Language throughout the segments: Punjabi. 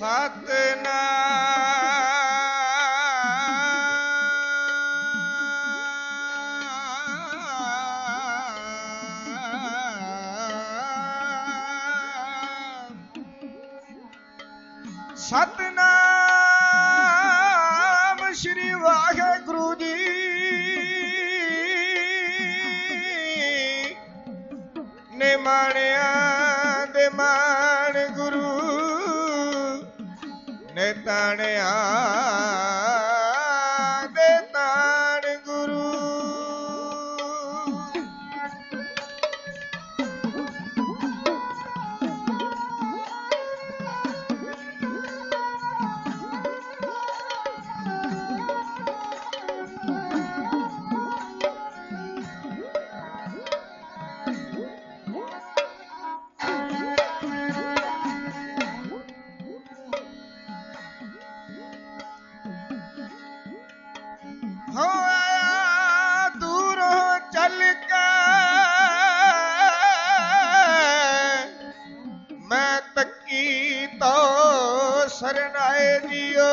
सतनाम श्री वाहेगुरु जी ने माणिया दे मान गुरु ने ताणिया दे ताण गुरु। सरनाए जियो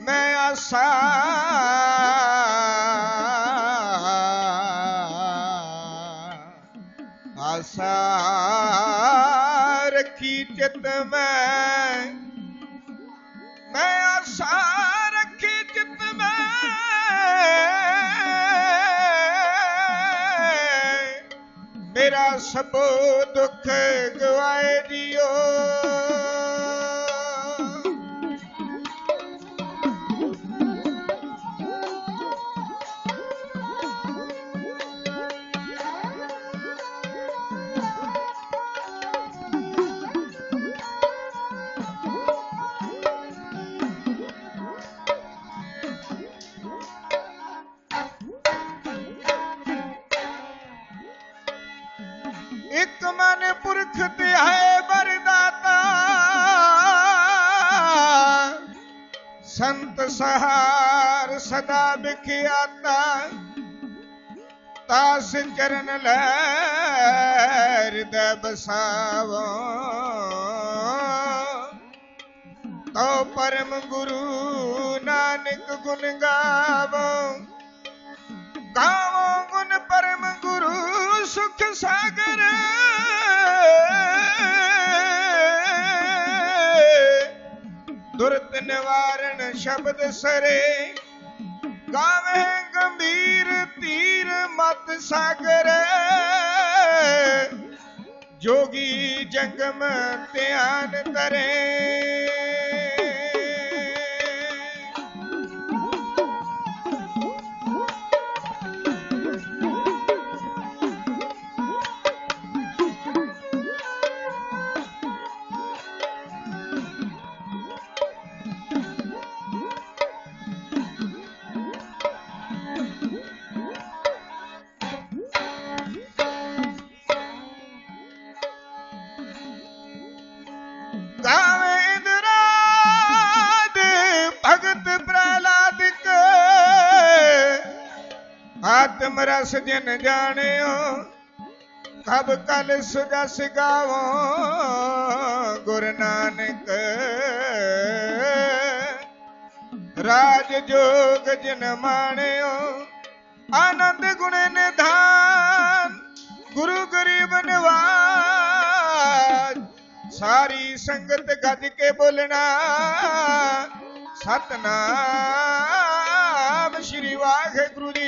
मैं आशा आशा रखी चित मैं आशा रखी चित मेरा सबो दुख गवाए जियो। एक मन पुरख ते है बरदाता संत सहार सदा बिख्याता तास चरण लहर दे बसावो तो परम गुरु नानक गुण गावो गावो गुण परम गुरु सुख सागर दुर्त निवारण शब्द सरे गावे गंभीर तीर मत सागर जोगी जंगम ध्यान करे। आत्म रस जिन जानियो कब कल सुजस गावो गुरु नानक राज जोग जिन मानियो आनंद गुण निधान गुरु गरीब निवाज सारी संगत गज के बोलना सतनाम श्री वाहेगुरु जी।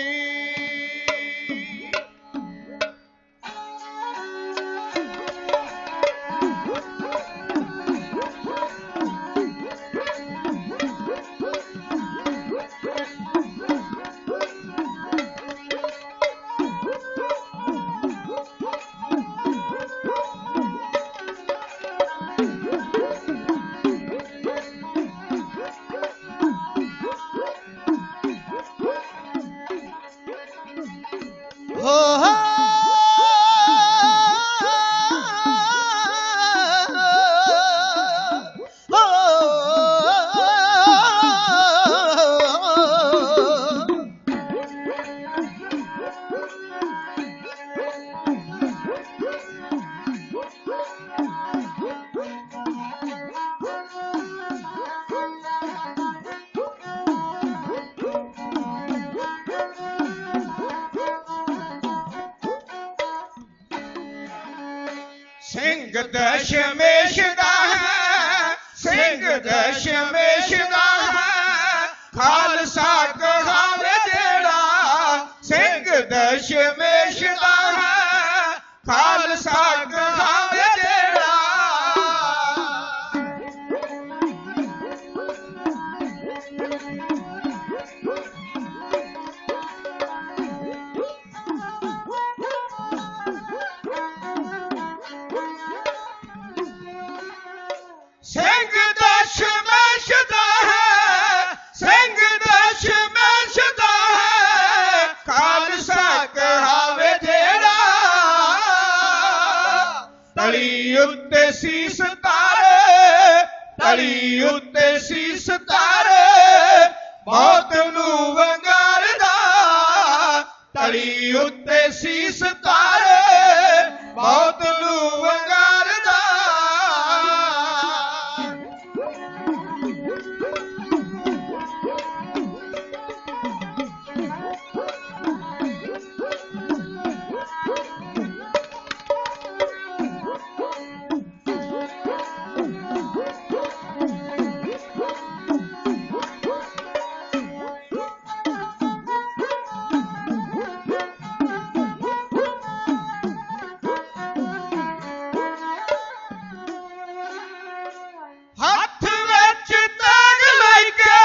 ਦਸ਼ਮੇਸ਼ ਦਾ ਹੈ, ਸਿੰਘ ਦਸ਼ਮੇਸ਼ ਦਾ ਹੈ, ਖਾਲਸਾ ਕਹਾਵੇ ਜਿਹੜਾ ਸਿੰਘ ਦਸ਼ਮੇਸ਼ ਦਾ ਹੈ, ਖਾਲਸਾ ਕਹਾਵੇ ਜਿਹੜਾ। ਸਿੰਘ ਦਸ਼ਮੇਸ਼ ਦਾ ਹੈ, ਸਿੰਘ ਦਸ਼ਮੇਸ਼ ਦਾ ਹੈ, ਖਾਲਸਾ ਕਹਾਵੇ ਜਿਹੜਾ। ਤਲੀ ਉੱਤੇ ਸੀਸ ਤਾਰੇ, ਤਲੀ ਉੱਤੇ ਸੀਸ ਤਾਰੇ, ਮੌਤ ਨੂੰ ਵੰਗਾਰਦਾ। ਤਲੀ ਉੱਤੇ ਸੀਸ ਤਾਰੇ, ਮੌਤ ਨੂੰ ਵੰਗਾਰਦਾ। ਹੱਥ ਵਿੱਚ ਤਗ ਲੈ ਕੇ,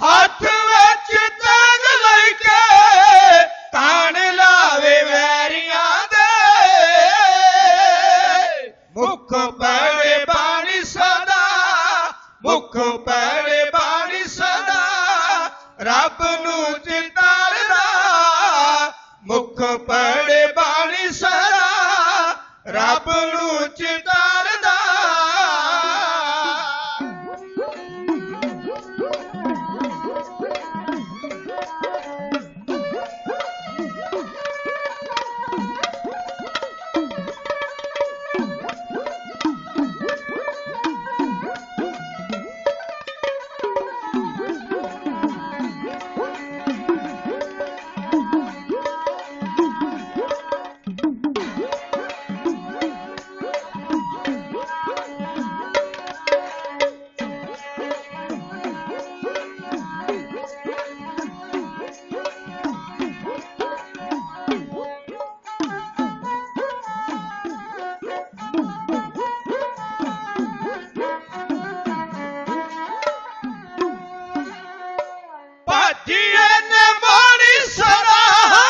ਹੱਥ ਵਿੱਚ ਤਗ ਲੈ ਕੇ, ਤਾਣ ਲਾਵੇ ਵੈਰੀਆਂ ਦੇ। ਮੁਖ ਪੈੜੇ ਬਾਣੀ ਸਦਾ, ਮੁਖ ਪੈੜੇ ਬਾਣੀ ਸਦਾ, ਰੱਬ ਨੂੰ ਚਿਤਾਰਦਾ। ਮੁਖ ਪੈੜੇ ਬਾਣੀ ਸਦਾ, ਰੱਬ ਨੂੰ ਚਿਤਾਰਦਾ। ਭਾਜੀਏ ਨੇ ਮੋੜੀ ਸਦਾ,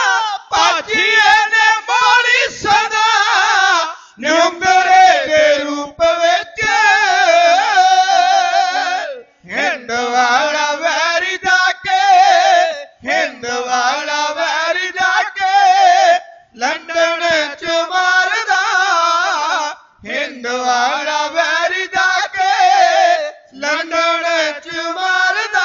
ਭਾਜੀਏ ਨੇ ਮੋੜੀ ਸਦਾ, ਨਿਉਂਗਰੇ ਦੇ ਰੂਪ ਵਿੱਚ। ਹਿੰਦ ਵਾਲਾ ਵੈਰੀ ਜਾ ਕੇ, ਹਿੰਦ ਵਾਲਾ ਵੈਰੀ ਜਾ ਕੇ, ਲੰਡਨ ਚ ਮਾਰਦਾ। ਹਿੰਦ ਵਾਲਾ ਵੈਰੀ ਜਾ ਕੇ, ਲੰਡਨ ਚ ਮਾਰਦਾ।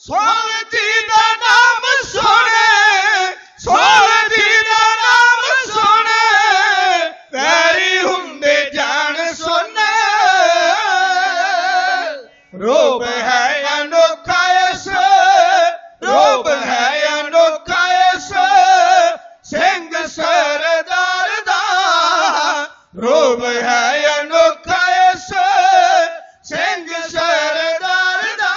ਸੋਹਣ ਜੀ ਦਾ ਨਾਮ ਸੁਣੇ, ਸੋਹਣ ਜੀ ਦਾ ਨਾਮ ਸੁਣੇ, ਵੈਰੀ ਹੁੰਦੇ ਜਾਣ ਸੁਣੇ। ਰੋਬ ਹੈ ਅਨੋਖਾ ਇਸ, ਰੋਬ ਹੈ ਅਨੋਖਾ ਇਸ, ਸਿੰਘ ਸਰਦਾਰ ਦਾ। ਰੋਬ ਹੈ ਅਨੋਖਾ ਇਸ, ਸਿੰਘ ਸਰਦਾਰ ਦਾ।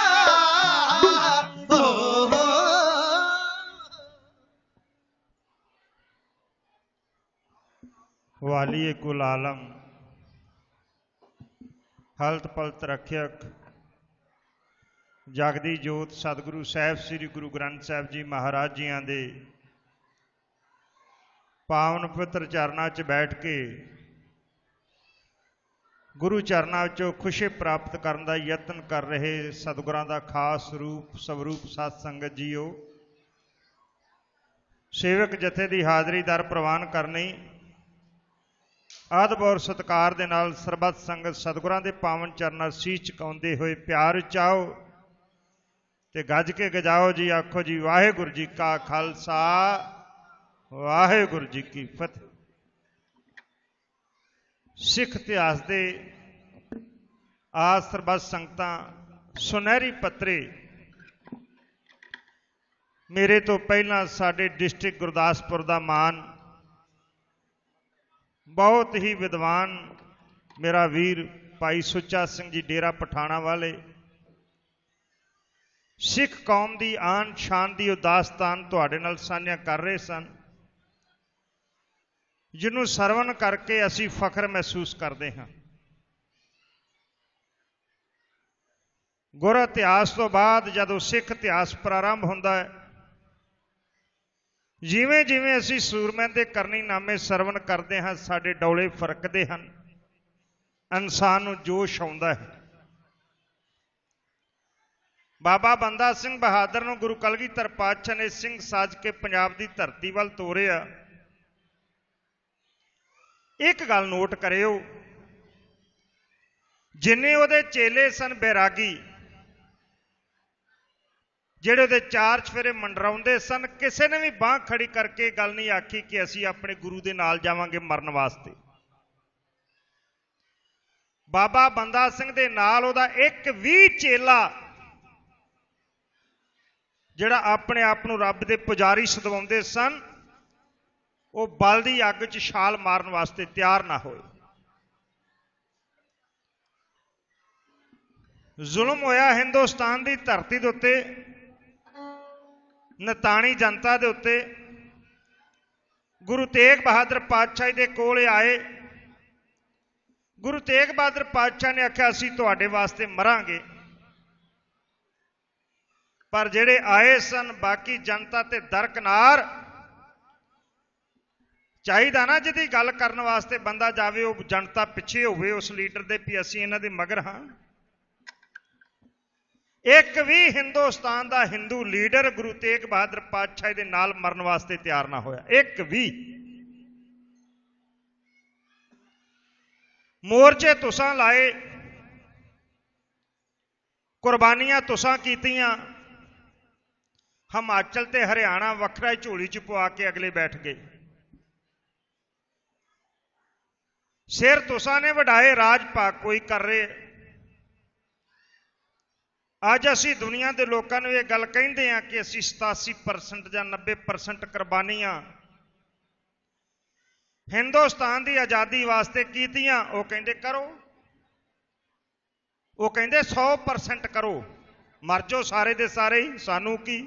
वाली कुल आलम ਹਲਤ ਪਲਤ ਰੱਖਿਅਕ ਜਗਦੀ ਜੋਤ ਸਤਿਗੁਰੂ ਸਾਹਿਬ ਸ੍ਰੀ ਗੁਰੂ ਗ੍ਰੰਥ ਸਾਹਿਬ ਜੀ ਮਹਾਰਾਜ ਜੀਆਂ ਦੇ ਪਾਵਨ ਪਵਿੱਤਰ ਚਰਨਾਂ 'ਚ ਬੈਠ ਕੇ ਗੁਰੂ ਚਰਨਾਂ ਵਿੱਚੋਂ ਖੁਸ਼ੀ ਪ੍ਰਾਪਤ ਕਰਨ ਦਾ ਯਤਨ ਕਰ ਰਹੇ ਸਤਿਗੁਰਾਂ ਦਾ ਖਾਸ ਰੂਪ ਸਵਰੂਪ ਸਤ ਸੰਗਤ ਜੀਓ, ਸੇਵਕ ਜਥੇ ਦੀ ਹਾਜ਼ਰੀ ਦਰ ਪ੍ਰਵਾਨ ਕਰਨੀ, ਆਦਬ ਔਰ ਸਤਿਕਾਰ ਦੇ ਨਾਲ ਸਰਬੱਤ ਸੰਗਤ ਸਤਿਗੁਰਾਂ ਦੇ ਪਾਵਨ ਚਰਨਾਂ ਸੀਸ ਝੁਕਾਉਂਦੇ ਹੋਏ ਪਿਆਰ ਚਾਓ ਤੇ ਗੱਜ ਕੇ ਗਜਾਓ ਜੀ। ਆਖੋ ਜੀ ਵਾਹਿਗੁਰੂ ਜੀ ਕਾ ਖਾਲਸਾ ਵਾਹਿਗੁਰੂ ਜੀ ਕੀ ਫਤਿਹ। ਸਿੱਖ ਇਤਿਹਾਸ ਦੇ ਆਸ ਸਰਬੱਤ ਸੰਗਤਾਂ ਸੁਨਹਿਰੀ ਪੱਤਰੇ ਮੇਰੇ ਤੋਂ ਪਹਿਲਾਂ ਸਾਡੇ ਡਿਸਟ੍ਰਿਕਟ ਗੁਰਦਾਸਪੁਰ ਦਾ ਮਾਨ ਬਹੁਤ ਹੀ ਵਿਦਵਾਨ ਮੇਰਾ ਵੀਰ ਭਾਈ ਸੁੱਚਾ ਸਿੰਘ ਜੀ ਡੇਰਾ ਪਠਾਣਾ ਵਾਲੇ ਸਿੱਖ ਕੌਮ ਦੀ ਆਨ ਸ਼ਾਨ ਦੀ ਉਦਾਸਤਾਨ ਤੁਹਾਡੇ ਨਾਲ ਸਾਂਝਾ ਕਰ ਰਹੇ ਸਨ, ਜਿਹਨੂੰ ਸਰਵਣ ਕਰਕੇ ਅਸੀਂ ਫਖਰ ਮਹਿਸੂਸ ਕਰਦੇ ਹਾਂ। ਗੁਰ ਇਤਿਹਾਸ ਤੋਂ ਬਾਅਦ ਜਦੋਂ ਸਿੱਖ ਇਤਿਹਾਸ ਪ੍ਰਾਰੰਭ ਹੁੰਦਾ ਹੈ, ਜਿਵੇਂ ਜਿਵੇਂ ਅਸੀਂ ਸੂਰਮਿਆਂ ਦੇ ਕਰਨੀਨਾਮੇ ਸਰਵਣ ਕਰਦੇ ਹਾਂ, ਸਾਡੇ ਡੌਲੇ ਫਰਕਦੇ ਹਨ, ਇਨਸਾਨ ਨੂੰ ਜੋਸ਼ ਆਉਂਦਾ ਹੈ। ਬਾਬਾ ਬੰਦਾ ਸਿੰਘ ਬਹਾਦਰ ਨੂੰ ਗੁਰੂ ਕਲਗੀਧਰ ਪਾਤਸ਼ਾਹ ਨੇ ਸਿੰਘ ਸਾਜ ਕੇ ਪੰਜਾਬ ਦੀ ਧਰਤੀ ਵੱਲ ਤੋਰਿਆ। ਇੱਕ ਗੱਲ ਨੋਟ ਕਰਿਓ, ਜਿੰਨੇ ਉਹਦੇ ਚੇਲੇ ਸਨ ਬੈਰਾਗੀ, ਜਿਹੜੇ ਉਹਦੇ ਚਾਰ ਚਫੇਰੇ ਮੰਡਰਾਉਂਦੇ ਸਨ, ਕਿਸੇ ਨੇ ਵੀ ਬਾਂਹ ਖੜੀ ਕਰਕੇ ਗੱਲ ਨਹੀਂ ਆਖੀ ਕਿ ਅਸੀਂ ਆਪਣੇ ਗੁਰੂ ਦੇ ਨਾਲ ਜਾਵਾਂਗੇ ਮਰਨ ਵਾਸਤੇ। ਬਾਬਾ ਬੰਦਾ ਸਿੰਘ ਦੇ ਨਾਲ ਉਹਦਾ ਇੱਕ ਵੀ ਚੇਲਾ ਜਿਹੜਾ ਆਪਣੇ ਆਪ ਨੂੰ ਰੱਬ ਦੇ ਪੁਜਾਰੀ ਸਦਵਾਉਂਦੇ ਸਨ, ਉਹ ਬਲ ਦੀ ਅੱਗ 'ਚ ਛਾਲ ਮਾਰਨ ਵਾਸਤੇ ਤਿਆਰ ਨਾ ਹੋਏ। ਜ਼ੁਲਮ ਹੋਇਆ ਹਿੰਦੁਸਤਾਨ ਦੀ ਧਰਤੀ ਦੇ ਉੱਤੇ, ਨਤਾਣੀ ਜਨਤਾ ਦੇ ਉੱਤੇ। ਗੁਰੂ ਤੇਗ ਬਹਾਦਰ ਪਾਤਸ਼ਾਹ ਦੇ ਕੋਲ ਆਏ। ਗੁਰੂ ਤੇਗ ਬਹਾਦਰ ਪਾਤਸ਼ਾਹ ਨੇ ਆਖਿਆ ਅਸੀਂ ਤੁਹਾਡੇ ਵਾਸਤੇ ਮਰਾਂਗੇ, ਪਰ ਜਿਹੜੇ ਆਏ ਸਨ ਬਾਕੀ ਜਨਤਾ ਤੇ ਦਰਕਨਾਰ। ਚਾਹੀਦਾ ਨਾ ਜਿਹਦੀ ਗੱਲ ਕਰਨ ਵਾਸਤੇ ਬੰਦਾ ਜਾਵੇ ਉਹ ਜਨਤਾ ਪਿੱਛੇ ਹੋਵੇ ਉਸ ਲੀਡਰ ਦੇ ਵੀ ਅਸੀਂ ਇਹਨਾਂ ਦੇ ਮਗਰ ਹਾਂ। ਇੱਕ ਵੀ ਹਿੰਦੁਸਤਾਨ ਦਾ ਹਿੰਦੂ ਲੀਡਰ ਗੁਰੂ ਤੇਗ ਬਹਾਦਰ ਪਾਤਸ਼ਾਹ ਦੇ ਨਾਲ ਮਰਨ ਵਾਸਤੇ ਤਿਆਰ ਨਾ ਹੋਇਆ, ਇੱਕ ਵੀ। ਮੋਰਚੇ ਤੁਸਾਂ ਲਾਏ, ਕੁਰਬਾਨੀਆਂ ਤੁਸਾਂ ਕੀਤੀਆਂ, ਹਿਮਾਚਲ ਤੇ ਹਰਿਆਣਾ ਵੱਖਰਾ ਹੀ ਝੋਲੀ 'ਚ ਪਵਾ ਕੇ ਅਗਲੇ ਬੈਠ ਗਏ। ਸਿਰ ਤੁਸਾਂ ਨੇ ਵਡਾਏ, ਰਾਜ ਭਾਗ ਕੋਈ ਕਰ ਰਹੇ। ਅੱਜ ਅਸੀਂ ਦੁਨੀਆ ਦੇ ਲੋਕਾਂ ਨੂੰ ਇਹ ਗੱਲ ਕਹਿੰਦੇ ਹਾਂ ਕਿ ਅਸੀਂ 87% ਜਾਂ 90% ਕੁਰਬਾਨੀਆਂ ਹਿੰਦੁਸਤਾਨ ਦੀ ਆਜ਼ਾਦੀ ਵਾਸਤੇ ਕੀਤੀਆਂ। ਉਹ ਕਹਿੰਦੇ ਕਰੋ, ਉਹ ਕਹਿੰਦੇ 100% ਕਰੋ, ਮਰ ਜਾਓ ਸਾਰੇ ਦੇ ਸਾਰੇ ਹੀ, ਸਾਨੂੰ ਕੀ।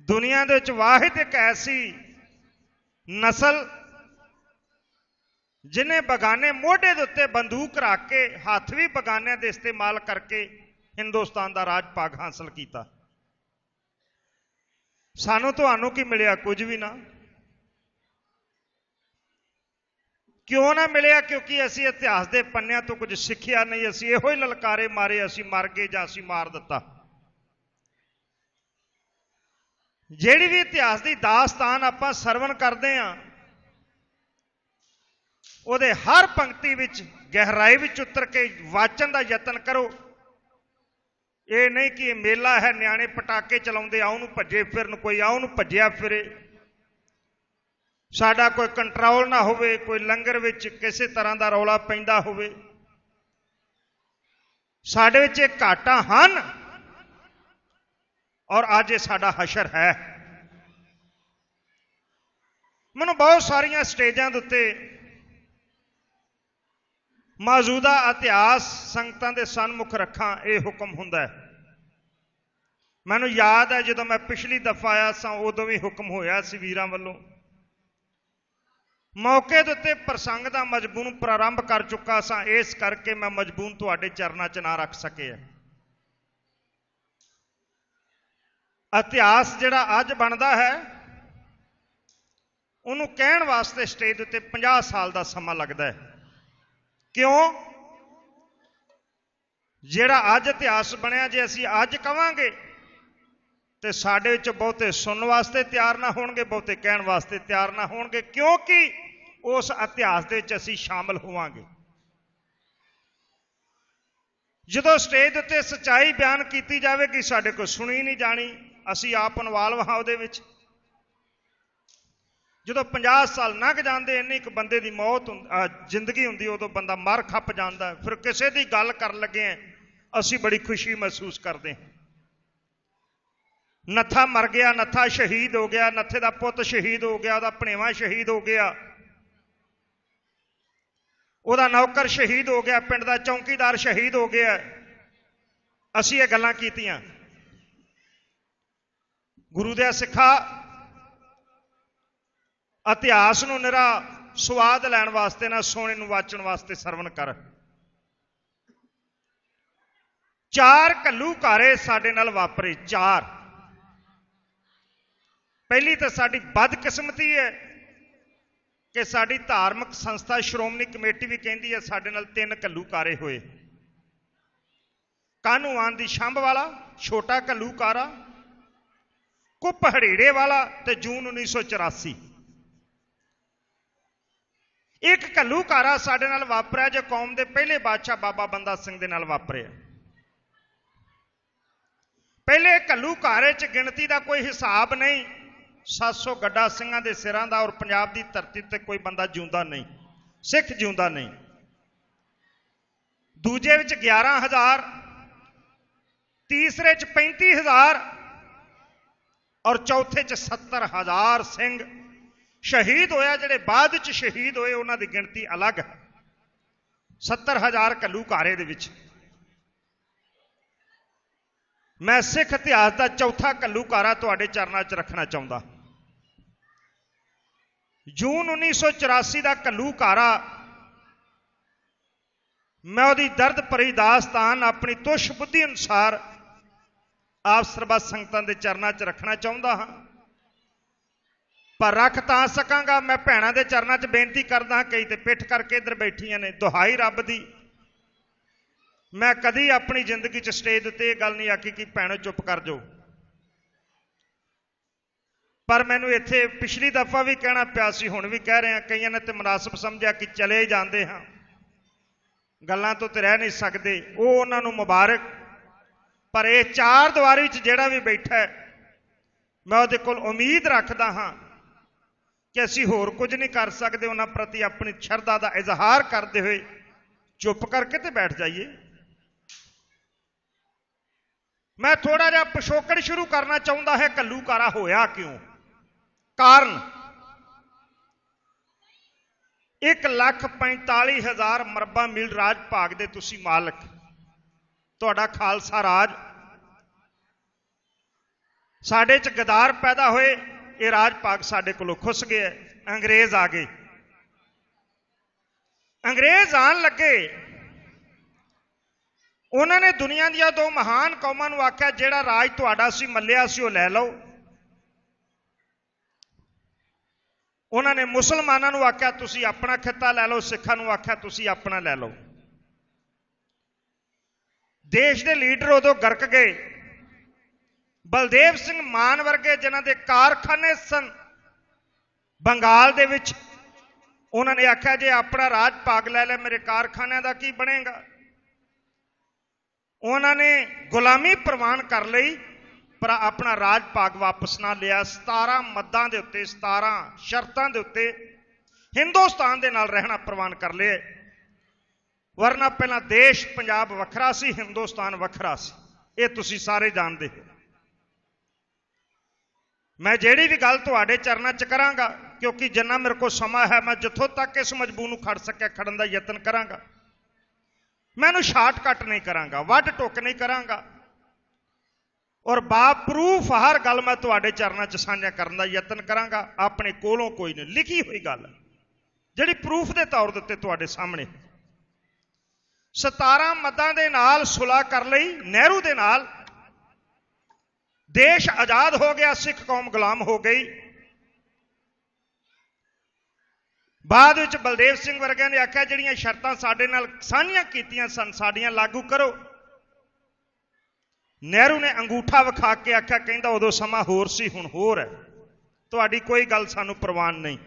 ਦੁਨੀਆ ਦੇ ਵਿੱਚ ਵਾਹਿਦ ਇੱਕ ਐਸੀ ਨਸਲ ਜਿਹਨੇ ਬਗਾਨੇ ਮੋਢੇ ਦੇ ਉੱਤੇ ਬੰਦੂਕ ਰੱਖ ਕੇ ਹੱਥ ਵੀ ਬਗਾਨਿਆਂ ਦੇ ਇਸਤੇਮਾਲ ਕਰਕੇ ਹਿੰਦੁਸਤਾਨ ਦਾ ਰਾਜ ਭਾਗ ਹਾਸਲ ਕੀਤਾ। ਸਾਨੂੰ ਤੁਹਾਨੂੰ ਕੀ ਮਿਲਿਆ? ਕੁਝ ਵੀ ਨਾ। ਕਿਉਂ ਨਾ ਮਿਲਿਆ? ਕਿਉਂਕਿ ਅਸੀਂ ਇਤਿਹਾਸ ਦੇ ਪੰਨਿਆਂ ਤੋਂ ਕੁਝ ਸਿੱਖਿਆ ਨਹੀਂ। ਅਸੀਂ ਇਹੋ ਹੀ ਲਲਕਾਰੇ ਮਾਰੇ, ਅਸੀਂ ਮਰ ਗਏ ਜਾਂ ਅਸੀਂ ਮਾਰ ਦਿੱਤਾ। ਜਿਹੜੀ ਵੀ ਇਤਿਹਾਸ ਦੀ ਦਾਸਤਾਨ ਆਪਾਂ ਸਰਵਣ ਕਰਦੇ ਹਾਂ, ਉਹਦੇ ਹਰ ਪੰਕਤੀ ਵਿੱਚ ਗਹਿਰਾਈ ਵਿੱਚ ਉਤਰ ਕੇ ਵਾਚਣ ਦਾ ਯਤਨ ਕਰੋ। ਇਹ ਨਹੀਂ ਕਿ ਇਹ ਮੇਲਾ ਹੈ, ਨਿਆਣੇ ਪਟਾਕੇ ਚਲਾਉਂਦੇ ਆਉ ਨੂੰ ਭੱਜੇ ਫਿਰਨ, ਕੋਈ ਆਉ ਨੂੰ ਭੱਜਿਆ ਫਿਰੇ, ਸਾਡਾ ਕੋਈ ਕੰਟਰੋਲ ਨਾ ਹੋਵੇ, ਕੋਈ ਲੰਗਰ ਵਿੱਚ ਕਿਸੇ ਤਰ੍ਹਾਂ ਦਾ ਰੌਲਾ ਪੈਂਦਾ ਹੋਵੇ। ਸਾਡੇ ਵਿੱਚ ਇਹ ਘਾਟਾਂ ਹਨ ਔਰ ਅੱਜ ਇਹ ਸਾਡਾ ਹਸ਼ਰ ਹੈ। ਮੈਨੂੰ ਬਹੁਤ ਸਾਰੀਆਂ ਸਟੇਜਾਂ ਦੇ ਉੱਤੇ ਮੌਜੂਦਾ ਇਤਿਹਾਸ ਸੰਗਤਾਂ ਦੇ ਸਨਮੁਖ ਰੱਖਾਂ, ਇਹ ਹੁਕਮ ਹੁੰਦਾ ਹੈ। ਮੈਨੂੰ ਯਾਦ ਹੈ ਜਦੋਂ ਮੈਂ ਪਿਛਲੀ ਦਫਾ ਆਇਆ ਸਾਂ, ਉਦੋਂ ਵੀ ਹੁਕਮ ਹੋਇਆ ਸੀ ਵੀਰਾਂ ਵੱਲੋਂ मौके ਦੇ ਉੱਤੇ ਪ੍ਰਸੰਗ ਦਾ ਮਜ਼ਮੂਨ ਪ੍ਰਾਰੰਭ ਕਰ ਚੁੱਕਾ ਸਾਂ, ਇਸ ਕਰਕੇ ਮੈਂ ਮਜ਼ਮੂਨ ਤੁਹਾਡੇ ਚਰਨਾਂ 'ਚ ਨਾ ਰੱਖ ਸਕਿਆ। ਇਤਿਹਾਸ ਜਿਹੜਾ ਅੱਜ ਬਣਦਾ ਹੈ ਉਹਨੂੰ ਕਹਿਣ ਵਾਸਤੇ ਸਟੇਜ ਦੇ ਉੱਤੇ 50 ਸਾਲ ਦਾ ਸਮਾਂ ਲੱਗਦਾ ਹੈ। ਕਿਉਂ? ਜਿਹੜਾ ਅੱਜ ਇਤਿਹਾਸ ਬਣਿਆ, ਜੇ ਅਸੀਂ ਅੱਜ ਕਵਾਂਗੇ ਤੇ ਸਾਡੇ ਵਿੱਚ ਬਹੁਤੇ ਸੁਣਨ ਵਾਸਤੇ ਤਿਆਰ ਨਾ ਹੋਣਗੇ, ਬਹੁਤੇ ਕਹਿਣ ਵਾਸਤੇ ਤਿਆਰ ਨਾ ਹੋਣਗੇ, ਕਿਉਂਕਿ ਉਸ ਇਤਿਹਾਸ ਦੇ ਵਿੱਚ ਅਸੀਂ ਸ਼ਾਮਲ ਹੋਵਾਂਗੇ। ਜਦੋਂ ਸਟੇਜ ਉੱਤੇ ਸੱਚਾਈ ਬਿਆਨ ਕੀਤੀ ਜਾਵੇਗੀ, ਸਾਡੇ ਕੋਲ ਸੁਣੀ ਨਹੀਂ ਜਾਣੀ, ਅਸੀਂ ਆਪ ਇਨਵਾਲਵ ਹਾਂ ਉਹਦੇ ਵਿੱਚ। ਜਦੋਂ 50 ਸਾਲ ਲੰਘ ਜਾਂਦੇ, ਇੰਨੀ ਇੱਕ ਬੰਦੇ ਦੀ ਮੌਤ ਜ਼ਿੰਦਗੀ ਹੁੰਦੀ, ਉਦੋਂ ਬੰਦਾ ਮਰ ਖੱਪ ਜਾਂਦਾ। ਫਿਰ ਕਿਸੇ ਦੀ ਗੱਲ ਕਰਨ ਲੱਗੇ ਅਸੀਂ ਬੜੀ ਖੁਸ਼ੀ ਮਹਿਸੂਸ ਕਰਦੇ ਹਾਂ। ਨੱਥਾ ਮਰ ਗਿਆ, ਨੱਥਾ ਸ਼ਹੀਦ ਹੋ ਗਿਆ, ਨੱਥੇ ਦਾ ਪੁੱਤ ਸ਼ਹੀਦ ਹੋ ਗਿਆ, ਉਹਦਾ ਭਣੇਵਾਂ ਸ਼ਹੀਦ ਹੋ ਗਿਆ, ਉਹਦਾ ਨੌਕਰ ਸ਼ਹੀਦ ਹੋ ਗਿਆ, ਪਿੰਡ ਦਾ ਚੌਂਕੀਦਾਰ ਸ਼ਹੀਦ ਹੋ ਗਿਆ। ਅਸੀਂ ਇਹ ਗੱਲਾਂ ਕੀਤੀਆਂ। ਗੁਰੂ ਦੇ ਸਿੱਖਾ, ਇਤਿਹਾਸ ਨੂੰ ਨਿਰਾ ਸਵਾਦ ਲੈਣ ਵਾਸਤੇ ਨਾ, ਸੋਹਣੇ ਨੂੰ ਵਾਚਣ ਵਾਸਤੇ ਸਰਵਣ ਕਰ। 4 ਘੱਲੂਘਾਰੇ ਸਾਡੇ ਨਾਲ ਵਾਪਰੇ। 4। ਪਹਿਲੀ ਤਾਂ ਸਾਡੀ ਬਦਕਿਸਮਤੀ ਹੈ ਕਿ ਸਾਡੀ ਧਾਰਮਿਕ ਸੰਸਥਾ ਸ਼੍ਰੋਮਣੀ ਕਮੇਟੀ ਵੀ ਕਹਿੰਦੀ ਹੈ ਸਾਡੇ ਨਾਲ 3 ਘੱਲੂਘਾਰੇ ਹੋਏ। ਕਾਹਨੂੰਵਾਨ ਦੀ ਛੰਭ ਵਾਲਾ ਛੋਟਾ ਘੱਲੂਘਾਰਾ, ਕੁੱਪ ਹੜੀੜੇ ਵਾਲਾ ਤੇ ਜੂਨ 1984। ਇੱਕ ਘੱਲੂਘਾਰਾ ਸਾਡੇ ਨਾਲ ਵਾਪਰਿਆ ਜੋ ਕੌਮ ਦੇ ਪਹਿਲੇ ਬਾਦਸ਼ਾਹ ਬਾਬਾ ਬੰਦਾ ਸਿੰਘ ਦੇ ਨਾਲ ਵਾਪਰਿਆ। ਪਹਿਲੇ ਘੱਲੂਘਾਰੇ 'ਚ ਗਿਣਤੀ ਦਾ ਕੋਈ ਹਿਸਾਬ ਨਹੀਂ, 700 ਗੱਡਾ ਸਿੰਘਾਂ ਦੇ ਸਿਰਾਂ ਦਾ, ਔਰ ਪੰਜਾਬ ਦੀ ਧਰਤੀ ਤੇ ਕੋਈ ਬੰਦਾ ਜਿਉਂਦਾ ਨਹੀਂ, ਸਿੱਖ ਜਿਉਂਦਾ ਨਹੀਂ। ਦੂਜੇ ਵਿੱਚ 11,000, ਤੀਸਰੇ 'ਚ 35,000 ਔਰ ਚੌਥੇ 'ਚ 70,000 ਸਿੰਘ ਸ਼ਹੀਦ ਹੋਇਆ। ਜਿਹੜੇ ਬਾਅਦ 'ਚ ਸ਼ਹੀਦ ਹੋਏ ਉਹਨਾਂ ਦੀ ਗਿਣਤੀ ਅਲੱਗ ਹੈ। 70,000 ਘੱਲੂਘਾਰੇ ਦੇ ਵਿੱਚ ਮੈਂ ਸਿੱਖ ਇਤਿਹਾਸ ਦਾ ਚੌਥਾ ਘੱਲੂਘਾਰਾ ਤੁਹਾਡੇ ਚਰਨਾਂ 'ਚ ਰੱਖਣਾ ਚਾਹੁੰਦਾ। ਜੂਨ 1984 ਦਾ ਘੱਲੂਘਾਰਾ, ਮੈਂ ਉਹਦੀ ਦਰਦ ਭਰੀ ਦਾਸਤਾਨ ਆਪਣੀ ਤੁਸ਼ ਬੁੱਧੀ ਅਨੁਸਾਰ ਆਪ ਸਰਬੱਤ ਸੰਗਤਾਂ ਦੇ ਚਰਨਾਂ 'ਚ ਰੱਖਣਾ ਚਾਹੁੰਦਾ ਹਾਂ। ਪਰ ਰੱਖ ਤਾਂ ਸਕਾਂਗਾ, ਮੈਂ ਭੈਣਾਂ ਦੇ ਚਰਨਾਂ 'ਚ ਬੇਨਤੀ ਕਰਦਾ। ਕਈ ਤੇ ਪਿੱਠ ਕਰਕੇ ਇੱਧਰ ਬੈਠੀਆਂ ਨੇ। ਦੁਹਾਈ ਰੱਬ ਦੀ, ਮੈਂ ਕਦੀ ਆਪਣੀ ਜ਼ਿੰਦਗੀ 'ਚ ਸਟੇਜ ਉੱਤੇ ਇਹ ਗੱਲ ਨਹੀਂ ਆਖੀ ਕਿ ਭੈਣੋ ਚੁੱਪ ਕਰ ਜਾਓ। ਪਰ ਮੈਨੂੰ ਇੱਥੇ ਪਿਛਲੀ ਦਫਾ ਵੀ ਕਹਿਣਾ ਪਿਆ ਸੀ, ਹੁਣ ਵੀ ਕਹਿ ਰਹੇ ਹਾਂ। ਕਈਆਂ ਨੇ ਤੇ ਮੁਨਾਸਬ ਸਮਝਿਆ ਕਿ ਚਲੇ ਜਾਂਦੇ ਹਾਂ, ਗੱਲਾਂ ਤੋਂ ਤੇ ਰਹਿ ਨਹੀਂ ਸਕਦੇ, ਉਹ ਉਹਨਾਂ ਨੂੰ ਮੁਬਾਰਕ। ਪਰ ਇਹ 4 ਦੀਵਾਰੀ 'ਚ ਜਿਹੜਾ ਵੀ ਬੈਠਾ ਹੈ, ਮੈਂ ਉਹਦੇ ਕੋਲ ਉਮੀਦ ਰੱਖਦਾ ਹਾਂ ਕਿ ਅਸੀਂ ਹੋਰ ਕੁਝ ਨਹੀਂ ਕਰ ਸਕਦੇ। ਉਹਨਾਂ ਪ੍ਰਤੀ ਆਪਣੀ ਸ਼ਰਧਾ ਦਾ ਇਜ਼ਹਾਰ ਕਰਦੇ ਹੋਏ ਚੁੱਪ ਕਰਕੇ ਤੇ ਬੈਠ ਜਾਈਏ। ਮੈਂ ਥੋੜਾ ਜਿਹਾ ਪਿਛੋਕੜ ਸ਼ੁਰੂ ਕਰਨਾ ਚਾਹੁੰਦਾ ਹੈ। ਘੱਲੂਘਾਰਾ ਹੋਇਆ ਕਿਉਂ? ਕਾਰਨ 1,45,000 ਮਰਬਾ ਮੀਲ ਰਾਜ ਭਾਗ ਦੇ ਤੁਸੀਂ ਮਾਲਕ, ਤੁਹਾਡਾ ਖਾਲਸਾ ਰਾਜ। ਸਾਡੇ 'ਚ ਗਦਾਰ ਪੈਦਾ ਹੋਏ, ਇਹ ਰਾਜ ਭਾਗ ਸਾਡੇ ਕੋਲੋਂ ਖੁੱਸ ਗਿਆ। ਅੰਗਰੇਜ਼ ਆ ਗਏ। ਅੰਗਰੇਜ਼ ਆਣ ਲੱਗੇ, ਉਹਨਾਂ ਨੇ ਦੁਨੀਆ ਦੀਆਂ 2 ਮਹਾਨ ਕੌਮਾਂ ਨੂੰ ਆਖਿਆ ਜਿਹੜਾ ਰਾਜ ਤੁਹਾਡਾ ਸੀ ਮੱਲਿਆ ਸੀ ਉਹ ਲੈ ਲਓ। ਉਹਨਾਂ ਨੇ ਮੁਸਲਮਾਨਾਂ ਨੂੰ ਆਖਿਆ ਤੁਸੀਂ ਆਪਣਾ ਖਿੱਤਾ ਲੈ ਲਓ, ਸਿੱਖਾਂ ਨੂੰ ਆਖਿਆ ਤੁਸੀਂ ਆਪਣਾ ਲੈ ਲਓ। ਦੇਸ਼ ਦੇ ਲੀਡਰ ਉਦੋਂ ਗਰਕ ਗਏ। ਬਲਦੇਵ ਸਿੰਘ ਮਾਨ ਵਰਗੇ ਜਿਨ੍ਹਾਂ ਦੇ ਕਾਰਖਾਨੇ ਸਨ ਬੰਗਾਲ ਦੇ ਵਿੱਚ, ਉਹਨਾਂ ਨੇ ਆਖਿਆ ਜੇ ਆਪਣਾ ਰਾਜ ਭਾਗ ਲੈ ਲੈ, ਮੇਰੇ ਕਾਰਖਾਨਿਆਂ ਦਾ ਕੀ ਬਣੇਗਾ? ਉਹਨਾਂ ਨੇ ਗੁਲਾਮੀ ਪ੍ਰਵਾਨ ਕਰ ਲਈ, ਪਰ ਆਪਣਾ ਰਾਜ ਭਾਗ ਵਾਪਸ ਨਾ ਲਿਆ। 17 ਮੱਦਾਂ ਦੇ ਉੱਤੇ, 17 ਸ਼ਰਤਾਂ ਦੇ ਉੱਤੇ ਹਿੰਦੁਸਤਾਨ ਦੇ ਨਾਲ ਰਹਿਣਾ ਪ੍ਰਵਾਨ ਕਰ ਲਿਆ। ਵਰਨਾ ਪਹਿਲਾਂ ਦੇਸ਼ ਪੰਜਾਬ ਵੱਖਰਾ ਸੀ, ਹਿੰਦੁਸਤਾਨ ਵੱਖਰਾ ਸੀ। ਇਹ ਤੁਸੀਂ ਸਾਰੇ ਜਾਣਦੇ ਹੋ। ਮੈਂ ਜਿਹੜੀ ਵੀ ਗੱਲ ਤੁਹਾਡੇ ਚਰਨਾਂ 'ਚ ਕਰਾਂਗਾ, ਕਿਉਂਕਿ ਜਿੰਨਾ ਮੇਰੇ ਕੋਲ ਸਮਾਂ ਹੈ, ਮੈਂ ਜਿੱਥੋਂ ਤੱਕ ਇਸ ਮਜਬੂਰ ਨੂੰ ਖੜ ਸਕਿਆ ਖੜਨ ਦਾ ਯਤਨ ਕਰਾਂਗਾ। ਮੈਨੂੰ ਸ਼ਾਰਟਕਟ ਨਹੀਂ ਕਰਾਂਗਾ, ਵੱਢ ਟੁੱਕ ਨਹੀਂ ਕਰਾਂਗਾ, ਔਰ ਬਾਪਰੂਫ ਹਰ ਗੱਲ ਮੈਂ ਤੁਹਾਡੇ ਚਰਨਾਂ 'ਚ ਸਾਂਝਾ ਕਰਨ ਦਾ ਯਤਨ ਕਰਾਂਗਾ। ਆਪਣੇ ਕੋਲੋਂ ਕੋਈ ਨਹੀਂ, ਲਿਖੀ ਹੋਈ ਗੱਲ। ਜਿਹੜੀ ਪ੍ਰੂਫ ਦੇ ਤੌਰ ਦੇ ਉੱਤੇ ਤੁਹਾਡੇ ਸਾਹਮਣੇ 17 ਮੱਦਾਂ ਦੇ ਨਾਲ ਸੁਲ੍ਹਾ ਕਰ ਲਈ ਨਹਿਰੂ ਦੇ ਨਾਲ, ਦੇਸ਼ ਆਜ਼ਾਦ ਹੋ ਗਿਆ, ਸਿੱਖ ਕੌਮ ਗੁਲਾਮ ਹੋ ਗਈ। ਬਾਅਦ ਵਿੱਚ ਬਲਦੇਵ ਸਿੰਘ ਵਰਗਿਆਂ ਨੇ ਆਖਿਆ ਜਿਹੜੀਆਂ ਸ਼ਰਤਾਂ ਸਾਡੇ ਨਾਲ ਸਾਂਝੀਆਂ ਕੀਤੀਆਂ ਸਨ ਸਾਡੀਆਂ ਲਾਗੂ ਕਰੋ। ਨਹਿਰੂ ਨੇ ਅੰਗੂਠਾ ਵਿਖਾ ਕੇ ਆਖਿਆ, ਕਹਿੰਦਾ ਉਦੋਂ ਸਮਾਂ ਹੋਰ ਸੀ ਹੁਣ ਹੋਰ ਹੈ, ਤੁਹਾਡੀ ਕੋਈ ਗੱਲ ਸਾਨੂੰ ਪ੍ਰਵਾਨ ਨਹੀਂ।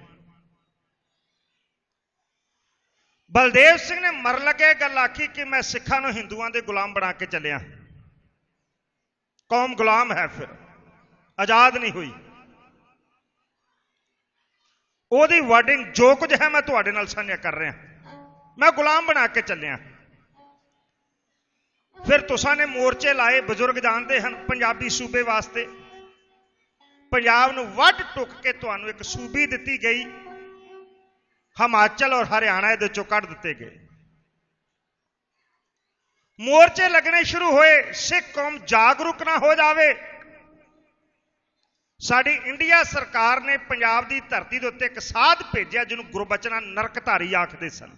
ਬਲਦੇਵ ਸਿੰਘ ਨੇ ਮਰ ਲੱਗੇ ਗੱਲ ਆਖੀ ਕਿ ਮੈਂ ਸਿੱਖਾਂ ਨੂੰ ਹਿੰਦੂਆਂ ਦੇ ਗੁਲਾਮ ਬਣਾ ਕੇ ਚੱਲਿਆ, ਕੌਮ ਗੁਲਾਮ ਹੈ, ਫਿਰ ਆਜ਼ਾਦ ਨਹੀਂ ਹੋਈ। ਉਹਦੀ ਵਰਡਿੰਗ ਜੋ ਕੁਝ ਹੈ ਮੈਂ ਤੁਹਾਡੇ ਨਾਲ ਸਾਂਝਾ ਕਰ ਰਿਹਾ, ਮੈਂ ਗੁਲਾਮ ਬਣਾ ਕੇ ਚੱਲਿਆ। ਫਿਰ ਤੁਸਾਂ ਨੇ ਮੋਰਚੇ ਲਾਏ, ਬਜ਼ੁਰਗ ਜਾਣਦੇ ਹਨ, ਪੰਜਾਬੀ ਸੂਬੇ ਵਾਸਤੇ। ਪੰਜਾਬ ਨੂੰ ਵੱਢ ਟੁੱਕ ਕੇ ਤੁਹਾਨੂੰ ਇੱਕ ਸੂਬੀ ਦਿੱਤੀ ਗਈ, ਹਿਮਾਚਲ ਔਰ ਹਰਿਆਣਾ ਇਹਦੇ ਚੋਂ ਕੱਢ ਦਿੱਤੇ ਗਏ। ਮੋਰਚੇ ਲੱਗਣੇ ਸ਼ੁਰੂ ਹੋਏ, ਸਿੱਖ ਕੌਮ ਜਾਗਰੂਕ ਨਾ ਹੋ ਜਾਵੇ। ਸਾਡੀ ਇੰਡੀਆ ਸਰਕਾਰ ਨੇ ਪੰਜਾਬ ਦੀ ਧਰਤੀ ਦੇ ਉੱਤੇ ਇੱਕ ਸਾਧ ਭੇਜਿਆ ਜਿਹਨੂੰ ਗੁਰਬਚਨਾ ਨਰਕਧਾਰੀ ਆਖਦੇ ਸਨ,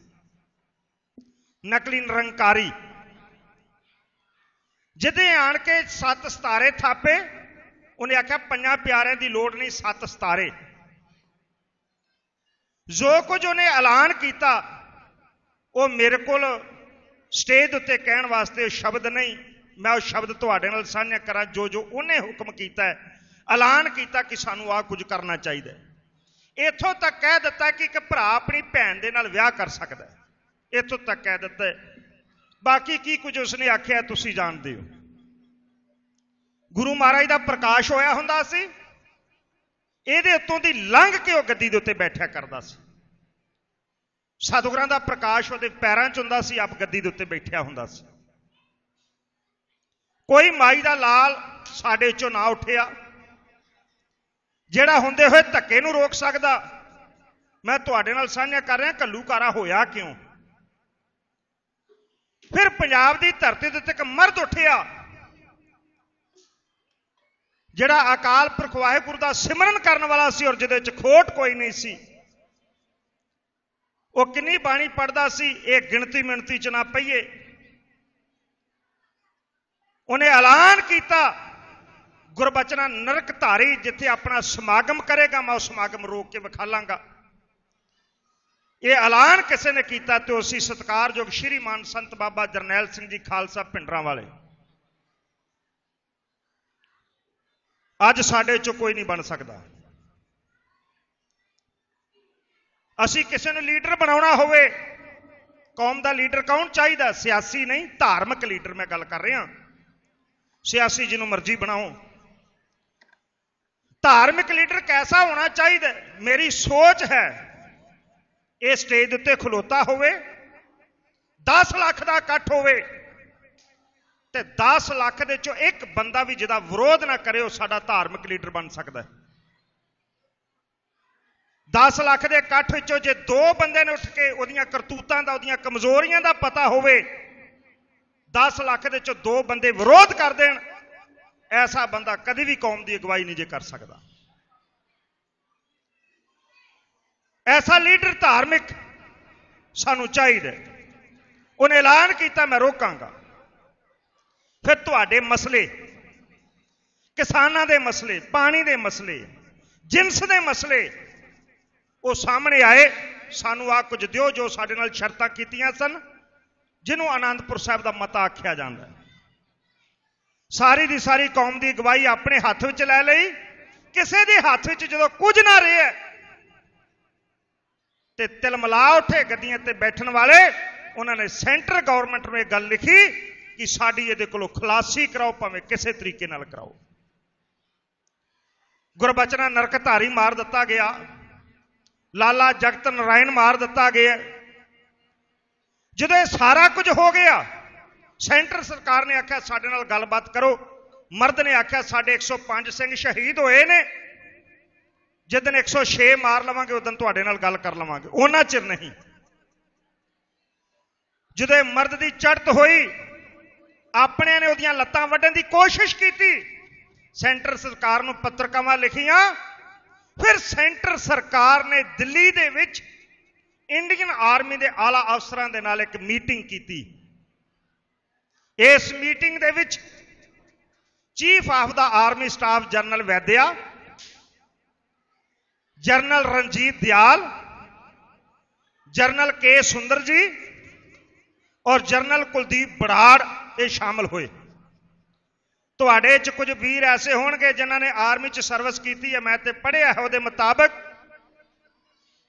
ਨਕਲੀ ਨਿਰੰਕਾਰੀ, ਜਿਹਦੇ ਆਣ ਕੇ 7 ਸਿਤਾਰੇ ਥਾਪੇ। ਉਹਨੇ ਆਖਿਆ 5 ਪਿਆਰਿਆਂ ਦੀ ਲੋੜ ਨਹੀਂ, 7 ਸਿਤਾਰੇ। ਜੋ ਕੁਝ ਉਹਨੇ ਐਲਾਨ ਕੀਤਾ ਉਹ ਮੇਰੇ ਕੋਲ ਸਟੇਜ ਉੱਤੇ ਕਹਿਣ ਵਾਸਤੇ ਸ਼ਬਦ ਨਹੀਂ, ਮੈਂ ਉਹ ਸ਼ਬਦ ਤੁਹਾਡੇ ਨਾਲ ਸਾਂਝਾ ਕਰਾਂ ਜੋ ਜੋ ਉਹਨੇ ਹੁਕਮ ਕੀਤਾ ਹੈ, ਐਲਾਨ ਕੀਤਾ ਕਿ ਸਾਨੂੰ ਆਹ ਕੁਝ ਕਰਨਾ ਚਾਹੀਦਾ। ਇੱਥੋਂ ਤੱਕ ਕਹਿ ਦਿੱਤਾ ਕਿ ਇੱਕ ਭਰਾ ਆਪਣੀ ਭੈਣ ਦੇ ਨਾਲ ਵਿਆਹ ਕਰ ਸਕਦਾ, ਇੱਥੋਂ ਤੱਕ ਕਹਿ ਦਿੱਤਾ। ਬਾਕੀ ਕੀ ਕੁਝ ਉਸਨੇ ਆਖਿਆ ਤੁਸੀਂ ਜਾਣਦੇ ਹੋ। ਗੁਰੂ ਮਹਾਰਾਜ ਦਾ ਪ੍ਰਕਾਸ਼ ਹੋਇਆ ਹੁੰਦਾ ਸੀ, ਇਹਦੇ ਉੱਤੋਂ ਦੀ ਲੰਘ ਕੇ ਉਹ ਗੱਦੀ ਦੇ ਉੱਤੇ ਬੈਠਿਆ ਕਰਦਾ ਸੀ। ਸਤਿਗੁਰਾਂ ਦਾ ਪ੍ਰਕਾਸ਼ ਉਹਦੇ ਪੈਰਾਂ 'ਚ ਹੁੰਦਾ ਸੀ, ਆਪ ਗੱਦੀ ਦੇ ਉੱਤੇ ਬੈਠਿਆ ਹੁੰਦਾ ਸੀ। ਕੋਈ ਮਾਈ ਦਾ ਲਾਲ ਸਾਡੇ 'ਚੋਂ ਨਾ ਉੱਠਿਆ ਜਿਹੜਾ ਹੁੰਦੇ ਹੋਏ ਧੱਕੇ ਨੂੰ ਰੋਕ ਸਕਦਾ। ਮੈਂ ਤੁਹਾਡੇ ਨਾਲ ਸਾਂਝਾ ਕਰ ਰਿਹਾ ਘੱਲੂਘਾਰਾ ਹੋਇਆ ਕਿਉਂ। ਫਿਰ ਪੰਜਾਬ ਦੀ ਧਰਤੀ ਦੇ ਉੱਤੇ ਇੱਕ ਮਰਦ ਉੱਠਿਆ ਜਿਹੜਾ ਅਕਾਲ ਪੁਰਖ ਵਾਹਿਗੁਰੂ ਦਾ ਸਿਮਰਨ ਕਰਨ ਵਾਲਾ ਸੀ ਔਰ ਜਿਹਦੇ ਵਿੱਚ ਖੋਟ ਕੋਈ ਨਹੀਂ ਸੀ। ਉਹ ਕਿੰਨੀ ਬਾਣੀ ਪੜ੍ਹਦਾ ਸੀ, ਇਹ ਗਿਣਤੀ ਮਿਣਤੀ 'ਚ ਨਾ ਪਈਏ। ਉਹਨੇ ਐਲਾਨ ਕੀਤਾ ਗੁਰਬਚਨਾ ਨਰਕਧਾਰੀ ਜਿੱਥੇ ਆਪਣਾ ਸਮਾਗਮ ਕਰੇਗਾ ਮੈਂ ਉਹ ਸਮਾਗਮ ਰੋਕ ਕੇ ਵਿਖਾ ਲਾਂਗਾ। ਇਹ ਐਲਾਨ ਕਿਸੇ ਨੇ ਕੀਤਾ ਤੇ ਉਸੇ ਸਤਿਕਾਰਯੋਗ ਸ਼੍ਰੀਮਾਨ ਸੰਤ ਬਾਬਾ ਜਰਨੈਲ ਸਿੰਘ ਜੀ ਖਾਲਸਾ ਪਿੰਡਰਾਂ ਵਾਲੇ। ਅੱਜ ਸਾਡੇ ਚੋਂ ਕੋਈ ਨਹੀਂ ਬਣ ਸਕਦਾ। ਅਸੀਂ ਕਿਸੇ ਨੂੰ ਲੀਡਰ ਬਣਾਉਣਾ ਹੋਵੇ, ਕੌਮ ਦਾ ਲੀਡਰ ਕੌਣ ਚਾਹੀਦਾ? ਸਿਆਸੀ ਨਹੀਂ, ਧਾਰਮਿਕ ਲੀਡਰ ਮੈਂ ਗੱਲ ਕਰ ਰਿਹਾ। ਸਿਆਸੀ ਜਿਹਨੂੰ ਮਰਜ਼ੀ ਬਣਾਓ, ਧਾਰਮਿਕ ਲੀਡਰ ਕੈਸਾ ਹੋਣਾ ਚਾਹੀਦਾ? ਮੇਰੀ ਸੋਚ ਹੈ ਇਹ ਸਟੇਜ ਉੱਤੇ ਖਲੋਤਾ ਹੋਵੇ, 10 ਲੱਖ ਦਾ ਇਕੱਠ ਹੋਵੇ ਤੇ 10 ਲੱਖ ਦੇ ਚੋਂ ਇੱਕ ਬੰਦਾ ਵੀ ਜਿਹਦਾ ਵਿਰੋਧ ਨਾ ਕਰੇ ਉਹ ਸਾਡਾ ਧਾਰਮਿਕ ਲੀਡਰ ਬਣ ਸਕਦਾ। 10 ਲੱਖ ਦੇ ਇਕੱਠ ਵਿੱਚੋਂ ਜੇ 2 ਬੰਦੇ ਨੇ ਉੱਠ ਕੇ ਉਹਦੀਆਂ ਕਰਤੂਤਾਂ ਦਾ, ਉਹਦੀਆਂ ਕਮਜ਼ੋਰੀਆਂ ਦਾ ਪਤਾ ਹੋਵੇ, 10 ਲੱਖ ਦੇ ਚੋਂ 2 ਬੰਦੇ ਵਿਰੋਧ ਕਰ ਦੇਣ, ਐਸਾ ਬੰਦਾ ਕਦੇ ਵੀ ਕੌਮ ਦੀ ਅਗਵਾਈ ਨਹੀਂ ਜੇ ਕਰ ਸਕਦਾ। ਐਸਾ ਲੀਡਰ ਧਾਰਮਿਕ ਸਾਨੂੰ ਚਾਹੀਦਾ। ਉਹਨੇ ਐਲਾਨ ਕੀਤਾ ਮੈਂ ਰੋਕਾਂਗਾ। ਫਿਰ ਤੁਹਾਡੇ ਮਸਲੇ, ਕਿਸਾਨਾਂ ਦੇ ਮਸਲੇ, ਪਾਣੀ ਦੇ ਮਸਲੇ, ਜਿਨਸ ਦੇ ਮਸਲੇ ਉਹ ਸਾਹਮਣੇ ਆਏ। ਸਾਨੂੰ ਆਹ ਕੁਝ ਦਿਓ ਜੋ ਸਾਡੇ ਨਾਲ ਸ਼ਰਤਾਂ ਕੀਤੀਆਂ ਸਨ, ਜਿਹਨੂੰ ਆਨੰਦਪੁਰ ਸਾਹਿਬ ਦਾ ਮਤਾ ਆਖਿਆ ਜਾਂਦਾ। ਸਾਰੀ ਦੀ ਸਾਰੀ ਕੌਮ ਦੀ ਅਗਵਾਈ ਆਪਣੇ ਹੱਥ ਵਿੱਚ ਲੈ ਲਈ। ਕਿਸੇ ਦੇ ਹੱਥ ਵਿੱਚ ਜਦੋਂ ਕੁਝ ਨਾ ਰਿਹਾ ਤੇ ਤਿਲਮਲਾ ਉੱਠੇ ਗੱਦੀਆਂ ਤੇ ਬੈਠਣ ਵਾਲੇ। ਉਹਨਾਂ ਨੇ ਸੈਂਟਰ ਗਵਰਨਮੈਂਟ ਨੂੰ ਇਹ ਗੱਲ ਲਿਖੀ ਕਿ ਸਾਡੀ ਇਹਦੇ ਕੋਲੋਂ ਖਲਾਸੀ ਕਰਾਓ, ਭਾਵੇਂ ਕਿਸੇ ਤਰੀਕੇ ਨਾਲ ਕਰਾਓ। ਗੁਰਬਚਨਾ ਨਰਕਧਾਰੀ ਮਾਰ ਦਿੱਤਾ ਗਿਆ, ਲਾਲਾ ਜਗਤ ਨਾਰਾਇਣ ਮਾਰ ਦਿੱਤਾ ਗਿਆ। ਜਦੋਂ ਇਹ ਸਾਰਾ ਕੁਝ ਹੋ ਗਿਆ, ਸੈਂਟਰ ਸਰਕਾਰ ਨੇ ਆਖਿਆ ਸਾਡੇ ਨਾਲ ਗੱਲਬਾਤ ਕਰੋ। ਮਰਦ ਨੇ ਆਖਿਆ ਸਾਡੇ 105 ਸਿੰਘ ਸ਼ਹੀਦ ਹੋਏ ਨੇ, ਜਿੱਦਣ 106 ਮਾਰ ਲਵਾਂਗੇ ਉਦੋਂ ਤੁਹਾਡੇ ਨਾਲ ਗੱਲ ਕਰ ਲਵਾਂਗੇ, ਉਹਨਾਂ ਚਿਰ ਨਹੀਂ। ਜਦੋਂ ਮਰਦ ਦੀ ਚੜ੍ਹਤ ਹੋਈ, ਆਪਣਿਆਂ ਨੇ ਉਹਦੀਆਂ ਲੱਤਾਂ ਵੱਢਣ ਦੀ ਕੋਸ਼ਿਸ਼ ਕੀਤੀ। ਸੈਂਟਰ ਸਰਕਾਰ ਨੂੰ ਪੱਤਰਕਾਵਾਂ ਲਿਖੀਆਂ। ਫਿਰ ਸੈਂਟਰ ਸਰਕਾਰ ਨੇ ਦਿੱਲੀ ਦੇ ਵਿੱਚ इंडियन आर्मी के आला अफसरां दे नाल एक मीटिंग की। इस meeting they which chief of the army staff general वैद्या, जनरल रणजीत दयाल, जनरल के सुंदर जी और जनरल कुलदीप बराड़ ये शामिल हुए। तुहाडे च कुछ वीर ऐसे होणगे जिन्होंने आर्मी च सर्विस की है। मैं तो पढ़िया है उहदे मुताबिक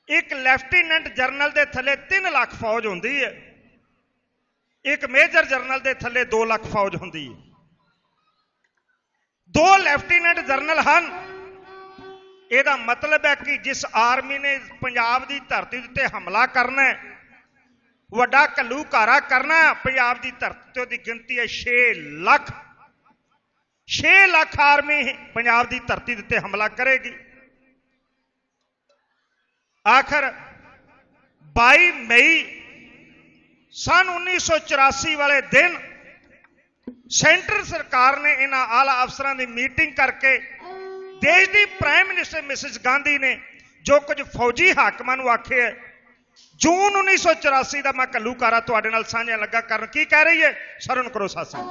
एक लैफ्टिनेंट जनरल के थले 3 लाख फौज होंदी है, एक मेजर जनरल के थले 2 लाख फौज होंदी है। 2 लैफ्टिनेंट जनरल हैं। ਇਹਦਾ मतलब है कि जिस आर्मी ने पंजाब की धरती उत्ते हमला करना है, वड्डा घल्लूघारा करना पंजाब की धरती की गिनती है 6 लाख। 6 लाख आर्मी पंजाब की धरती उत्ते हमला करेगी। आखिर 22 मई सन 1984 वाले दिन सेंटर सरकार ने इन्हां आला अफसरां की मीटिंग करके देश की प्राइम मिनिस्टर मिसिज गांधी ने जो कुछ फौजी हाकमां नूं आखे है, जून 1984 का मैं घल्लूघारा तुहाडे नाल साझा लगा करन। की कह रही है, सरन करो सासा।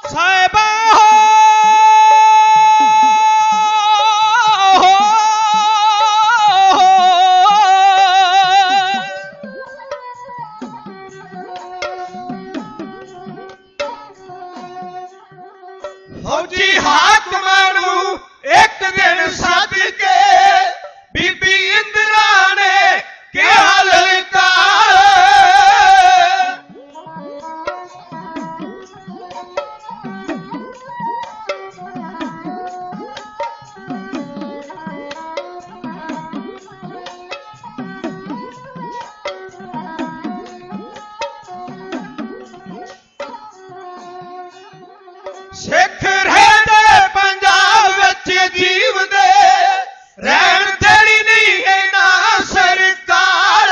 साहिबा फौजी हाकमां नूं एक दिन सद के बीबी इंदिरा ने कहा ललकार, सिख रहते पंजाब विच जीवदे रहन देनी नहीं है ना सरकार।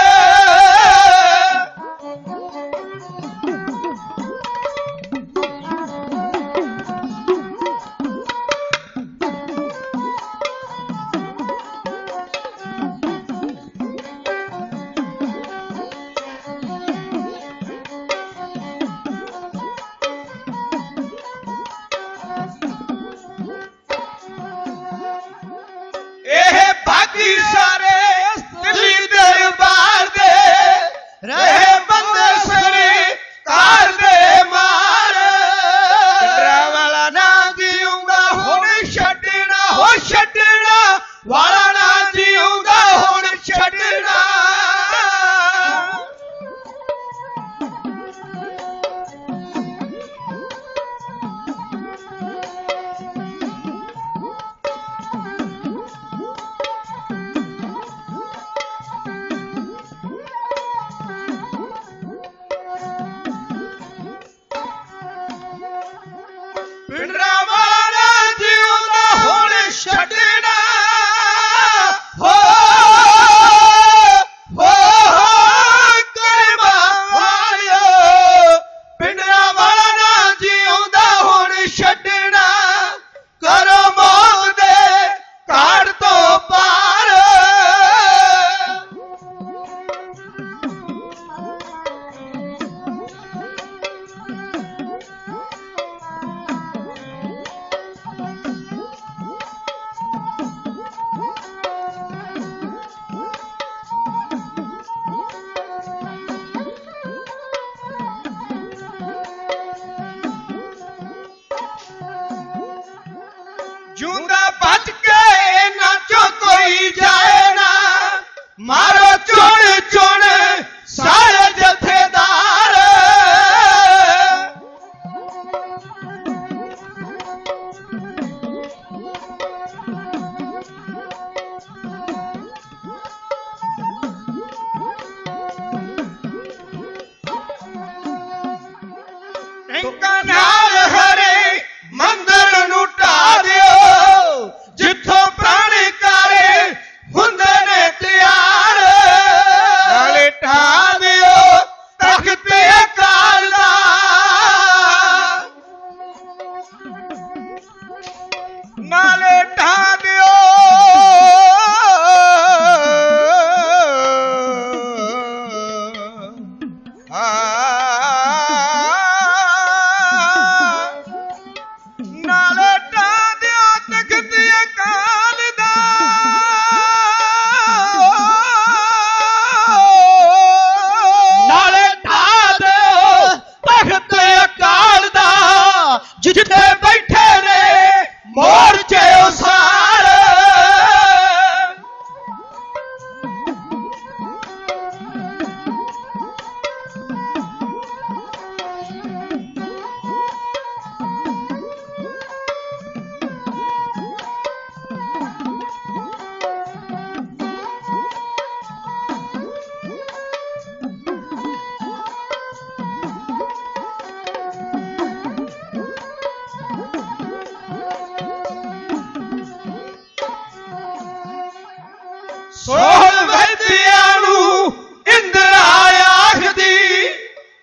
ਵੈਦਿਆਂ ਨੂੰ ਇੰਦਰਾ ਆਖਦੀ,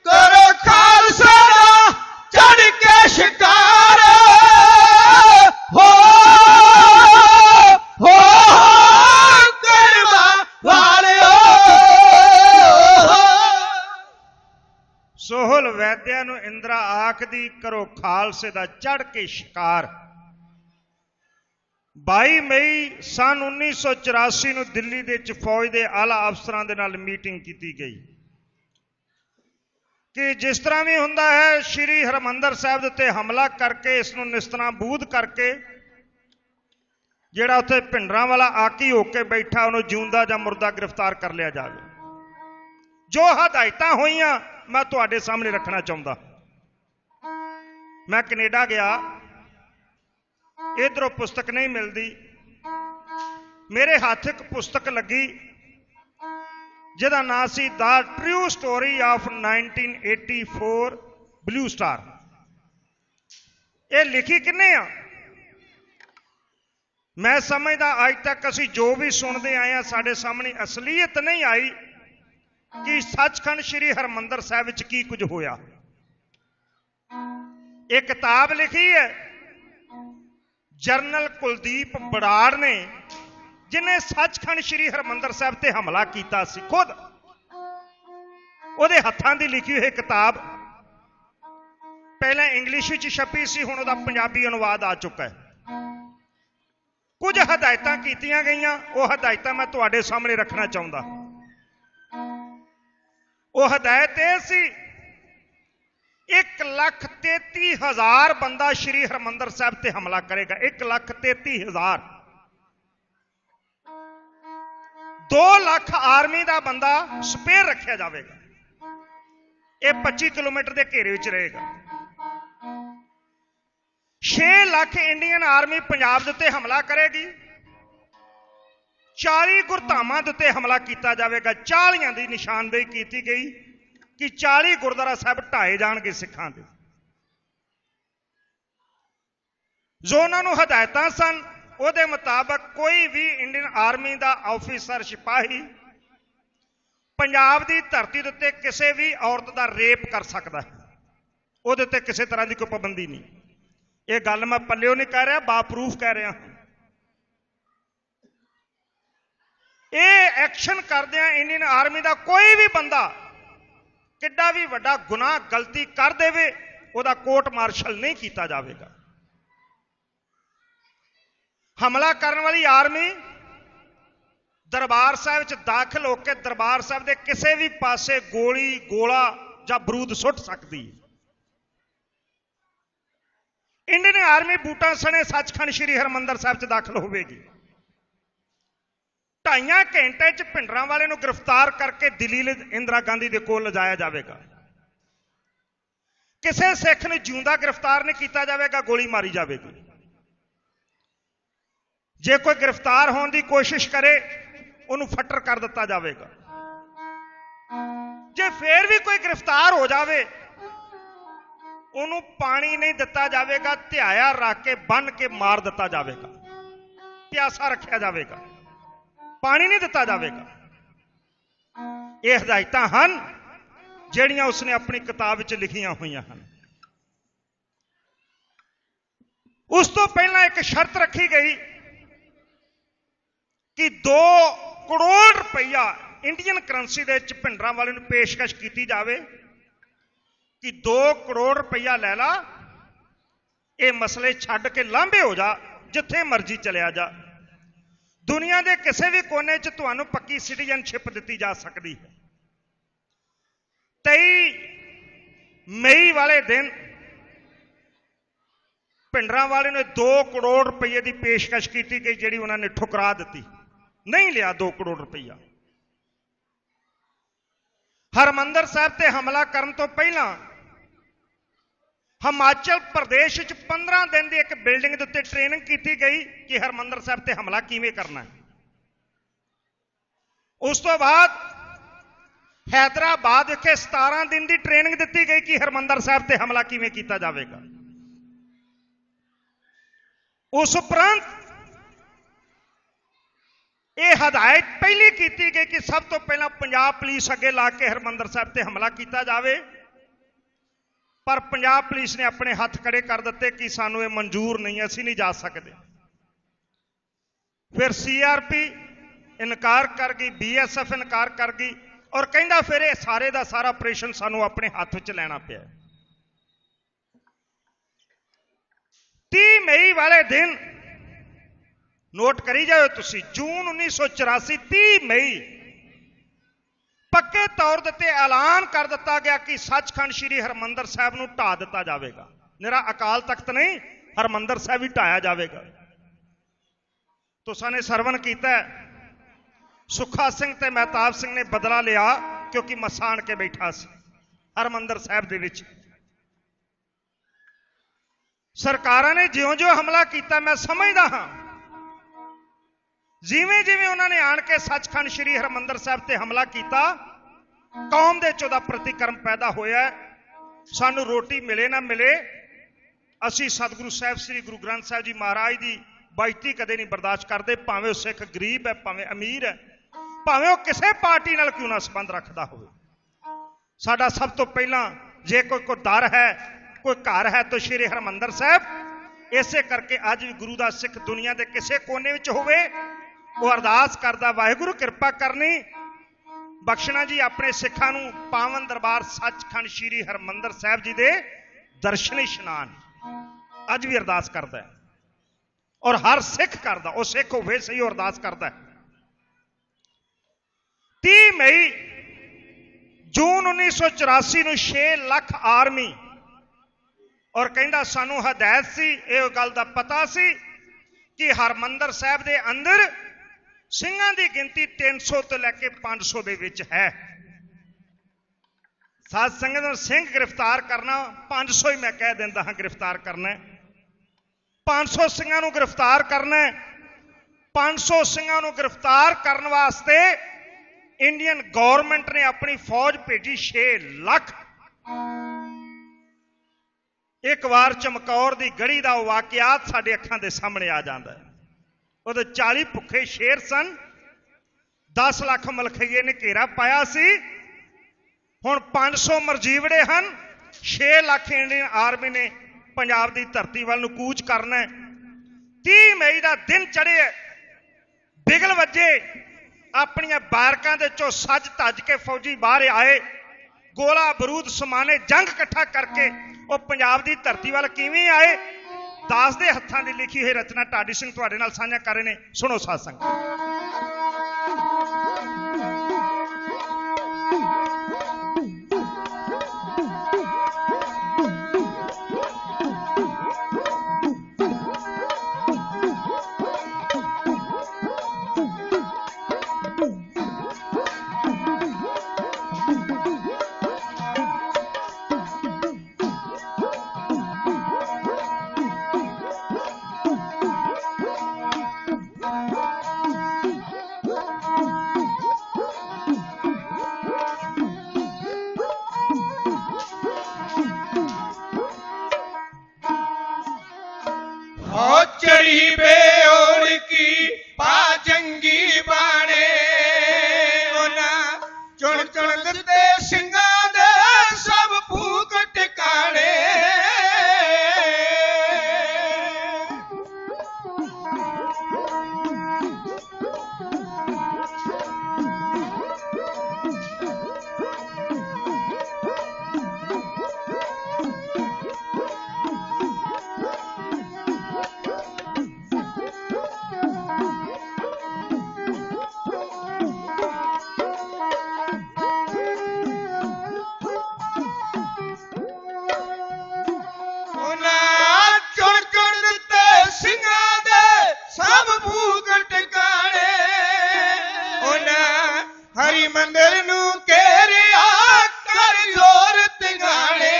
ਕਰੋ ਖਾਲਸਾ ਦਾ ਚੜ੍ਹ ਕੇ ਸ਼ਿਕਾਰ। ਹੋ ਕਰਮਾਂ ਵਾਲਿਓ। ਸੋਹਲ ਵੈਦਿਆਂ ਨੂੰ ਇੰਦਰਾ ਆਖਦੀ, ਕਰੋ ਖਾਲਸੇ ਦਾ ਚੜ੍ਹ ਕੇ ਸ਼ਿਕਾਰ। 22 ਮਈ ਸਨ 1984 ਨੂੰ ਦਿੱਲੀ ਦੇ ਵਿੱਚ ਫੌਜ ਦੇ ਆਲਾ ਅਫਸਰਾਂ ਦੇ ਨਾਲ ਮੀਟਿੰਗ ਕੀਤੀ ਗਈ ਕਿ ਜਿਸ ਤਰ੍ਹਾਂ ਵੀ ਹੁੰਦਾ ਹੈ ਸ਼੍ਰੀ ਹਰਿਮੰਦਰ ਸਾਹਿਬ ਦੇ ਉੱਤੇ ਹਮਲਾ ਕਰਕੇ, ਇਸ ਨੂੰ ਨਿਸਤਨਾਬੂਦ ਕਰਕੇ, ਜਿਹੜਾ ਉੱਥੇ ਭਿੰਡਰਾਂ ਵਾਲਾ ਆਕੀ ਹੋ ਕੇ ਬੈਠਾ ਉਹਨੂੰ ਜਿਉਂਦਾ ਜਾਂ ਮੁਰਦਾ ਗ੍ਰਿਫਤਾਰ ਕਰ ਲਿਆ ਜਾਵੇ। ਜੋ ਹਦਾਇਤਾਂ ਹੋਈਆਂ ਮੈਂ ਤੁਹਾਡੇ ਸਾਹਮਣੇ ਰੱਖਣਾ ਚਾਹੁੰਦਾ। ਮੈਂ ਕੈਨੇਡਾ ਗਿਆ, ਇਧਰੋਂ ਪੁਸਤਕ ਨਹੀਂ ਮਿਲਦੀ, ਮੇਰੇ ਹੱਥ ਇੱਕ ਪੁਸਤਕ ਲੱਗੀ ਜਿਹਦਾ ਨਾਂ ਸੀ the true story of 1984 blue star. ਇਹ ਲਿਖੀ ਕਿੰਨੇ ਆ? ਮੈਂ ਸਮਝਦਾ ਅੱਜ ਤੱਕ ਅਸੀਂ ਜੋ ਵੀ ਸੁਣਦੇ ਆਏ ਆ ਸਾਡੇ ਸਾਹਮਣੇ ਅਸਲੀਅਤ ਨਹੀਂ ਆਈ ਕਿ ਸੱਚਖੰਡ ਸ੍ਰੀ ਹਰਿਮੰਦਰ ਸਾਹਿਬ ਵਿੱਚ ਕੀ ਕੁਝ ਹੋਇਆ। ਇਹ ਕਿਤਾਬ ਲਿਖੀ ਹੈ ਜਰਨਲ ਕੁਲਦੀਪ ਬਰਾੜ ਨੇ, ਜਿਨੇ ਸੱਚਖੰਡ ਸ੍ਰੀ ਹਰਿਮੰਦਰ ਸਾਹਿਬ ਤੇ ਹਮਲਾ ਕੀਤਾ ਸੀ। ਖੁਦ ਉਹਦੇ ਹੱਥਾਂ ਦੀ ਲਿਖੀ ਹੋਈ ਕਿਤਾਬ ਪਹਿਲਾਂ ਇੰਗਲਿਸ਼ ਵਿੱਚ ਛਪੀ ਸੀ, ਹੁਣ ਉਹਦਾ ਪੰਜਾਬੀ ਅਨੁਵਾਦ ਆ ਚੁੱਕਾ ਹੈ। ਕੁਝ ਹਦਾਇਤਾਂ ਕੀਤੀਆਂ ਗਈਆਂ, ਉਹ ਹਦਾਇਤਾਂ ਮੈਂ ਤੁਹਾਡੇ ਸਾਹਮਣੇ ਰੱਖਣਾ ਚਾਹੁੰਦਾ। ਉਹ ਹਦਾਇਤ ਇਹ ਸੀ 1,33,000 ਬੰਦਾ ਸ਼੍ਰੀ ਹਰਿਮੰਦਰ ਸਾਹਿਬ ਤੇ ਹਮਲਾ ਕਰੇਗਾ। 1,33,000। 2 ਲੱਖ ਆਰਮੀ ਦਾ ਬੰਦਾ ਸਪੇਅਰ ਰੱਖਿਆ ਜਾਵੇਗਾ। ਇਹ 25 ਕਿਲੋਮੀਟਰ ਦੇ ਘੇਰੇ ਵਿੱਚ ਰਹੇਗਾ। 6 ਲੱਖ ਇੰਡੀਅਨ ਆਰਮੀ ਪੰਜਾਬ ਦੇ ਉੱਤੇ ਹਮਲਾ ਕਰੇਗੀ। 40 ਗੁਰਧਾਮਾਂ ਦੇ ਉੱਤੇ ਹਮਲਾ ਕੀਤਾ ਜਾਵੇਗਾ। 40 ਦੀ ਨਿਸ਼ਾਨਦੇਹੀ ਕੀਤੀ ਗਈ ਕਿ 40 ਗੁਰਦੁਆਰਾ ਸਾਹਿਬ ਢਾਏ ਜਾਣਗੇ ਸਿੱਖਾਂ ਦੇ। ਜੋ ਉਹਨਾਂ ਨੂੰ ਹਦਾਇਤਾਂ ਸਨ ਉਹਦੇ ਮੁਤਾਬਕ ਕੋਈ ਵੀ ਇੰਡੀਅਨ ਆਰਮੀ ਦਾ ਆਫੀਸਰ ਸਿਪਾਹੀ ਪੰਜਾਬ ਦੀ ਧਰਤੀ ਦੇ ਉੱਤੇ ਕਿਸੇ ਵੀ ਔਰਤ ਦਾ ਰੇਪ ਕਰ ਸਕਦਾ ਹੈ। ਉਹਦੇ ਉੱਤੇ ਕਿਸੇ ਤਰ੍ਹਾਂ ਦੀ ਕੋਈ ਪਾਬੰਦੀ ਨਹੀਂ। ਇਹ ਗੱਲ ਮੈਂ ਪੱਲਿਓ ਨਹੀਂ ਕਹਿ ਰਿਹਾ, ਬਾਪਰੂਫ ਕਹਿ ਰਿਹਾ। ਇਹ ਐਕਸ਼ਨ ਕਰਦਿਆਂ ਇੰਡੀਅਨ ਆਰਮੀ ਦਾ ਕੋਈ ਵੀ ਬੰਦਾ ਕਿੱਡਾ ਵੀ ਵੱਡਾ ਗੁਨਾਹ ਗਲਤੀ ਕਰ ਦੇਵੇ, ਉਹਦਾ ਕੋਰਟ ਮਾਰਸ਼ਲ ਨਹੀਂ ਕੀਤਾ ਜਾਵੇਗਾ। ਹਮਲਾ ਕਰਨ ਵਾਲੀ ਆਰਮੀ ਦਰਬਾਰ ਸਾਹਿਬ ਵਿੱਚ ਦਾਖਲ ਹੋ ਕੇ ਦਰਬਾਰ ਸਾਹਿਬ ਦੇ ਕਿਸੇ ਵੀ ਪਾਸੇ ਗੋਲੀ, ਗੋਲਾ ਜਾਂ ਬਰੂਦ ਸੁੱਟ ਸਕਦੀ ਹੈ। ਇੰਡੀਅਨ ਆਰਮੀ ਬੂਟਾਂ ਸਣੇ ਸੱਚਖੰਡ ਸ੍ਰੀ ਹਰਿਮੰਦਰ ਸਾਹਿਬ 'ਚ ਦਾਖਲ ਹੋਵੇਗੀ। 2.5 ਘੰਟੇ 'ਚ ਭਿੰਡਰਾਂ ਵਾਲੇ ਨੂੰ ਗ੍ਰਿਫਤਾਰ ਕਰਕੇ ਦਿੱਲੀ ਇੰਦਰਾ ਗਾਂਧੀ ਦੇ ਕੋਲ ਲਿਜਾਇਆ ਜਾਵੇਗਾ। ਕਿਸੇ ਸਿੱਖ ਨੂੰ ਜਿਉਂਦਾ ਗ੍ਰਿਫਤਾਰ ਨਹੀਂ ਕੀਤਾ ਜਾਵੇਗਾ, ਗੋਲੀ ਮਾਰੀ ਜਾਵੇਗੀ। ਜੇ ਕੋਈ ਗ੍ਰਿਫਤਾਰ ਹੋਣ ਦੀ ਕੋਸ਼ਿਸ਼ ਕਰੇ ਉਹਨੂੰ ਫੱਟਰ ਕਰ ਦਿੱਤਾ ਜਾਵੇਗਾ। ਜੇ ਫੇਰ ਵੀ ਕੋਈ ਗ੍ਰਿਫਤਾਰ ਹੋ ਜਾਵੇ ਉਹਨੂੰ ਪਾਣੀ ਨਹੀਂ ਦਿੱਤਾ ਜਾਵੇਗਾ, ਧਿਆਇਆ ਰੱਖ ਕੇ ਬੰਨ ਕੇ ਮਾਰ ਦਿੱਤਾ ਜਾਵੇਗਾ, ਪਿਆਸਾ ਰੱਖਿਆ ਜਾਵੇਗਾ, ਪਾਣੀ ਨਹੀਂ ਦਿੱਤਾ ਜਾਵੇਗਾ। ਇਹ ਹਦਾਇਤਾਂ ਹਨ ਜਿਹੜੀਆਂ ਉਸਨੇ ਆਪਣੀ ਕਿਤਾਬ ਵਿੱਚ ਲਿਖੀਆਂ ਹੋਈਆਂ ਹਨ। ਉਸ ਤੋਂ ਪਹਿਲਾਂ ਇੱਕ ਸ਼ਰਤ ਰੱਖੀ ਗਈ ਕਿ 2 ਕਰੋੜ ਰੁਪਈਆ ਇੰਡੀਅਨ ਕਰੰਸੀ ਦੇ ਵਿੱਚ ਭਿੰਡਰਾਂ ਵਾਲੇ ਨੂੰ ਪੇਸ਼ਕਸ਼ ਕੀਤੀ ਜਾਵੇ ਕਿ 2 ਕਰੋੜ ਰੁਪਈਆ ਲੈ ਲਾ, ਇਹ ਮਸਲੇ ਛੱਡ ਕੇ ਲਾਂਭੇ ਹੋ ਜਾ, ਜਿੱਥੇ ਮਰਜ਼ੀ ਚਲਿਆ ਜਾ, ਦੁਨੀਆ ਦੇ ਕਿਸੇ ਵੀ ਕੋਨੇ 'ਚ ਤੁਹਾਨੂੰ ਪੱਕੀ ਸਿਟੀਜ਼ਨਸ਼ਿਪ ਦਿੱਤੀ ਜਾ ਸਕਦੀ ਹੈ। 23 ਮਈ ਵਾਲੇ ਦਿਨ ਭਿੰਡਰਾਂ ਵਾਲੇ ਨੇ 2 ਕਰੋੜ ਰੁਪਏ ਦੀ ਪੇਸ਼ਕਸ਼ ਕੀਤੀ ਗਈ, ਜਿਹੜੀ ਉਹਨਾਂ ਨੇ ਠੁਕਰਾ ਦਿੱਤੀ, ਨਹੀਂ ਲਿਆ 2 ਕਰੋੜ ਰੁਪਈਆ। ਹਰਿਮੰਦਰ ਸਾਹਿਬ ਤੇ ਹਮਲਾ ਕਰਨ ਤੋਂ ਪਹਿਲਾਂ ਹਿਮਾਚਲ ਪ੍ਰਦੇਸ਼ ਵਿੱਚ 15 ਦਿਨ ਦੀ ਇੱਕ ਬਿਲਡਿੰਗ ਦੇ ਉੱਤੇ ਟ੍ਰੇਨਿੰਗ ਕੀਤੀ ਗਈ ਕਿ ਹਰਿਮੰਦਰ ਸਾਹਿਬ ਤੇ ਹਮਲਾ ਕਿਵੇਂ ਕਰਨਾ ਹੈ। ਉਸ ਤੋਂ ਬਾਅਦ ਹੈਦਰਾਬਾਦ ਵਿਖੇ 17 ਦਿਨ ਦੀ ਟ੍ਰੇਨਿੰਗ ਦਿੱਤੀ ਗਈ ਕਿ ਹਰਿਮੰਦਰ ਸਾਹਿਬ ਤੇ ਹਮਲਾ ਕਿਵੇਂ ਕੀਤਾ ਜਾਵੇਗਾ। ਉਸ ਉਪਰੰਤ ਇਹ ਹਦਾਇਤ ਪਹਿਲੀ ਕੀਤੀ ਗਈ ਕਿ ਸਭ ਤੋਂ ਪਹਿਲਾਂ ਪੰਜਾਬ ਪੁਲਿਸ ਅੱਗੇ ਲਾ ਕੇ ਹਰਿਮੰਦਰ ਸਾਹਿਬ ਤੇ ਹਮਲਾ ਕੀਤਾ ਜਾਵੇ, ਪਰ ਪੰਜਾਬ ਪੁਲਿਸ ਨੇ ਆਪਣੇ ਹੱਥ ਖੜੇ ਕਰ ਦਿੱਤੇ ਕਿ ਸਾਨੂੰ ਇਹ ਮਨਜ਼ੂਰ ਨਹੀਂ, ਅਸੀਂ ਨਹੀਂ ਜਾ ਸਕਦੇ। ਫਿਰ CRP ਇਨਕਾਰ ਕਰ ਗਈ, BSF ਇਨਕਾਰ ਕਰ ਗਈ ਔਰ ਕਹਿੰਦਾ ਫਿਰ ਇਹ ਸਾਰੇ ਦਾ ਸਾਰਾ ਆਪਰੇਸ਼ਨ ਸਾਨੂੰ ਆਪਣੇ ਹੱਥ ਵਿੱਚ ਲੈਣਾ ਪਿਆ। 30 ਮਈ ਵਾਲੇ ਦਿਨ ਨੋਟ ਕਰੀ ਜਾਓ ਤੁਸੀਂ, ਜੂਨ 1984 30 ਮਈ ਪੱਕੇ ਤੌਰ ਤੇ ਐਲਾਨ ਕਰ ਦਿੱਤਾ ਗਿਆ ਕਿ ਸੱਚਖੰਡ ਸ੍ਰੀ ਹਰਿਮੰਦਰ ਸਾਹਿਬ ਨੂੰ ਢਾ ਦਿੱਤਾ ਜਾਵੇਗਾ। ਨਿਰਾ ਅਕਾਲ ਤਖਤ ਨਹੀਂ, ਹਰਿਮੰਦਰ ਸਾਹਿਬ ਵੀ ਢਾਇਆ ਜਾਵੇਗਾ। ਤੁਸਾਂ ਨੇ ਸਰਵਣ ਕੀਤਾ, ਸੁੱਖਾ ਸਿੰਘ ਤੇ ਮਹਿਤਾਬ ਸਿੰਘ ਨੇ ਬਦਲਾ ਲਿਆ ਕਿਉਂਕਿ ਮਸਾਣ ਕੇ ਬੈਠਾ ਸੀ ਹਰਿਮੰਦਰ ਸਾਹਿਬ ਦੇ ਵਿੱਚ। ਸਰਕਾਰਾਂ ਨੇ ਜਿਉਂ-ਜਿਉਂ ਹਮਲਾ ਕੀਤਾ, ਮੈਂ ਸਮਝਦਾ ਹਾਂ ਜਿਵੇਂ ਜਿਵੇਂ ਉਹਨਾਂ ਨੇ ਆਣ ਕੇ ਸੱਚਖੰਡ ਸ੍ਰੀ ਹਰਿਮੰਦਰ ਸਾਹਿਬ ਤੇ ਹਮਲਾ ਕੀਤਾ, ਕੌਮ ਦੇ 'ਚ ਉਹਦਾ ਪ੍ਰਤੀਕਰਮ ਪੈਦਾ ਹੋਇਆ। ਸਾਨੂੰ ਰੋਟੀ ਮਿਲੇ ਨਾ ਮਿਲੇ, ਅਸੀਂ ਸਤਿਗੁਰੂ ਸਾਹਿਬ ਸ੍ਰੀ ਗੁਰੂ ਗ੍ਰੰਥ ਸਾਹਿਬ ਜੀ ਮਹਾਰਾਜ ਦੀ ਬੇਇੱਜ਼ਤੀ ਕਦੇ ਨਹੀਂ ਬਰਦਾਸ਼ਤ ਕਰਦੇ, ਭਾਵੇਂ ਉਹ ਸਿੱਖ ਗਰੀਬ ਹੈ, ਭਾਵੇਂ ਅਮੀਰ ਹੈ, ਭਾਵੇਂ ਉਹ ਕਿਸੇ ਪਾਰਟੀ ਨਾਲ ਕਿਉਂ ਨਾ ਸੰਬੰਧ ਰੱਖਦਾ ਹੋਵੇ। ਸਾਡਾ ਸਭ ਤੋਂ ਪਹਿਲਾਂ ਜੇ ਕੋਈ ਦਰ ਹੈ, ਕੋਈ ਘਰ ਹੈ ਤਾਂ ਸ੍ਰੀ ਹਰਿਮੰਦਰ ਸਾਹਿਬ। ਇਸੇ ਕਰਕੇ ਅੱਜ ਵੀ ਗੁਰੂ ਦਾ ਸਿੱਖ ਦੁਨੀਆ ਦੇ ਕਿਸੇ ਕੋਨੇ ਵਿੱਚ ਹੋਵੇ, ਉਹ ਅਰਦਾਸ ਕਰਦਾ, ਵਾਹਿਗੁਰੂ ਕਿਰਪਾ ਕਰਨੀ ਬਖਸ਼ਣਾ ਜੀ ਆਪਣੇ ਸਿੱਖਾਂ ਨੂੰ ਪਾਵਨ ਦਰਬਾਰ ਸੱਚਖੰਡ ਸ੍ਰੀ ਹਰਿਮੰਦਰ ਸਾਹਿਬ ਜੀ ਦੇ ਦਰਸ਼ਨ ਇਸ਼ਨਾਨ। ਅੱਜ ਵੀ ਅਰਦਾਸ ਕਰਦਾ ਹੈ ਔਰ ਹਰ ਸਿੱਖ ਕਰਦਾ, ਉਹ ਸਿੱਖ ਹੋਵੇ ਸਹੀ, ਉਹ ਅਰਦਾਸ ਕਰਦਾ। 30 ਮਈ ਜੂਨ 1984 ਨੂੰ 6 ਲੱਖ ਆਰਮੀ, ਔਰ ਕਹਿੰਦਾ ਸਾਨੂੰ ਹਦਾਇਤ ਸੀ, ਇਹ ਗੱਲ ਦਾ ਪਤਾ ਸੀ ਕਿ ਹਰਿਮੰਦਰ ਸਾਹਿਬ ਦੇ ਅੰਦਰ ਸਿੰਘਾਂ ਦੀ ਗਿਣਤੀ 300 ਤੋਂ ਲੈ ਕੇ 500 ਦੇ ਵਿੱਚ ਹੈ। ਸਾਧ ਸੰਗਤ ਨੂੰ ਸਿੰਘ ਗ੍ਰਿਫਤਾਰ ਕਰਨਾ 500 ਹੀ ਮੈਂ ਕਹਿ ਦਿੰਦਾ ਹਾਂ ਗ੍ਰਿਫਤਾਰ ਕਰਨਾ, 500 ਸਿੰਘਾਂ ਨੂੰ ਗ੍ਰਿਫਤਾਰ ਕਰਨਾ। 500 ਸਿੰਘਾਂ ਨੂੰ ਗ੍ਰਿਫਤਾਰ ਕਰਨ ਵਾਸਤੇ ਇੰਡੀਅਨ ਗਵਰਨਮੈਂਟ ਨੇ ਆਪਣੀ ਫੌਜ ਭੇਜੀ 6 ਲੱਖ। ਇੱਕ ਵਾਰ ਚਮਕੌਰ ਦੀ ਗੜੀ ਦਾ ਵਾਕਿਆਤ ਸਾਡੇ ਅੱਖਾਂ ਦੇ ਸਾਹਮਣੇ ਆ ਜਾਂਦਾ ਹੈ। ਉਹਦੇ 40 ਭੁੱਖੇ ਸ਼ੇਰ ਸਨ, 10 ਲੱਖ ਮਲਖਈਏ ਨੇ ਘੇਰਾ ਪਾਇਆ ਸੀ। ਹੁਣ 500 ਮਰਜੀਵੜੇ ਹਨ, 6 ਲੱਖ ਇੰਡੀਅਨ ਆਰਮੀ ਨੇ ਪੰਜਾਬ ਦੀ ਧਰਤੀ ਵੱਲ ਨੂੰ ਕੂਚ ਕਰਨਾ। 30 ਮਈ ਦਾ ਦਿਨ ਚੜ੍ਹੇ, ਬਿਗਲ ਵੱਜੇ, ਆਪਣੀਆਂ ਬਾਰਕਾਂ ਦੇ ਚੋਂ ਸੱਜ ਧੱਜ ਕੇ ਫੌਜੀ ਬਾਹਰ ਆਏ, ਗੋਲਾ ਬਰੂਦ ਸਮਾਨੇ ਜੰਗ ਇਕੱਠਾ ਕਰਕੇ ਉਹ ਪੰਜਾਬ ਦੀ ਧਰਤੀ ਵੱਲ ਕਿਵੇਂ ਆਏ। ਦਾਸ ਦੇ ਹੱਥਾਂ ਦੀ ਲਿਖੀ ਹੋਈ ਰਚਨਾ ਢਾਡੀ ਸਿੰਘ ਤੁਹਾਡੇ ਨਾਲ ਸਾਂਝਾ ਕਰ ਰਹੇ ਨੇ, ਸੁਣੋ ਸਾਧ ਸੰਗਤ। चढ़ी बेओड़ की पाजंगी बाणे चुन चुन दे सिंगा दे सब भूख टिकाणे। हरिमंदिर नू घेरिया कर जोर तिगाने।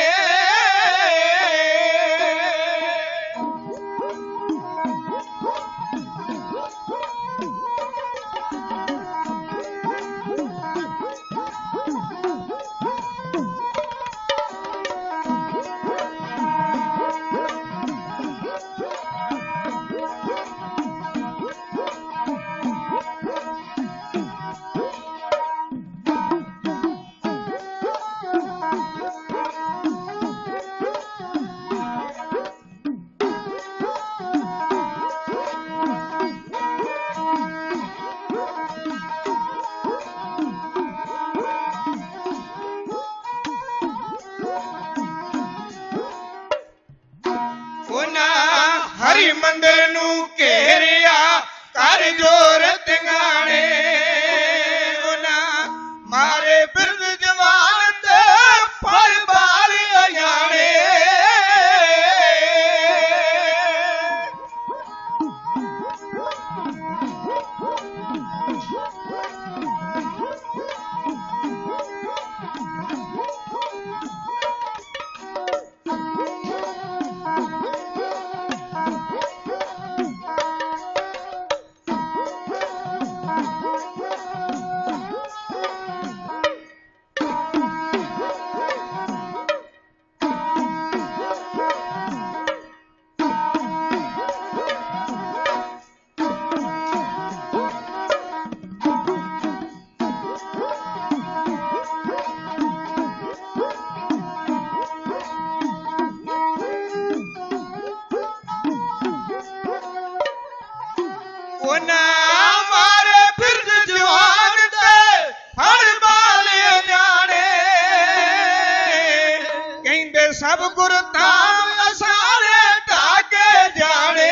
गुरु धाम असाने ढाके जाने।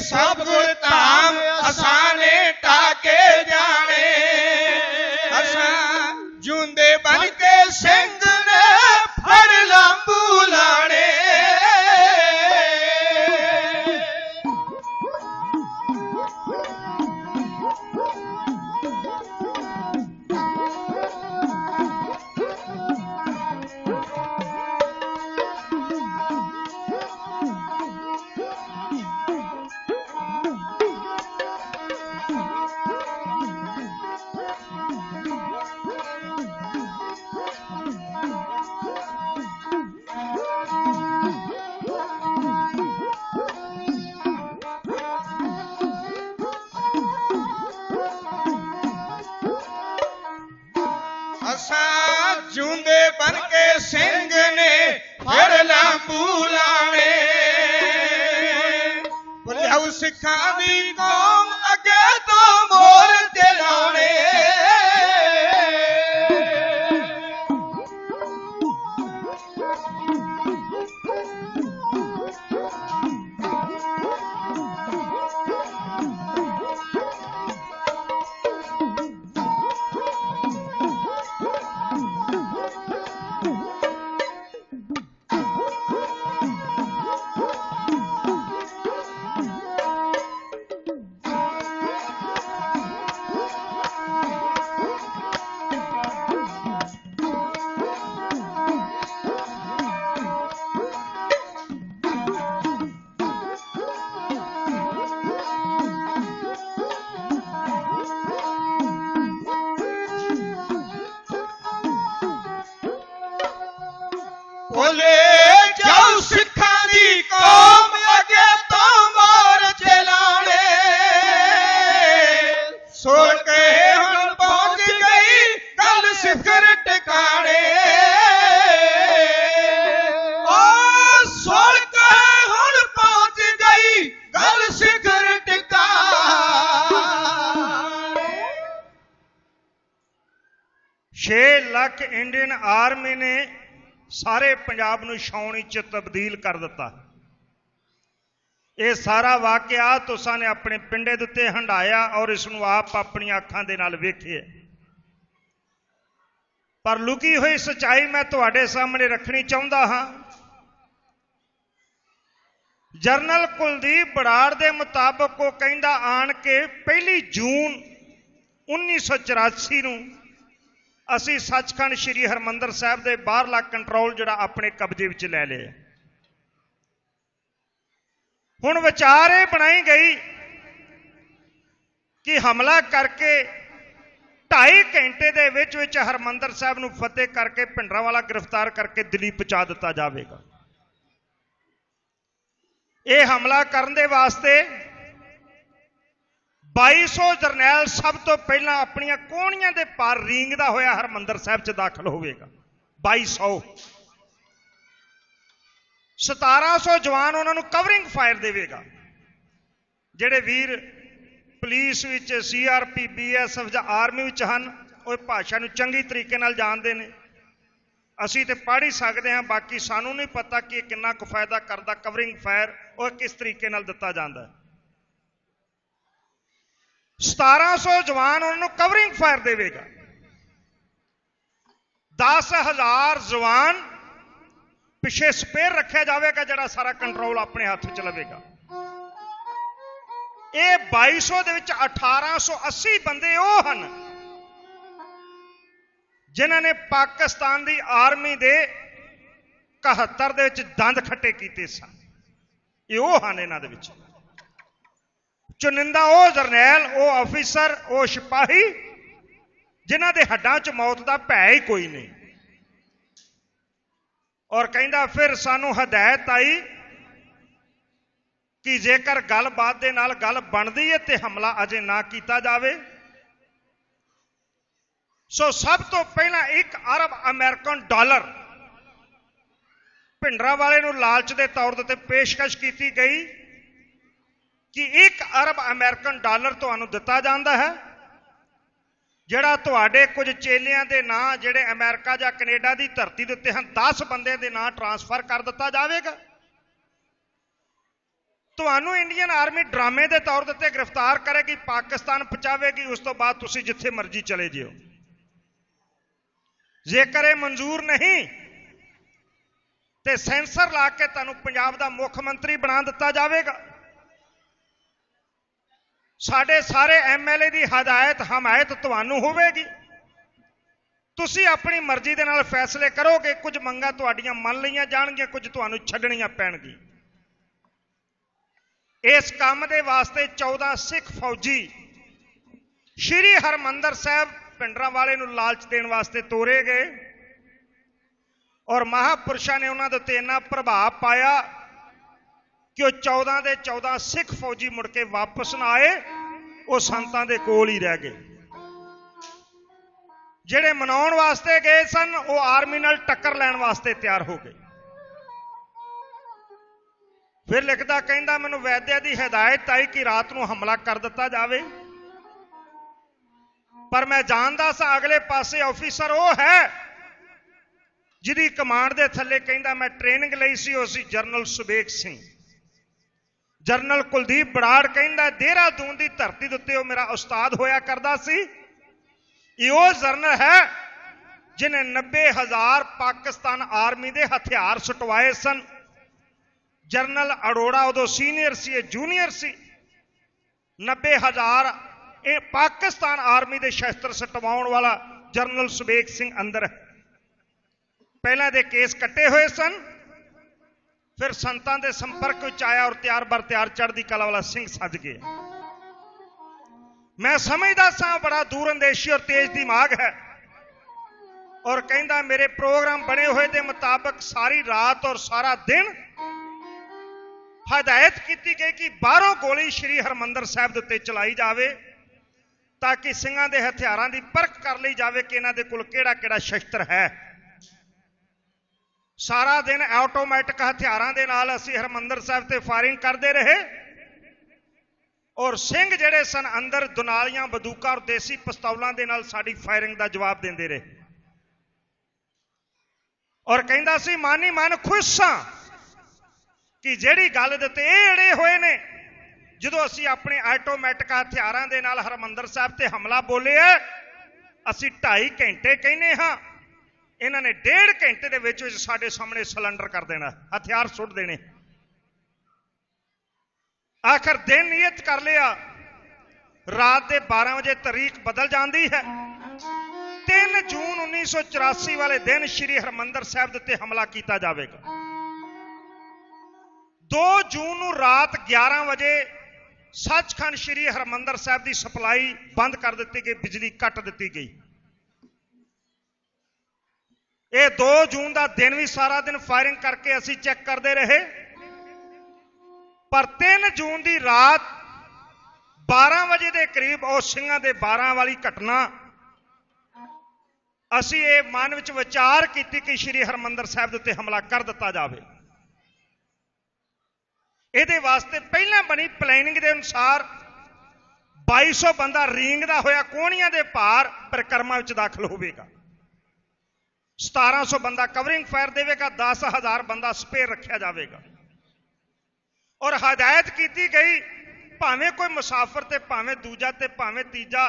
सब गुरु धाम असाने ढाके जाने। असा जूंदे बन के सिंह ने फड़ लंबू लाने। जूंदे बन के सिंह ने फड़ लंबू लाने। बुलाऊ सिखा दी कौम अगे तो मोर ते लाने। बोले जाओ सिखा दी कौम अगे तो मोर चलाने। सोच के हुण पहुंच गई गल सिखर टिकाने। ओ सोच के हुण पहुंच गई गल सिखर टिकाने। 6 लाख इंडियन आर्मी ने सारे पंजाब नूं छाउणी च तब्दील कर दिता। ये सारा वाकया तुसां ने अपने पिंडे दे उत्ते हंडाया और इसनूं आप अपनी अखां दे नाल वेखिए। पर लुकी हुई सच्चाई मैं तुहाडे सामने रखनी चाहुंदा हां। जनरल कुलदीप बड़ाड़ दे मुताबक वो कहंदा आण के 1 जून 1984 नूं असी सचखंड श्री हरमंदर साहब के बाहरला कंट्रोल जिहड़ा अपने कब्जे विच लै लिया। हुण विचार ये बनाई गई कि हमला करके 2.5 घंटे दे विच विच हरमंदर साहब नूं फतेह करके भिंडरांवाला गिरफ्तार करके दिल्ली पहुंचा दिता जाएगा। ये हमला करने दे वास्ते 2200 जरनैल सब तो पहला अपन कोहणियां दे पार रींगदा होया हरमंदर साहब च दाखिल होगा। 2200 1700 जवान उन्होंने कवरिंग फायर देगा। जेडे वीर पुलिस विच CRP BSF या आर्मी विच हन वो भाषा नूं चंगी तरीके नाल जानते हैं। असी तो पढ़ ही सकते हैं, बाकी सानू नहीं पता कि कितना कुछ फायदा करता कवरिंग फायर और किस तरीके नाल दिता जाता है। 1700 जवान उन्होंने कवरिंग फायर देगा। 10,000 जवान ਪਿੱਛੇ ਸਪੇਅਰ ਰੱਖਿਆ ਜਾਵੇਗਾ ਜਿਹੜਾ ਸਾਰਾ ਕੰਟਰੋਲ ਆਪਣੇ ਹੱਥ 'ਚ ਲਵੇਗਾ। ਇਹ 2200 ਦੇ ਵਿੱਚ 1880 ਬੰਦੇ ਉਹ ਹਨ ਜਿਨ੍ਹਾਂ ਨੇ ਪਾਕਿਸਤਾਨ ਦੀ ਆਰਮੀ ਦੇ 71 ਦੇ ਵਿੱਚ ਦੰਦ ਖੱਟੇ ਕੀਤੇ ਸਨ। ਇਹ ਉਹ ਹਨ ਇਹਨਾਂ ਦੇ ਵਿੱਚ ਚੁਣਿੰਦਾ ਉਹ ਜਰਨੈਲ, ਉਹ ਅਫੀਸਰ, ਉਹ ਸਿਪਾਹੀ ਜਿਨ੍ਹਾਂ ਦੇ ਹੱਡਾਂ 'ਚ ਮੌਤ ਦਾ ਭੈ ਹੀ ਕੋਈ ਨਹੀਂ। ਔਰ ਕਹਿੰਦਾ ਫਿਰ ਸਾਨੂੰ ਹਦਾਇਤ ਆਈ ਕਿ ਜੇਕਰ ਗੱਲਬਾਤ ਦੇ ਨਾਲ ਗੱਲ ਬਣਦੀ ਹੈ ਤੇ ਹਮਲਾ ਅਜੇ ਨਾ ਕੀਤਾ ਜਾਵੇ। ਸੋ ਸਭ ਤੋਂ ਪਹਿਲਾਂ 1 ਅਰਬ ਅਮਰੀਕਨ ਡਾਲਰ ਭਿੰਡਰਾਂਵਾਲੇ ਨੂੰ ਲਾਲਚ ਦੇ ਤੌਰ ਤੇ ਪੇਸ਼ਕਸ਼ ਕੀਤੀ ਗਈ ਕਿ 1 ਅਰਬ ਅਮਰੀਕਨ ਡਾਲਰ ਤੁਹਾਨੂੰ ਦਿੱਤਾ ਜਾਂਦਾ ਹੈ, ਜਿਹੜਾ ਤੁਹਾਡੇ ਕੁਝ ਚੇਲਿਆਂ ਦੇ ਨਾਂ ਜਿਹੜੇ ਅਮਰੀਕਾ ਜਾਂ ਕੈਨੇਡਾ ਦੀ ਧਰਤੀ ਦੇ ਉੱਤੇ ਹਨ 10 ਬੰਦਿਆਂ ਦੇ ਨਾਂ ਟ੍ਰਾਂਸਫਰ ਕਰ ਦਿੱਤਾ ਜਾਵੇਗਾ। ਤੁਹਾਨੂੰ ਇੰਡੀਅਨ ਆਰਮੀ ਡਰਾਮੇ ਦੇ ਤੌਰ ਤੇ ਗ੍ਰਿਫਤਾਰ ਕਰੇਗੀ, ਪਾਕਿਸਤਾਨ ਪਹੁੰਚਾਵੇਗੀ, ਉਸ ਤੋਂ ਬਾਅਦ ਤੁਸੀਂ ਜਿੱਥੇ ਮਰਜ਼ੀ ਚਲੇ ਜਿਓ। ਜੇਕਰ ਇਹ ਮਨਜ਼ੂਰ ਨਹੀਂ ਤੇ ਸੈਂਸਰ ਲਾ ਕੇ ਤੁਹਾਨੂੰ ਪੰਜਾਬ ਦਾ ਮੁੱਖ ਮੰਤਰੀ ਬਣਾ ਦਿੱਤਾ ਜਾਵੇਗਾ। ਸਾਡੇ ਸਾਰੇ MLA ਦੀ ਹਦਾਇਤ ਹਮਾਇਤ ਤੁਹਾਨੂੰ ਹੋਵੇਗੀ। ਤੁਸੀਂ ਆਪਣੀ ਮਰਜ਼ੀ ਦੇ ਨਾਲ ਫੈਸਲੇ ਕਰੋਗੇ। ਕੁਝ ਮੰਗਾਂ ਤੁਹਾਡੀਆਂ ਮੰਨ ਲਈਆਂ ਜਾਣਗੀਆਂ, ਕੁਝ ਤੁਹਾਨੂੰ ਛੱਡਣੀਆਂ ਪੈਣਗੀਆਂ। ਇਸ ਕੰਮ ਦੇ ਵਾਸਤੇ 14 ਸਿੱਖ ਫੌਜੀ ਸ਼੍ਰੀ ਹਰਮੰਦਰ ਸਾਹਿਬ ਭਿੰਡਰਾਂਵਾਲੇ ਨੂੰ ਲਾਲਚ ਦੇਣ ਵਾਸਤੇ ਤੋਰੇ ਗਏ ਔਰ ਮਹਾਪੁਰਸ਼ਾਂ ਨੇ ਉਹਨਾਂ ਦੇ ਉੱਤੇ ਇੰਨਾ ਪ੍ਰਭਾਵ ਪਾਇਆ ਕਿ ਉਹ 14 ਦੇ 14 ਸਿੱਖ ਫੌਜੀ ਮੁੜ ਕੇ ਵਾਪਸ ਨਾ ਆਏ, ਉਹ ਸੰਤਾਂ ਦੇ ਕੋਲ ਹੀ ਰਹਿ ਗਏ। ਜਿਹੜੇ ਮਨਾਉਣ ਵਾਸਤੇ ਗਏ ਸਨ ਉਹ ਆਰਮੀ ਨਾਲ ਟੱਕਰ ਲੈਣ ਵਾਸਤੇ ਤਿਆਰ ਹੋ ਗਏ। ਫਿਰ ਲਿਖਦਾ ਕਹਿੰਦਾ ਮੈਨੂੰ ਵੈਦਿਆ ਦੀ ਹਦਾਇਤ ਆਈ ਕਿ ਰਾਤ ਨੂੰ ਹਮਲਾ ਕਰ ਦਿੱਤਾ ਜਾਵੇ, ਪਰ ਮੈਂ ਜਾਣਦਾ ਸਾਂ ਅਗਲੇ ਪਾਸੇ ਆਫੀਸਰ ਉਹ ਹੈ ਜਿਹਦੀ ਕਮਾਂਡ ਦੇ ਥੱਲੇ ਕਹਿੰਦਾ ਮੈਂ ਟ੍ਰੇਨਿੰਗ ਲਈ ਸੀ, ਉਹ ਸੀ ਜਨਰਲ ਸੁਬੇਗ ਸਿੰਘ। ਜਨਰਲ ਕੁਲਦੀਪ ਬਰਾੜ ਕਹਿੰਦਾ ਦੇਹਰਾਦੂਨ ਦੀ ਧਰਤੀ ਦੇ ਉੱਤੇ ਉਹ ਮੇਰਾ ਉਸਤਾਦ ਹੋਇਆ ਕਰਦਾ ਸੀ। ਇਹ ਉਹ ਜਨਰਲ ਹੈ ਜਿਹਨੇ 90,000 ਪਾਕਿਸਤਾਨ ਆਰਮੀ ਦੇ ਹਥਿਆਰ ਸੁਟਵਾਏ ਸਨ। ਜਨਰਲ ਅਰੋੜਾ ਉਦੋਂ ਸੀਨੀਅਰ ਸੀ, ਇਹ ਜੂਨੀਅਰ ਸੀ। 90,000 ਇਹ ਪਾਕਿਸਤਾਨ ਆਰਮੀ ਦੇ ਸ਼ਸਤਰ ਸਟਵਾਉਣ ਵਾਲਾ ਜਨਰਲ ਸੁਬੇਗ ਸਿੰਘ ਅੰਦਰ ਹੈ। ਪਹਿਲਾਂ ਦੇ ਕੇਸ ਕੱਟੇ ਹੋਏ ਸਨ, ਫਿਰ ਸੰਤਾਂ ਦੇ ਸੰਪਰਕ ਵਿੱਚ ਆਇਆ ਔਰ ਤਿਆਰ ਬਰ ਤਿਆਰ ਚੜ੍ਹਦੀ ਕਲਾ ਵਾਲਾ ਸਿੰਘ ਸੱਜ ਗਿਆ। ਮੈਂ ਸਮਝਦਾ ਸਾਂ ਬੜਾ ਦੂਰ ਅੰਦੇਸ਼ੀ ਔਰ ਤੇਜ਼ ਦਿਮਾਗ ਹੈ ਔਰ ਕਹਿੰਦਾ ਮੇਰੇ ਪ੍ਰੋਗਰਾਮ ਬਣੇ ਹੋਏ ਦੇ ਮੁਤਾਬਕ ਸਾਰੀ ਰਾਤ ਔਰ ਸਾਰਾ ਦਿਨ ਹਦਾਇਤ ਕੀਤੀ ਗਈ ਕਿ ਬਾਹਰੋਂ ਗੋਲੀ ਸ਼੍ਰੀ ਹਰਮੰਦਰ ਸਾਹਿਬ ਦੇ ਉੱਤੇ ਚਲਾਈ ਜਾਵੇ ਤਾਂ ਕਿ ਸਿੰਘਾਂ ਦੇ ਹਥਿਆਰਾਂ ਦੀ ਪਰਖ ਕਰ ਲਈ ਜਾਵੇ ਕਿ ਇਹਨਾਂ ਦੇ ਕੋਲ ਕਿਹੜਾ ਕਿਹੜਾ ਸ਼ਸਤਰ ਹੈ। ਸਾਰਾ ਦਿਨ ਆਟੋਮੈਟਿਕ ਹਥਿਆਰਾਂ ਦੇ ਨਾਲ ਅਸੀਂ ਹਰਮੰਦਰ ਸਾਹਿਬ ਤੇ ਫਾਇਰਿੰਗ ਕਰਦੇ ਰਹੇ ਔਰ ਸਿੰਘ ਜਿਹੜੇ ਸਨ ਅੰਦਰ ਦੁਨਾਲੀਆਂ, ਬੰਦੂਕਾਂ ਔਰ ਦੇਸੀ ਪਿਸਤੌਲਾਂ ਦੇ ਨਾਲ ਸਾਡੀ ਫਾਇਰਿੰਗ ਦਾ ਜਵਾਬ ਦਿੰਦੇ ਰਹੇ। ਔਰ ਕਹਿੰਦਾ ਸੀ ਮਨ ਹੀ ਮਨ ਖੁਸ਼ ਸਾਂ ਕਿ ਜਿਹੜੀ ਗੱਲ ਦੇ ਉੱਤੇ ਇਹ ਅੜੇ ਹੋਏ ਨੇ, ਜਦੋਂ ਅਸੀਂ ਆਪਣੇ ਆਟੋਮੈਟਿਕ ਹਥਿਆਰਾਂ ਦੇ ਨਾਲ ਹਰਮੰਦਰ ਸਾਹਿਬ ਤੇ ਹਮਲਾ ਬੋਲਿਆ, ਅਸੀਂ 2.5 ਘੰਟੇ ਕਹਿੰਦੇ ਹਾਂ, ਇਹਨਾਂ ਨੇ 1.5 ਘੰਟੇ ਦੇ ਵਿੱਚ ਸਾਡੇ ਸਾਹਮਣੇ ਸਿਲੰਡਰ ਕਰ ਦੇਣਾ, ਹਥਿਆਰ ਸੁੱਟ ਦੇਣੇ। ਆਖਰ ਦਿਨ ਨਿਯਤ ਕਰ ਲਿਆ, ਰਾਤ ਦੇ 12 ਵਜੇ ਤਾਰੀਖ ਬਦਲ ਜਾਂਦੀ ਹੈ। 3 ਜੂਨ 1984 ਵਾਲੇ ਦਿਨ ਸ਼੍ਰੀ ਹਰਮੰਦਰ ਸਾਹਿਬ ਦੇ ਉੱਤੇ ਹਮਲਾ ਕੀਤਾ ਜਾਵੇਗਾ। 2 ਜੂਨ ਨੂੰ ਰਾਤ 11 ਵਜੇ ਸੱਚਖੰਡ ਸ਼੍ਰੀ ਹਰਮੰਦਰ ਸਾਹਿਬ ਦੀ ਸਪਲਾਈ ਬੰਦ ਕਰ ਦਿੱਤੀ ਗਈ, ਬਿਜਲੀ ਕੱਟ ਦਿੱਤੀ ਗਈ। ਇਹ 2 ਜੂਨ ਦਾ ਦਿਨ ਵੀ ਸਾਰਾ ਦਿਨ ਫਾਇਰਿੰਗ ਕਰਕੇ ਅਸੀਂ ਚੈੱਕ ਕਰਦੇ ਰਹੇ, ਪਰ 3 ਜੂਨ ਦੀ ਰਾਤ 12 ਵਜੇ ਦੇ ਕਰੀਬ ਉਹ ਸਿੰਘਾਂ ਦੇ 12 ਵਾਲੀ ਘਟਨਾ ਅਸੀਂ ਇਹ ਮਨ ਵਿੱਚ ਵਿਚਾਰ ਕੀਤੀ ਕਿ ਸ਼੍ਰੀ ਹਰਮੰਦਰ ਸਾਹਿਬ ਦੇ ਉੱਤੇ ਹਮਲਾ ਕਰ ਦਿੱਤਾ ਜਾਵੇ। ਇਹਦੇ ਵਾਸਤੇ ਪਹਿਲਾਂ ਬਣੀ ਪਲੈਨਿੰਗ ਦੇ ਅਨੁਸਾਰ 2200 ਬੰਦਾ ਰੀਂਗਦਾ ਹੋਇਆ ਕੋਹਣੀਆਂ ਦੇ ਭਾਰ ਪਰਿਕਰਮਾ ਵਿੱਚ ਦਾਖਲ ਹੋਵੇਗਾ। 1700 ਬੰਦਾ ਕਵਰਿੰਗ ਫਾਇਰ ਦੇਵੇਗਾ, 10,000 ਬੰਦਾ ਸਪੇਅਰ ਰੱਖਿਆ ਜਾਵੇਗਾ। ਔਰ ਹਦਾਇਤ ਕੀਤੀ ਗਈ ਭਾਵੇਂ ਕੋਈ ਮੁਸਾਫਰ ਤੇ ਭਾਵੇਂ ਦੂਜਾ ਤੇ ਭਾਵੇਂ ਤੀਜਾ,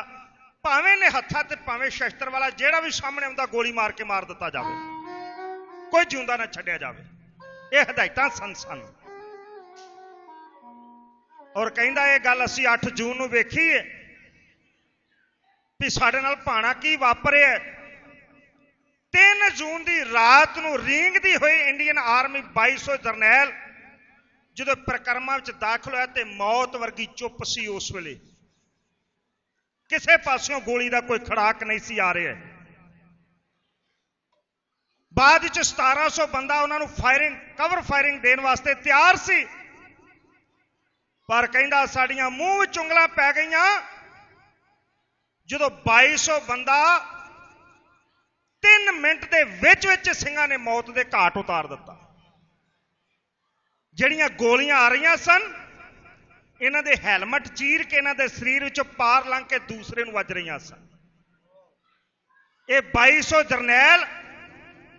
ਭਾਵੇਂ ਨਿਹੱਥਾ ਤੇ ਭਾਵੇਂ ਸ਼ਸਤਰ ਵਾਲਾ, ਜਿਹੜਾ ਵੀ ਸਾਹਮਣੇ ਆਉਂਦਾ ਗੋਲੀ ਮਾਰ ਕੇ ਮਾਰ ਦਿੱਤਾ ਜਾਵੇ, ਕੋਈ ਜਿਉਂਦਾ ਨਾ ਛੱਡਿਆ ਜਾਵੇ। ये हदायतां सन सानू। और कहंदा ये गल असीं 8 जून नूं वेखी है भी साडे नाल भाणा की वापरिया। 3 जून की रात नूं रींगदी हुई इंडियन आर्मी 2200 जरनैल जो परिक्रमा दाखिल होया तो मौत वर्गी चुप सी। उस वेले किसी पासों गोली का कोई खड़ाक नहीं सी आ रहा। बाद 1700 बंदा उन्होंने फायरिंग कवर फायरिंग देने वास्ते तैयार सी, पर कहंदा साड़ियां मूंह विच उंगलां पै गईयां जो 2200 बंदा 3 मिनट के विच सिंघां ने मौत के घाट उतार दिता। जड़ियां गोलियां आ रही सन इन्हां दे हैलमट चीर के इन्हां दे शरीर विचों पार लंघ के दूसरे नूं वज रही सन। ये 2200 जरनैल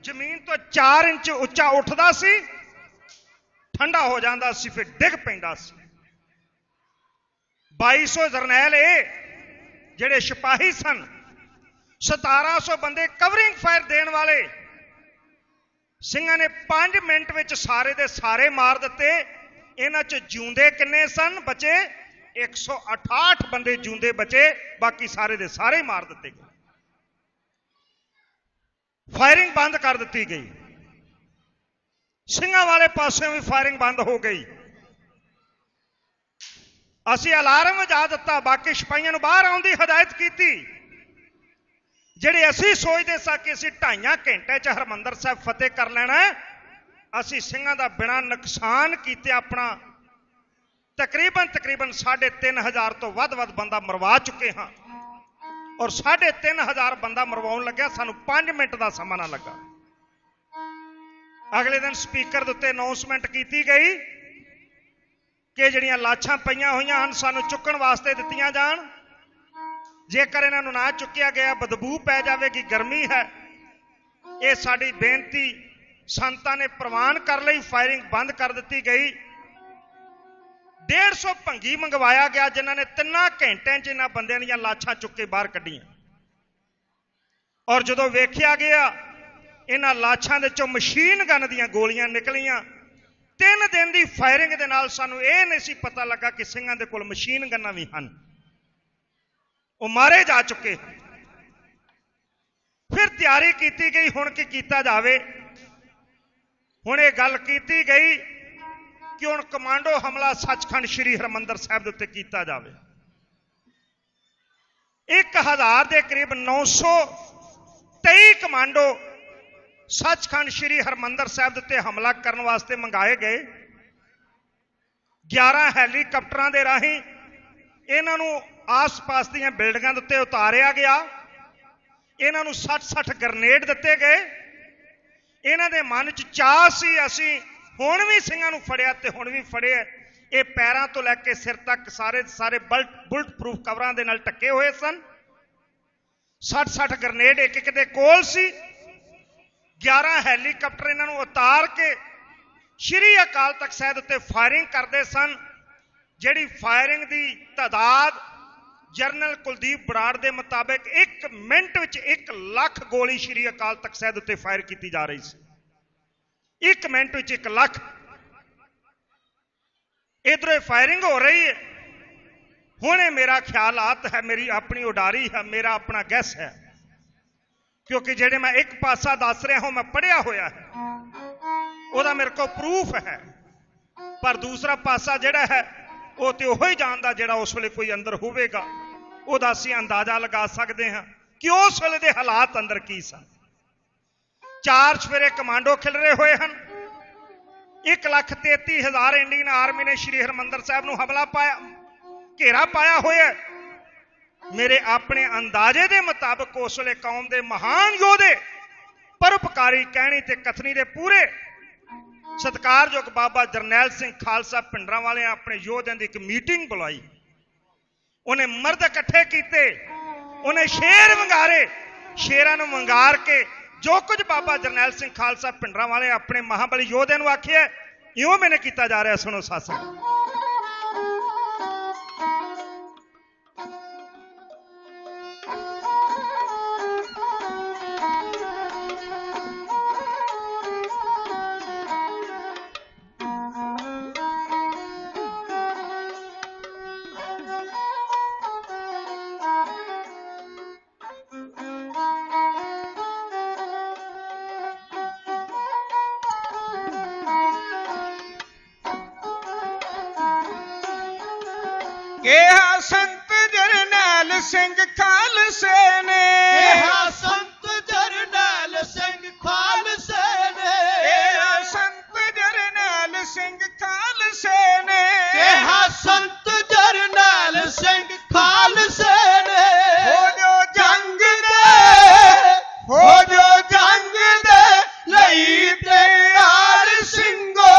जमीन तो 4 इंच उच्चा उठदा सी, ठंडा हो जाता सी, फिर डिग पैंदा सी। 2200 जरनैल ये जेड़े सिपाही सन, 1700 बंदे कवरिंग फायर देने वाले सिंघां ने 5 मिनट में सारे दे सारे मार दिते। इन्हां च जिउंदे किन्ने सन बचे? 168 बंदे जिउंदे बचे, बाकी सारे दे सारे मार दिते गए। फायरिंग बंद कर दी गई, सिंघां वाले पासों भी फायरिंग बंद हो गई। असी अलार्म वजा दिता, बाकी सिपाहियों नूं बाहर आउण दी हदायत की। ਜਿਹੜੇ ਅਸੀਂ सोचते सा कि ਅਸੀਂ 2.5 घंटे च हरमंदर साहब फतेह कर लेना, ਅਸੀਂ ਸਿੰਘਾਂ ਦਾ बिना नुकसान किए अपना तकरीबन 3500 तो वध बंदा मरवा चुके हाँ। और 3500 बंदा मरवाउण लग्या सानू 5 मिनट का समा ना लगा। अगले दिन स्पीकर के उत्ते अनाउंसमेंट की गई कि जिहड़ियां लाशां पईयां होईयां हन सानू चुकण वास्ते दित्तियां जाण। जेकर इन्हों ना चुकया गया बदबू पै जाएगी, गर्मी है। ये साड़ी बेनती संतां ने प्रवान कर ली। फायरिंग बंद कर दी गई। 150 भंगी मंगवाया गया जिन्होंने 3 घंटे च इन्होंने बंदियां दीयां लाशां चुक के बाहर कढ़ियां। और जो वेख्या गया इन्हां लाशां दे चों मशीन गन दीयां गोलियां निकलियां। 3 दिन की फायरिंग दे नाल सानू ये नहीं सी पता लगा कि सिंघां दे कोल मशीन गन्नां भी हन, वो मारे जा चुके। फिर तैयारी की गई, हुण की कीता जावे। हुण ये गल की गई कि हुण कमांडो हमला सचखंड श्री हरमंदर साहिब दे उत्ते कीता जावे। 1000 के करीब 923 कमांडो सचखंड श्री हरमंदर साहिब दे उत्ते हमला करने वास्ते मंगाए गए। 11 हैलीकॉप्टरां दे राहीं इन्हां नूं आस पास दीयां बिल्डिंगां दे उत्ते उतारिया गया। इन्हां नूं 60 ग्रनेड दिते गए। इन्हां दे मन च चाह सी असीं हुण भी ਸਿੰਘਾਂ नूं फड़िया ते हुण भी फड़े। ये पैरां तो लैके सिर तक सारे बुलट प्रूफ कवरां दे नाल ढके हुए सन। 60 ग्रनेड एक एक दे कोल सी। 11 हैलीकॉप्टर इन्हां नूं उतार के श्री अकाल तख्त साहिब उत्ते फायरिंग करते सन। जिहड़ी फायरिंग की तादाद जनरल कुलदीप बराड़ के मुताबिक 1 मिनट में 1 लाख गोली श्री अकाल तख्त साहिब उत्ते फायर की जा रही थी। 1 मिनट में 1 लाख इधरों फायरिंग हो रही है। हुणे मेरा ख्यालात है, मेरी अपनी उडारी है, मेरा अपना गैस है, क्योंकि जेडे मैं एक पासा दस रहा हूं मैं पढ़िया होया है, वह मेरे को प्रूफ है। पर दूसरा पासा जेड़ा है वो तो ही जानता जेड़ा उस वेले कोई अंदर होवेगा। ਉਹਦਾ ਅਸੀਂ अंदाजा लगा सकते हैं कि उस वेले के हालात अंदर की सन। 4 चफेरे कमांडो खिलरे हुए हैं। 1,33,000 इंडियन आर्मी ने श्री हरमंदर साहब नूं हमला पाया, घेरा पाया होया। मेरे अपने अंदाजे के मुताबिक उस वेले कौम के महान योधे परोपकारी कहनी ते कथनी दे पूरे सत्कारयोग बाबा जरनैल सिंह खालसा पिंडरांवाले अपने योद्धियां दी एक मीटिंग बुलाई। उन्हें मर्द इकट्ठे किए, उन्हें शेर वंगारे। शेरां नूं वंगार के जो कुछ बाबा जरनैल सिंह खालसा पिंडरांवाले अपने महाबली योद्धियां नूं आखिया इउं मैंने किया जा रहा। सुनो सासंग, ਸਿੰਘ ਖਾਲਸੇ ਨੇ ਕਿਹਾ ਸੰਤ ਜਰਨੈਲ ਸਿੰਘ ਖਾਲਸੇ ਨੇ ਕਿਹਾ ਸੰਤ ਜਰਨੈਲ ਸਿੰਘ ਖਾਲਸੇ ਨੇ ਕਿਹਾ ਸੰਤ ਜਰਨੈਲ ਸਿੰਘ ਖਾਲਸੇ ਨੇ ਹੋ ਜੋ ਜੰਗ ਦੇ ਲਈ ਤਿਆਰ ਸਿੰਘੋ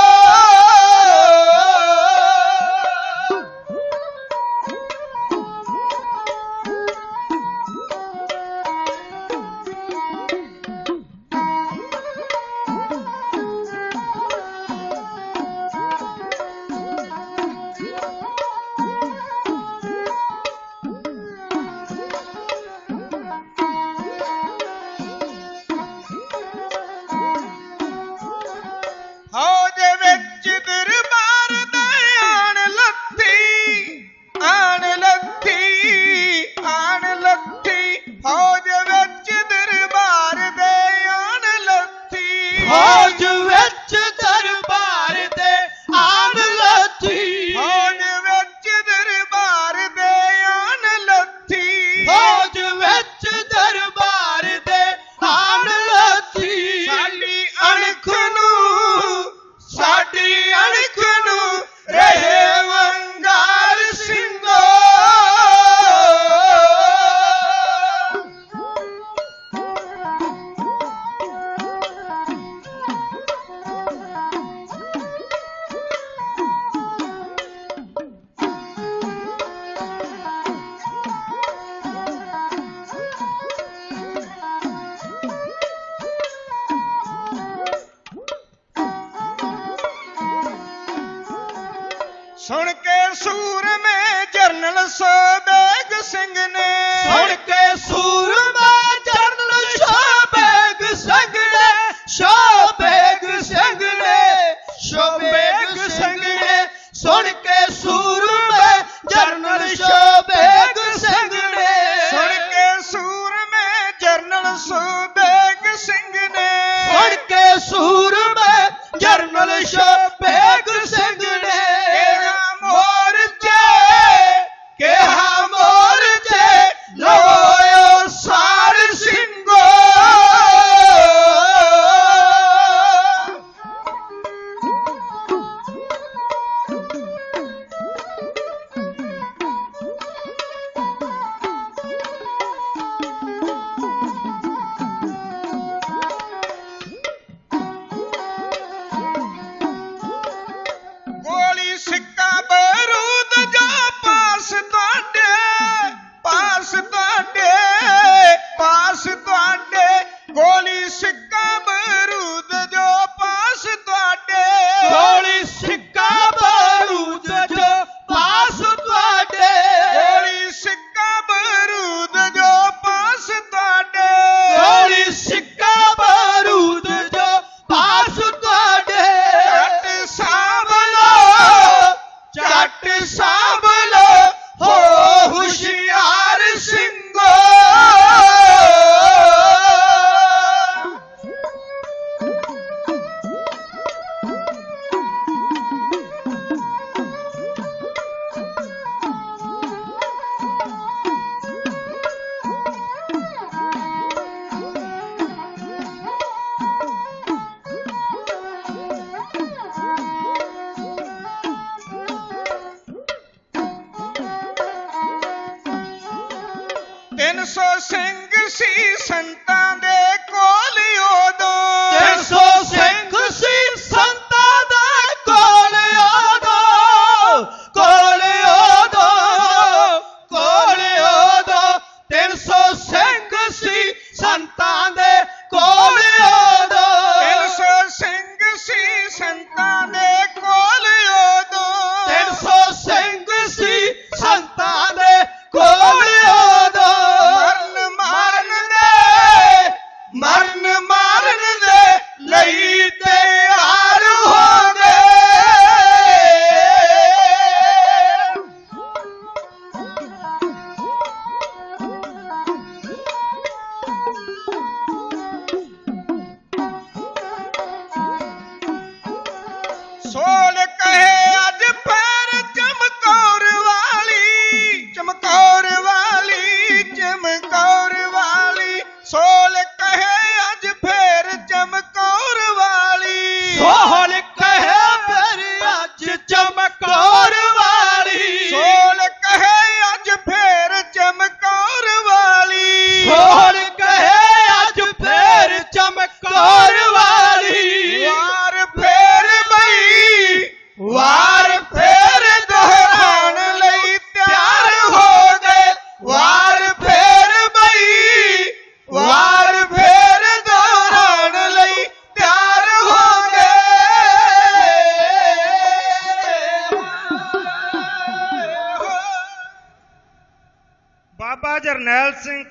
ਫੌਜ ਵਿੱਚ ਦਰਬਾਰ ਦੇ ਆਣ ਲੱਥੀ ਫੌਜ ਵਿੱਚ ਦਰਬਾਰ ਦੇ ਆਣ ਲੱਥੀ ਫੌਜ ਵਿੱਚ ਦਰਬਾਰ ਦੇ ਆਣ ਲੱਥੀ ਫੌਜ ਵਿੱਚ ਦਰਬਾਰ ਦੇ ਆਣ ਲੱਥੀ ਫੌਜ ਵਿੱਚ ਦਰਬਾਰ ਦੇ ਆਣ ਲੱਥੀ ਸਾਡੀ ਅਣਖ ਨੂੰ ਰਹੇ ਵੰਗਾਰ ਸਿੰਘੋ ਸੁਣ ਕੇ ਸੂਰਮੇ ਜਰਨਲ ਸੋਬੇਗ ਸਿੰਘ ਨੇ ਸੁਣ ਕੇ ਸੂਰਮਾ ਜਰਨਲ ਸ਼ੋਬੇਗ ਸਿੰਘ ਨੇ ਸ਼ੋਬੇਗ ਸਿੰਘ ਨੇ ਸੁਣ ਕੇ ਸੂਰਮੇ ਜਰਨਲ ਸ਼ੋਬੇਗ ਸਿੰਘ ਨੇ ਸੁਣ ਕੇ ਸੂਰਮੇ ਜਰਨਲ ਸੋਬੇਗ ਸਿੰਘ ਨੇ ਸੁਣ ਕੇ ਸੂਰਮੇ ਜਰਨਲ ਸ਼ੋਬੇਗ ਸਿੰਘ ਨੇ ਕਿਹਾ ਮੋਰਚੇ ਲੋਇਓ ਸਾਰ ਸਿੰਘੋ ਗੋਲੀ ਸਿੱਕਾ ਬਰੂਦ ਜੋ ਪਾਸ ਤੁਹਾਡੇ ਗੋਲੀ ਸਿੱਕਾ ਬਰੂਦ ਜੋ ਪਾਸ ਤੁਹਾਡੇ ਗੋਲੀ ਸਿੱਕਾ ਬਾਰੂਦ ਜੋ ਪਾਸ ਤੁਹਾਡੇ ਗੋਲੀ ਸਿੱਕਾ ਬਰੂਦ ਜੋ ਪਾਸ ਤੁਹਾਡੇ ਗੋਲੀ ਸਿੱਕਾ ਬਾਰੂਦ ਜੋ ਪਾਸ ਤੁਹਾਡੇ ਜੱਟ ਸਾਂਭ ਲੋ ਹੋ ਹੁਸ਼ਿਆਰ ਸਿੰਘੋ ਤਿੰਨ ਸੌ ਸਿੰਘ ਸੀ ਸੰਤਾਂ ਦੇ ਕੋਲ ਉਦੋਂ 300 ਸਿੰਘ ਸੀ ਸੰਤਾਂ ਦੇ ਕੋਲ ਉਦੋਂ 300 ਸਿੰਘ ਸੀ ਸੰਤਾਂ ਦੇ ਕੋਲ ਉਦੋਂ 300 ਸਿੰਘ ਸੀ ਸੰਤਾਂ ਦੇ ਕੋਲ ਉਦੋਂ 300 ਸਿੰਘ ਸੀ ਸੰਤਾਂ ਦੇ ਕੋਲ ਉਦੋਂ ਮਰਨ ਮਾਰਨ ਦੇ ਲਈ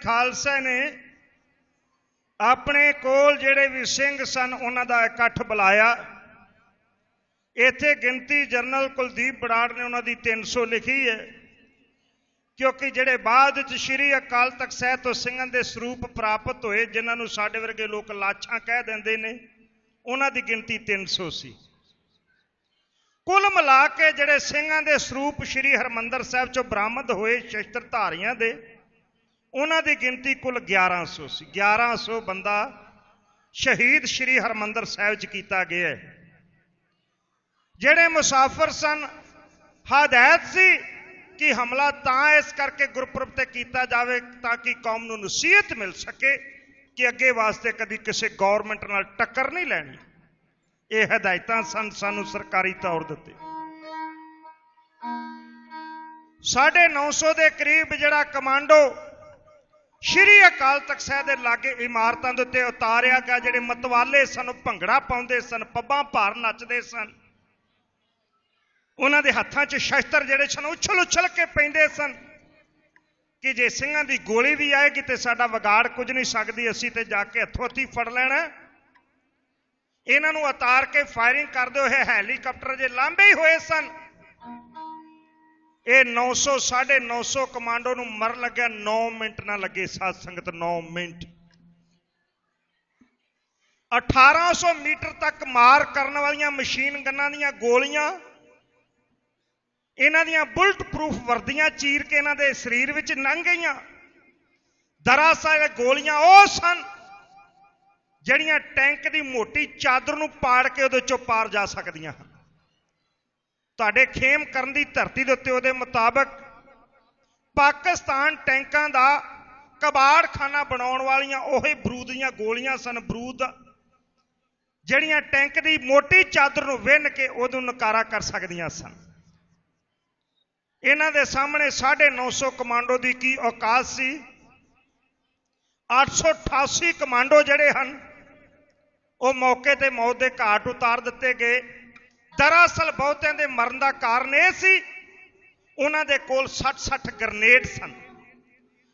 खालसा ने अपने कोल जिहड़े भी सिंह सन उन्हां दा इकट्ठ बुलाया। इत्थे गिनती जनरल कुलदीप बराड़ ने उन्हां दी 300 लिखी है, क्योंकि जिहड़े बाद च श्री अकाल तख्त साहिब तो ਸਿੰਘਾਂ ਦੇ ਸਰੂਪ ਪ੍ਰਾਪਤ ਹੋਏ, जिन्हां नूं साडे वर्गे लोग लाछां कह दिंदे ने, उन्हां दी गिनती 300 सी। कुल मिला के जिहड़े ਸਿੰਘਾਂ ਦੇ ਸਰੂਪ श्री हरमंदर साहिब चों बरामद होए शस्त्रधारियां दे, उन्हां दी गिनती कुल 1100 सी। 1100 बंदा शहीद श्री हरमंदर साहिब च कीता गया है। जिहड़े मुसाफिर सन, हदायत सी कि हमला तां इस करके गुरपुरब ते कीता जावे ताकि कौम नूं नसीहत मिल सके कि अगे वास्ते कदी किसी गौरमेंट नाल टक्कर नहीं लैनी। ये हदायतां सन सानू सरकारी तौर दित्ते। 950 के करीब जिहड़ा कमांडो श्री अकाल तख्त साहिब दे लागे इमारतां दे उत्ते उतारिया गया। जिहड़े मतवाले सन भंगड़ा पाउंदे सन, पब्बां भार नचदे सन, उन्हां दे हत्थां 'च शस्त्र जिहड़े सन उछल उछल के पैंदे सन कि जे ਸਿੰਘਾਂ ਦੀ गोली भी आएगी तो साडा विगाड़ कुछ नहीं सकती, असीं ते जाके हथों हथी फड़ लेना। इन्हां नूं उतार के फायरिंग करदे होए हैलीकाप्टर जे लांबे ही होए सन। ये 900 950 कमांडो नूं मर लग्या 9 मिनट ना लगे। साध संगत 9 मिनट। 1800 मीटर तक मार करने वालियां मशीन गन्नां दीयां गोलियां, इन्हां दीयां बुलट प्रूफ वर्दियां चीर के इन्हां दे शरीर विच लंघ गईयां। दरअसल गोलियां ओ सन ਜਿਹੜੀਆਂ टैंक की मोटी चादर नूं पाड़ के उहदे चों पार जा सकदियां हन। तुहाडे खेम करन दी धरती दे उत्ते उहदे मुताबक पाकिस्तान टैंकां दा कबाड़ खाना बनाउण वालियां ओही बरूद दीयां गोलियां सन। बरूद ਜਿਹੜੀਆਂ टैंक की मोटी चादर नूं विन के उहदों नकारा कर सकदियां सन। इन्हां दे सामने 950 कमांडो की की औकात सी। 888 कमांडो जिहड़े हन वो मौके ते मौत के घाट उतार दिते गए। दरअसल बहुतिਆਂ दे मरण का कारण यह सी उन्हां दे कोल 60 ग्रनेड सन।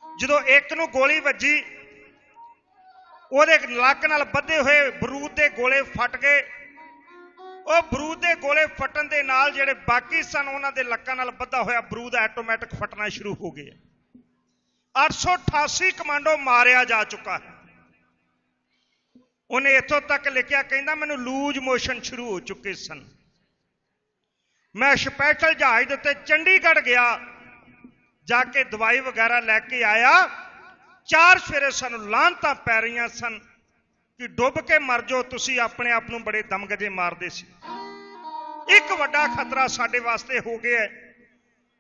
जदों एक नूं गोली वजी उहदे लक नाल बधे हुए बरूद के गोले फट गए। वो बरूद के गोले फटन के नाल जिहड़े बाकी सन उन्हां दे लक्कां नाल बधा होया बरूद आटोमैटिक फटना शुरू हो गया। 888 कमांडो मारिया जा चुका है। उन्हें इथों तक लिखिया, कहंदा मैनूं लूज मोशन शुरू हो चुके सन। मैं स्पैशल जहाज के उत्ते चंडीगढ़ गया, जाके दवाई वगैरह लैके आया। 4 सवेरे सानूं लानतां पै रहीआं सन कि डुब के मर जाओ, तुसीं अपने आप नूं बड़े दमगजे मारदे सी। एक वड्डा खतरा साडे वास्ते हो गया है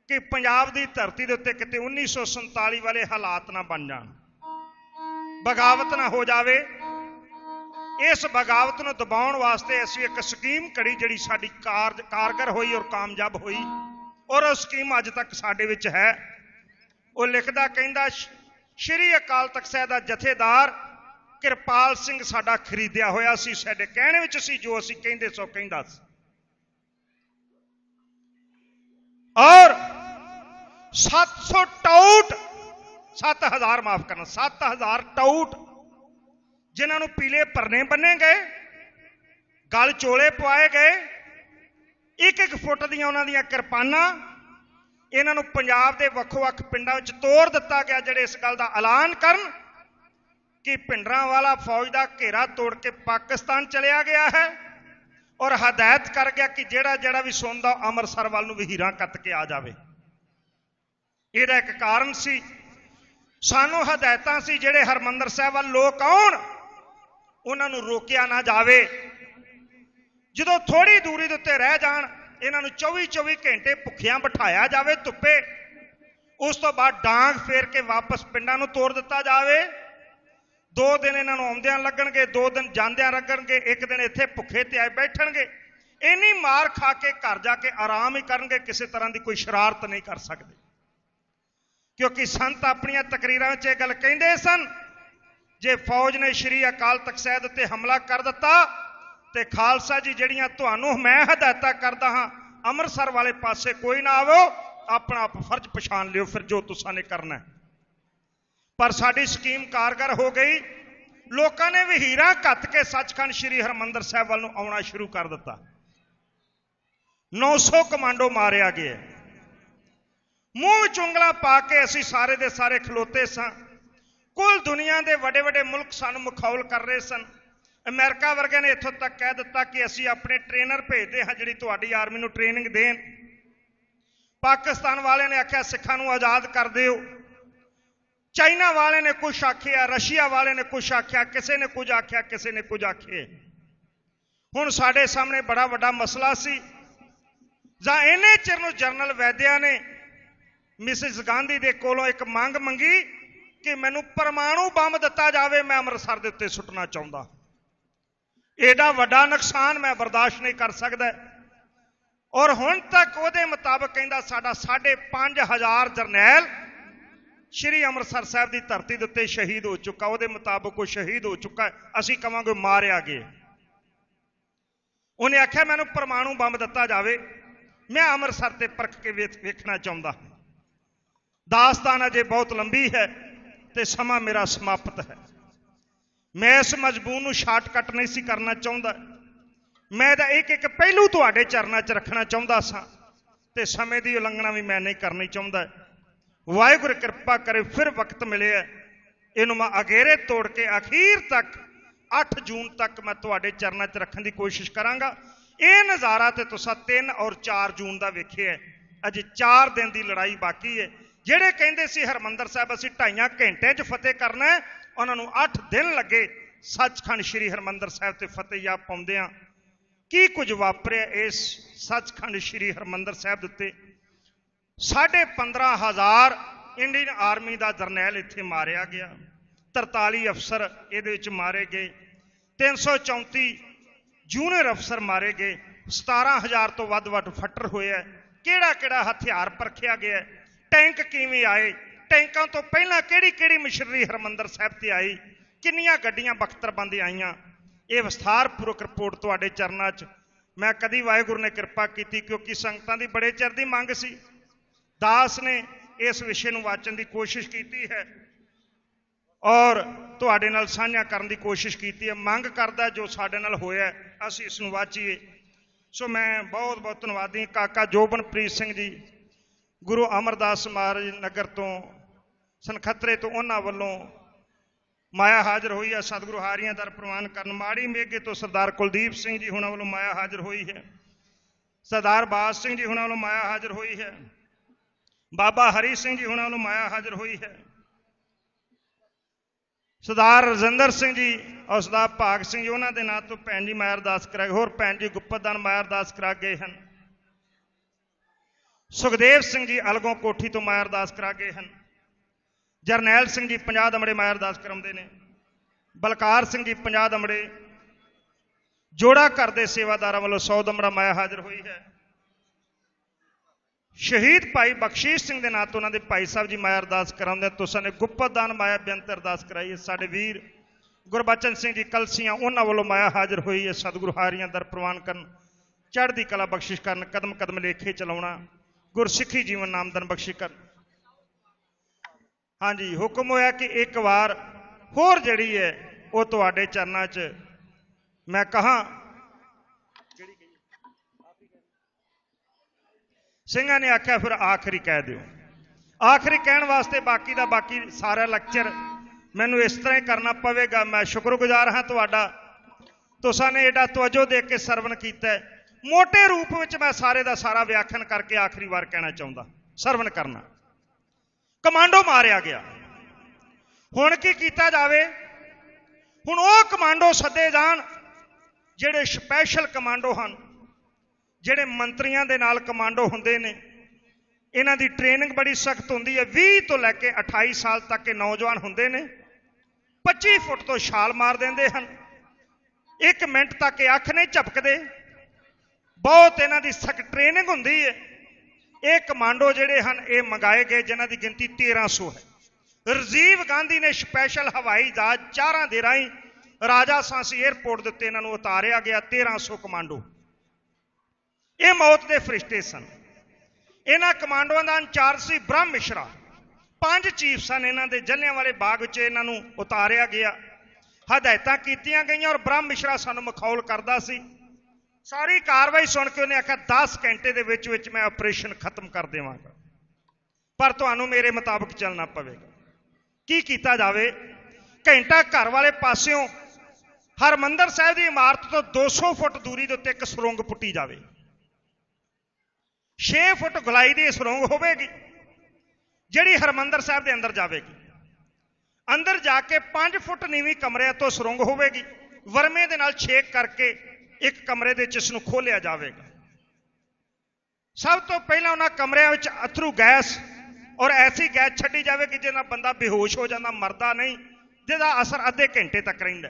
कि पंजाब की धरती के उत्ते किते 1947 वाले हालात ना बन जाण, बगावत ना हो जाए। इस बगावत नूं दबाउण वास्ते असीं एक स्कीम कड़ी जिहड़ी साडी कारगर होई और कामयाब होई, और वो स्कीम अज तक साडे विच है। वो लिखदा कहंदा, श्री अकाल तख्त साहिब दा जथेदार किरपाल सिंह साडा खरीदिया होया सी, साडे कहणे विच सी, जो असीं कहिंदे सो कहिंदा सी। और 700 टाउट 7000 माफ करना 7000 टाउट जिन्होंने पीले परने बने गए, गल चोले पवाए गए, 1-1 फुट दियां उन्हां दियां किरपानां, इन्हों पंजाब के वक्-वक् पिंडां विच तोड़ दिता गया, जिहड़े इस गल का ऐलान करन कि भिंडरांवाला फौज का घेरा तोड़ के पाकिस्तान चलिया गया है, और हदायत कर गया कि जेड़ा जेड़ा भी सुनदा अमृतसर वाल नूं वहीरां कत के आ जावे। इहदा एक कारण सी, सानू हदायतां सी जेड़े हरमंदर साहिब वाल लोग आउण उन्हां नूं रोकिया ना जावे। जदों थोड़ी दूरी दे उत्ते रह जाण, इन्हां नूं 24-24 घंटे भुखियां बिठाया जावे धुप्पे, उस तो बाद डांग फेर के वापस पिंडां नूं तोड़ दिता जावे। 2 दिन इन्हां नूं आउंदियां लगणगे, 2 दिन जांदियां लगणगे, 1 दिन इत्थे भुखे ते आए बैठणगे। इन्नी मार खा के घर जाके आराम ही करनगे, किसी तरह की कोई शरारत नहीं कर सकते, क्योंकि संत अपनियां तकरीरां च गल कहिंदे सन, जे फौज ने श्री अकाल तख्त साहिब उत्ते हमला कर दिता ते खालसा जी जिहड़ियां तुहानूं मैं हदायतां करदा हां, अमृतसर वाले पासे कोई ना आवो, अपना आप फर्ज पछाण लियो, फिर जो तुसां ने करना है। पर साडी स्कीम कारगर हो गई। लोगों ने वहीरा घत के सचखंड श्री हरमंदर साहब वाल नूं आउणा शुरू कर दिता। 900 कमांडो मारिया गया। मूँह विच उंगलां पा के असीं सारे दे सारे खलोते सां। कुल दुनिया के वड्डे वड्डे मुल्क सानूं मखौल कर रहे सन। अमेरिका वर्गे ने इत्थों तक कह दिता कि असीं अपने ट्रेनर भेजते हैं जिहड़ी तुहाडी आर्मी नूं ट्रेनिंग देण। पाकिस्तान वाले ने आख्या सिखां नूं आज़ाद कर दिओ। चाइना वाले ने कुछ आखिया, रशिया वाले ने कुछ आख्या, किसी ने कुछ आख्या, किसी ने कुछ आखे। हुण साडे सामने बड़ा वड्डा मसला सी। जां इन्ने चिर नूं जनरल वैद्या ने मिसिस गांधी दे कोलों एक मंग मंगी कि मैनूं परमाणु बंब दिता जाए, मैं अमृतसर दे उत्ते सुट्टना चाहुंदा। एडा वड्डा नुकसान मैं बर्दाश्त नहीं कर सकदा। और हुण तक उहदे मुताबक कहंदा साडा 5,500 जरनैल श्री अमृतसर साहब की धरती के उत्ते शहीद हो चुका। उहदे मुताबक वो शहीद हो चुका है, असीं कहांगे मारिया गया। उन्हें आख्या मैनूं परमाणु बंब दिता जाए, मैं अमृतसर ते परख के वेखना चाहुंदा। दास्तान अजे बहुत लंबी है ते समा मेरा समाप्त है। मैं इस मजबूर नूं शार्टकट नहीं सी करना चाहुंदा। मैं एक एक पहलू तुहाडे चरनां च रखना चाहुंदा सां ते समय की उलंघना भी मैं नहीं करनी चाहुंदा। वाहिगुरू कृपा करे फिर वक्त मिले इनू मैं अगेरे तोड़ के अखीर तक 8 जून तक मैं तुहाडे चरनां च रखने की कोशिश करांगा। ये नज़ारा तो तुसां 3 और 4 जून का वेखिआ। अजे 4 दिन की लड़ाई बाकी है। ਜਿਹੜੇ ਕਹਿੰਦੇ ਸੀ ਹਰਮੰਦਰ ਸਾਹਿਬ ਅਸੀਂ 2.5 ਘੰਟੇ 'ਚ ਫਤਿਹ ਕਰਨਾ ਹੈ, ਉਹਨਾਂ ਨੂੰ 8 ਦਿਨ ਲੱਗੇ ਸੱਚਖੰਡ ਸ਼੍ਰੀ ਹਰਮੰਦਰ ਸਾਹਿਬ ਤੇ ਫਤਿਹ ਯਾਬ ਪਾਉਂਦਿਆਂ। ਕੀ ਕੁਝ ਵਾਪਰਿਆ ਇਸ ਸੱਚਖੰਡ ਸ਼੍ਰੀ ਹਰਮੰਦਰ ਸਾਹਿਬ ਦੇ ਉੱਤੇ। 15,500 ਇੰਡੀਅਨ ਆਰਮੀ ਦਾ ਜਰਨੈਲ ਇੱਥੇ ਮਾਰਿਆ ਗਿਆ। 43 ਅਫਸਰ ਇਹਦੇ ਵਿੱਚ ਮਾਰੇ ਗਏ। 334 ਜੂਨੀਅਰ ਅਫਸਰ ਮਾਰੇ ਗਏ। 17,000 ਤੋਂ ਵੱਧ ਫੱਟਰ ਹੋਇਆ। ਕਿਹੜਾ ਕਿਹੜਾ ਹਥਿਆਰ ਪਰਖਿਆ ਗਿਆ। टैंक किवें आए, टैंकों तो पहला किहड़ी मशीनरी हरमंदर साहब ते आई, किन्नियां गड्डियां बख्तरबंद आईयां। ये विस्तारपूर्वक रिपोर्ट तुहाडे चरनां च मैं कदी वाहिगुरू ने कृपा की, क्योंकि संगतां दी बड़े चिर दी मंग सी। दास ने इस विषय नूं वाचन की कोशिश की है और तुहाडे नाल साझा करन दी कोशिश की है। मंग करदा जो साडे नाल होया असीं इस नूं वाचीए। सो मैं बहुत बहुत धन्नवादी काका जोबनप्रीत सिंह जी गुरु अमरदास महाराज नगर तो सनखत्रे तो उन्होंने वालों माया हाजिर हुई है। सतगुरु हारियां दर प्रवान करन। माड़ी मेघे तो सरदार कुलदीप सिंह जी हुणां वालों माया हाजिर हुई है। सरदार बाज सिंह जी हुणां वालों माया हाजिर हुई है। बाबा हरी सिंह जी हुणां वालों माया हाजिर हुई है। सरदार रजिंदर सिंह जी और सरदार भाग सिंह जी उन्होंने नाम तो भैन जी माया अरदास करा गए। होर भैन जी गुप्तदान माया अरदास करा गए हैं। सुखदेव सिंह जी अलगों कोठी तो माया अरदास करा गए हैं। जरनैल सिंह जी 50 दमड़े माया अरदास कराउंदे ने। बलकार सिंह जी 50 दमड़े। जोड़ा घर के सेवादारां वालों 100 दमड़ा माया हाजिर हुई है। शहीद भाई बख्शीश सिंह के नाम तो उन्होंने भाई साहब जी माया अरदास कराउंदे। तुसां ने गुप्तदान माया बेअंत अरदास कराई है। साडे वीर गुरबचन सिंह जी कलसियां उन्होंने वालों माया हाजिर हुई है। सतगुरु हारियां दर प्रवान करन, चढ़दी कला बख्शिश करन, कदम कदम लेखे चलाउणा, गुरसिखी जीवन नामदन बख्शी कर। हाँ जी, हुक्म होया कि एक बार होर जिहड़ी है वो तुहाडे चरनां च मैं कहां। ਸਿੰਘਾਂ ने आख्या फिर आखिरी कह दिओ। आखिरी कहण वास्ते बाकी दा बाकी सारा लैक्चर मैनू इस तरह ही करना पवेगा। मैं शुक्रगुजार हाँ तुहाडा, तुसां ने एडा तवज्जो दे के सरवण कीता। मोटे रूप में मैं सारे का सारा व्याख्यान करके आखिरी बार कहना चाहता। सरवण करना कमांडो मारिया गया। हुण की कीता जावे। हुण वो कमांडो सदे जान जिहड़े स्पैशल कमांडो हैं, जिहड़े मंत्रियों के नाल कमांडो हुंदे ने। इन्हां दी ट्रेनिंग बड़ी सख्त हुंदी है। 20 तो लैके 28 साल तक के नौजवान हुंदे ने। 25 फुट तो छाल मार देंदे हन। 1 मिनट तक अख नहीं झपकदे। बहुत इन्हां दी सख्त ट्रेनिंग हुंदी है। ये कमांडो जिहड़े हन ये मंगाए गए जिन्हां दी गिनती 1300 है। राजीव गांधी ने स्पैशल हवाई जहाज 4 दे राही राजा सांसी एयरपोर्ट के उत्ते इन्हां नूं उतारिया गया। 1300 कमांडो ये मौत के फरिश्ते सन। इन्हां कमांडोआं दा इंचार्ज सी ब्रह्म मिश्रा। 5 ਚੀਫ ਸਨ ਇਹਨਾਂ ਦੇ ਜਲਿਆਂਵਾਲੇ ਬਾਗ ਵਿੱਚ ਇਹਨਾਂ ਨੂੰ ਉਤਾਰਿਆ ਗਿਆ। ਹਦਾਇਤਾਂ ਕੀਤੀਆਂ ਗਈਆਂ ਔਰ ਬ੍ਰਹਮ ਮਿਸ਼ਰਾ ਸਾਨੂੰ ਮਖੌਲ ਕਰਦਾ ਸੀ। ਸਾਰੀ ਕਾਰਵਾਈ ਸੁਣ ਕੇ ਉਹਨੇ ਆਖਿਆ 10 ਘੰਟੇ ਦੇ ਵਿੱਚ ਮੈਂ ਆਪਰੇਸ਼ਨ ਖਤਮ ਕਰ ਦੇਵਾਂਗਾ, ਪਰ ਤੁਹਾਨੂੰ ਮੇਰੇ ਮੁਤਾਬਕ ਚੱਲਣਾ ਪਵੇਗਾ। ਕੀ ਕੀਤਾ ਜਾਵੇ? ਘੰਟਾ ਘਰ ਵਾਲੇ ਪਾਸਿਓਂ ਹਰਮੰਦਰ ਸਾਹਿਬ ਦੀ ਇਮਾਰਤ ਤੋਂ 200 ਫੁੱਟ ਦੂਰੀ ਦੇ ਉੱਤੇ ਇੱਕ ਸੁਰੰਗ ਪੁੱਟੀ ਜਾਵੇ। 6 ਫੁੱਟ ਗੁਲਾਈ ਦੀ ਸੁਰੰਗ ਹੋਵੇਗੀ ਜਿਹੜੀ ਹਰਮੰਦਰ ਸਾਹਿਬ ਦੇ ਅੰਦਰ ਜਾਵੇਗੀ। ਅੰਦਰ ਜਾ ਕੇ 5 ਫੁੱਟ ਨੀਵੀਂ ਕਮਰਿਆਂ ਤੋਂ ਸੁਰੰਗ ਹੋਵੇਗੀ। ਵਰਮੇ ਦੇ ਨਾਲ ਛੇਕ ਕਰਕੇ ਇੱਕ ਕਮਰੇ ਦੇ ਵਿੱਚ ਇਸ ਨੂੰ ਖੋਲਿਆ ਜਾਵੇਗਾ। ਸਭ ਤੋਂ ਪਹਿਲਾਂ ਉਹਨਾਂ ਕਮਰਿਆਂ ਵਿੱਚ ਅਥਰੂ ਗੈਸ ਔਰ ਐਸੀ ਗੈਸ ਛੱਡੀ ਜਾਵੇਗੀ ਜਿਹਦੇ ਨਾਲ ਬੰਦਾ ਬੇਹੋਸ਼ ਹੋ ਜਾਂਦਾ, ਮਰਦਾ ਨਹੀਂ, ਜਿਹਦਾ ਅਸਰ ਅੱਧੇ ਘੰਟੇ ਤੱਕ ਰਹਿੰਦਾ।